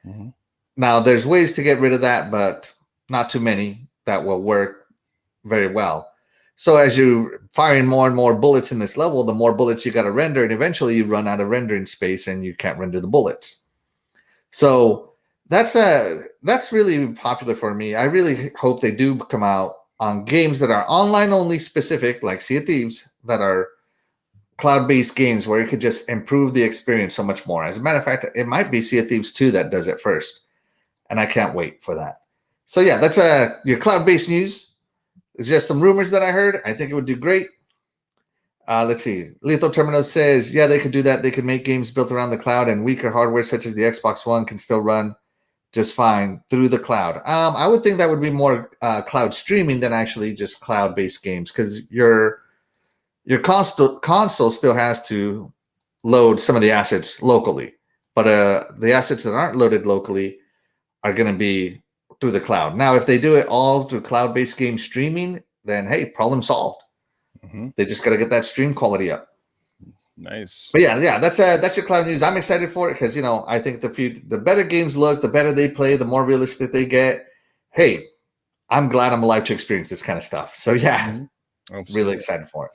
Mm-hmm. Now, there's ways to get rid of that, but not too many that will work very well. So as you're firing more and more bullets in this level, the more bullets you got to render, and eventually you run out of rendering space and you can't render the bullets. So that's really popular for me. I really hope they do come out on games that are online only specific, like Sea of Thieves, that are cloud-based games where it could just improve the experience so much more. As a matter of fact, it might be Sea of Thieves 2 that does it first, and I can't wait for that. So yeah, that's your cloud-based news. It's just some rumors that I heard. I think it would do great. Let's see. Lethal Terminal says, yeah, they could do that. They could make games built around the cloud, and weaker hardware such as the Xbox One can still run just fine through the cloud. I would think that would be more cloud streaming than actually just cloud-based games, because your console still has to load some of the assets locally, but the assets that aren't loaded locally are going to be through the cloud. Now, if they do it all through cloud-based game streaming, then hey, problem solved. Mm-hmm. They just got to get that stream quality up. Nice. But yeah, that's your cloud news. I'm excited for it because I think the better games look, the better they play, the more realistic they get. Hey, I'm glad I'm alive to experience this kind of stuff. So yeah, really excited for it.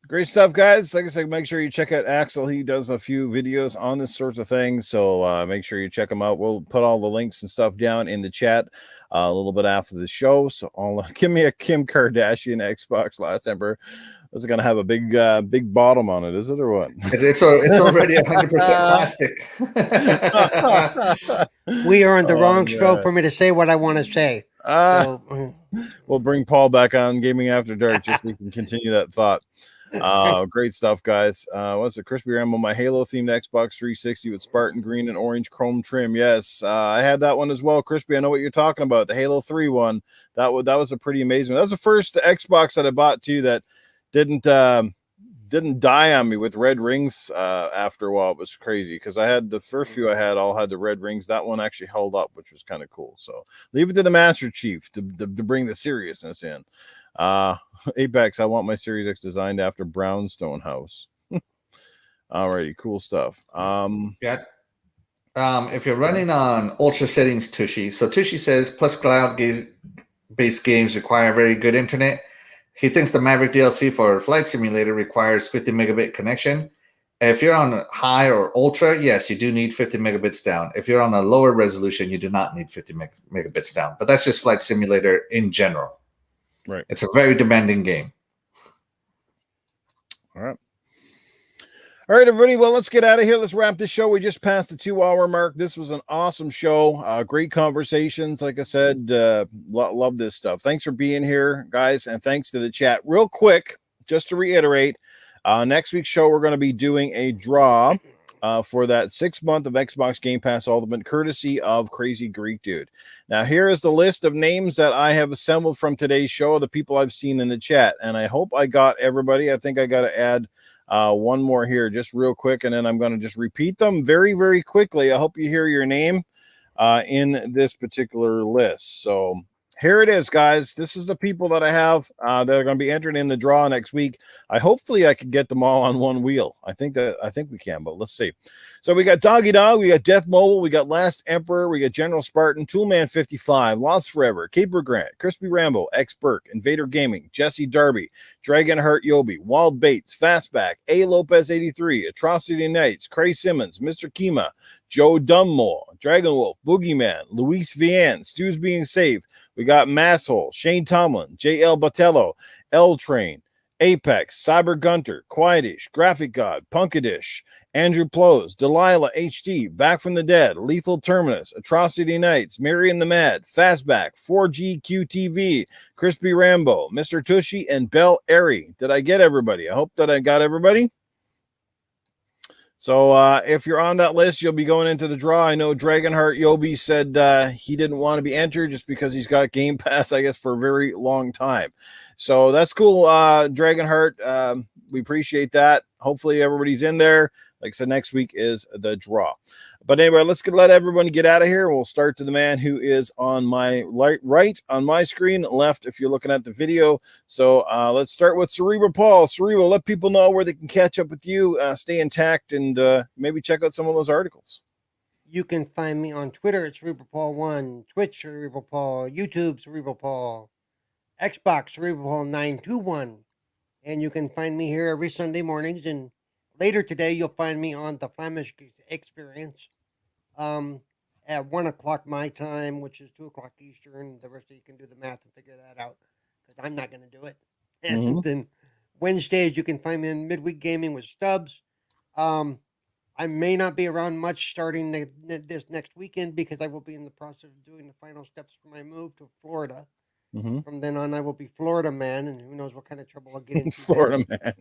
Great stuff, guys. Like I said, make sure you check out Axel. He does a few videos on this sorts of things, so make sure you check him out. We'll put all the links and stuff down in the chat a little bit after the show. So give me a Kim Kardashian Xbox last Emperor. Is it going to have a big bottom on it? Is it or what? It's already 100% plastic. We are on the wrong show for me to say what I want to say. We'll bring Paul back on Gaming After Dark just so he can continue that thought. Great stuff, guys. What's it? Crispy Rambo, my Halo themed Xbox 360 with Spartan green and orange chrome trim. Yes, I had that one as well. Crispy, I know what you're talking about. The Halo 3 one. That was a pretty amazing one. That was the first Xbox that I bought too that didn't die on me with red rings after a while. It was crazy because I had the first few I had all had the red rings. That one actually held up, which was kind of cool. So leave it to the Master Chief to bring the seriousness in. Apex, I want my Series X designed after Brownstone House. Alrighty, cool stuff. Yeah. If you're running on ultra settings, Tushy. So Tushy says plus cloud-based games require very good internet. He thinks the Maverick DLC for Flight Simulator requires 50 megabit connection. If you're on high or ultra, yes, you do need 50 megabits down. If you're on a lower resolution, you do not need 50 megabits down. But that's just Flight Simulator in general. Right. It's a very demanding game. All right. All right, everybody. Well, let's get out of here. Let's wrap this show. We just passed the 2-hour mark. This was an awesome show. Great conversations. Like I said, love this stuff. Thanks for being here, guys, and thanks to the chat. Real quick, just to reiterate, next week's show, we're going to be doing a draw for that 6 month of Xbox Game Pass Ultimate, courtesy of Crazy Greek Dude. Now, here is the list of names that I have assembled from today's show, the people I've seen in the chat, and I hope I got everybody. I think I got to add one more here just real quick, and then I'm going to just repeat them very, very quickly. I hope you hear your name in this particular list. So here it is, guys. This is the people that I have that are going to be entered in the draw next week. Hopefully I can get them all on one wheel. I think we can, but let's see. So we got Doggy Dog, we got Death Mobile, we got Last Emperor, we got General Spartan, Toolman 55, Lost Forever, Caper Grant, Crispy Rambo, X Burke, Invader Gaming, Jesse Darby, Dragonheart Yobi, Wild Bates, Fastback, A Lopez 83, Atrocity Knights, Cray Simmons, Mr. Kima, Joe Dummole, Dragon Wolf, Boogeyman, Luis Vian, Stu's Being Saved. We got Masshole, Shane Tomlin, J.L. Batello, L Train, Apex, Cyber Gunter, Quietish, Graphic God, Punkadish, Andrew Plows, Delilah HD, Back from the Dead, Lethal Terminus, Atrocity Knights, Marion the Mad, Fastback, 4GQTV, Crispy Rambo, Mr. Tushy, and Bell Airy. Did I get everybody? I hope that I got everybody. So if you're on that list, you'll be going into the draw. I know Dragonheart Yobi said he didn't want to be entered just because he's got Game Pass, I guess, for a very long time. So that's cool, Dragonheart. We appreciate that. Hopefully everybody's in there. Like I said, next week is the draw. But anyway, let's let everybody get out of here. We'll start to the man who is on my right on my screen, left if you're looking at the video. So let's start with Cerebral Paul. Cerebral, let people know where they can catch up with you, stay intact, and maybe check out some of those articles. You can find me on Twitter at Cerebral Paul 1, Twitch Cerebral Paul, YouTube Cerebral Paul, Xbox Cerebral Paul 921, and you can find me here every Sunday mornings. And later today, you'll find me on the Flemish Experience at 1 o'clock my time, which is 2 o'clock Eastern. The rest of you can do the math and figure that out, because I'm not going to do it. And then Wednesdays, you can find me in Midweek Gaming with Stubbs. I may not be around much starting this next weekend, because I will be in the process of doing the final steps for my move to Florida. From then on, I will be Florida man, and who knows what kind of trouble I'll get into. Florida man.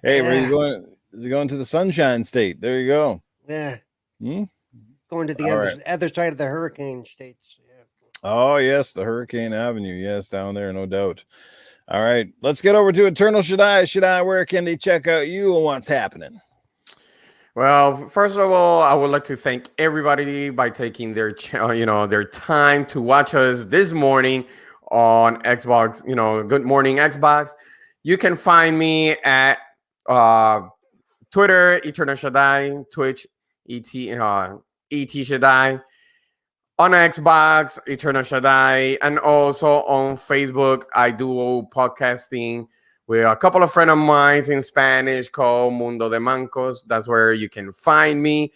Hey, where are you going? Is it going to the Sunshine State? There you go. Yeah. Going to the other side of the hurricane states. Yeah. Oh, yes, the Hurricane Avenue. Yes, down there, no doubt. All right, let's get over to Eternal Shaddai. Shaddai, where can they check out you and what's happening? Well, first of all, I would like to thank everybody by taking their their time to watch us this morning on Xbox. Good morning, Xbox. You can find me at Twitter, Eternal Shaddai, Twitch, ET Shaddai, on Xbox, Eternal Shaddai, and also on Facebook. I do podcasting with a couple of friends of mine in Spanish called Mundo de Mancos. That's where you can find me.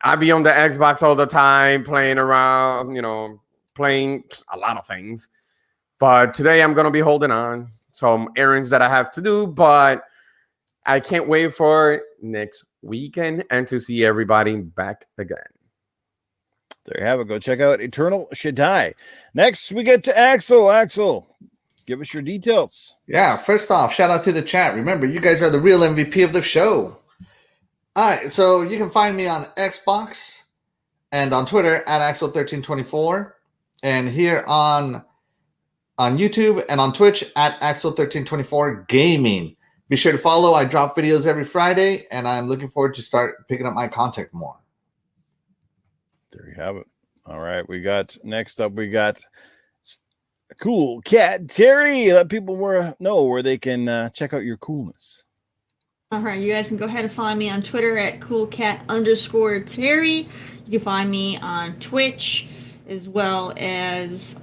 I be on the Xbox all the time, playing around, playing a lot of things. But today I'm going to be holding on some errands that I have to do, but I can't wait for next weekend and to see everybody back again. There you have it. Go check out Eternal Shaddai. Next, we get to Axel. Axel, give us your details. Yeah, first off, shout out to the chat. Remember, you guys are the real MVP of the show. All right, so you can find me on Xbox and on Twitter at Axel1324, and here on YouTube and on Twitch at Axel1324 Gaming. Be sure to follow. I drop videos every Friday, and I'm looking forward to start picking up my content more. There you have it. All right, next up we got Cool Cat Terry. Let people know where they can check out your coolness. All right, you guys can go ahead and find me on Twitter at coolcat_Terry. You can find me on Twitch as well as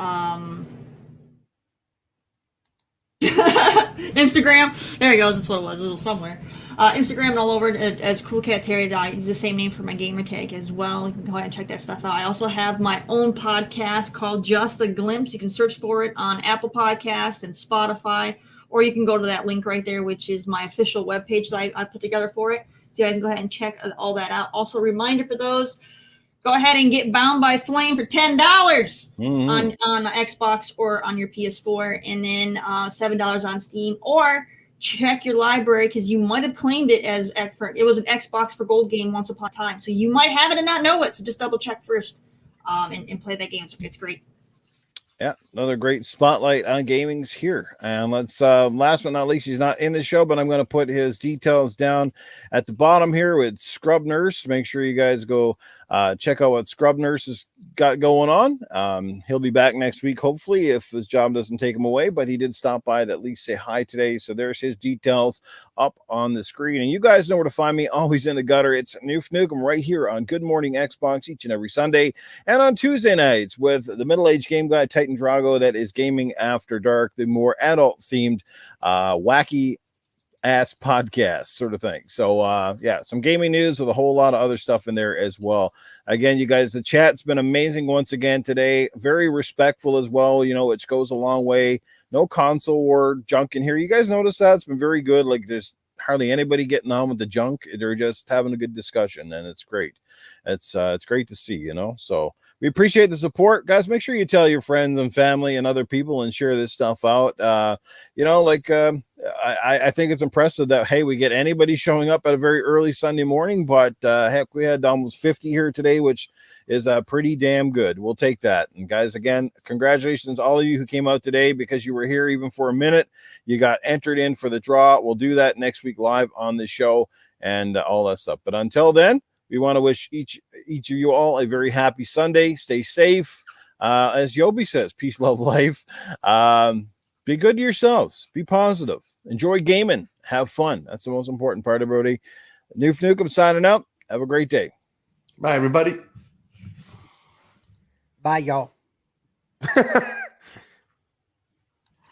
Instagram. There he goes. That's what it was. A little somewhere. Instagram and all over as Cool Cat Terry. I use the same name for my gamer tag as well. You can go ahead and check that stuff out. I also have my own podcast called Just a Glimpse. You can search for it on Apple Podcast and Spotify, or you can go to that link right there, which is my official webpage that I put together for it. So you guys can go ahead and check all that out. Also, reminder for those, go ahead and get Bound by Flame for $10 on Xbox or on your PS4, and then $7 on Steam. Or check your library, because you might have claimed it as it was an Xbox for Gold game once upon a time. So you might have it and not know it. So just double check first and play that game. It's great. Yeah, another great spotlight on gaming's here. And let's last but not least, he's not in the show, but I'm going to put his details down at the bottom here with Scrub Nurse. Make sure you guys go check out what Scrub Nurse has got going on. He'll be back next week, hopefully, if his job doesn't take him away, but he did stop by to at least say hi today. So there's his details up on the screen. And you guys know where to find me, always in the gutter. It's Noof Nukem right here on Good Morning Xbox each and every Sunday, and on Tuesday nights with the middle-aged game guy Titan Drago. That is Gaming After Dark, the more adult-themed, wacky ass podcast sort of thing. So yeah, some gaming news with a whole lot of other stuff in there as well. Again, you guys, the chat's been amazing once again today. Very respectful as well, which goes a long way. No console war junk in here. You guys notice that? It's been very good. Like, there's hardly anybody getting on with the junk. They're just having a good discussion, and it's great. It's great to see, so we appreciate the support, guys. Make sure you tell your friends and family and other people and share this stuff out. I think it's impressive that, hey, we get anybody showing up at a very early Sunday morning, but heck, we had almost 50 here today, which is pretty damn good. We'll take that. And guys, again, congratulations to all of you who came out today, because you were here even for a minute. You got entered in for the draw. We'll do that next week live on the show and all that stuff. But until then, we want to wish each of you all a very happy Sunday. Stay safe. As Yobi says, peace, love, life. Be good to yourselves. Be positive. Enjoy gaming. Have fun. That's the most important part, everybody. Noof Nukem signing out. Have a great day. Bye, everybody. Bye, y'all.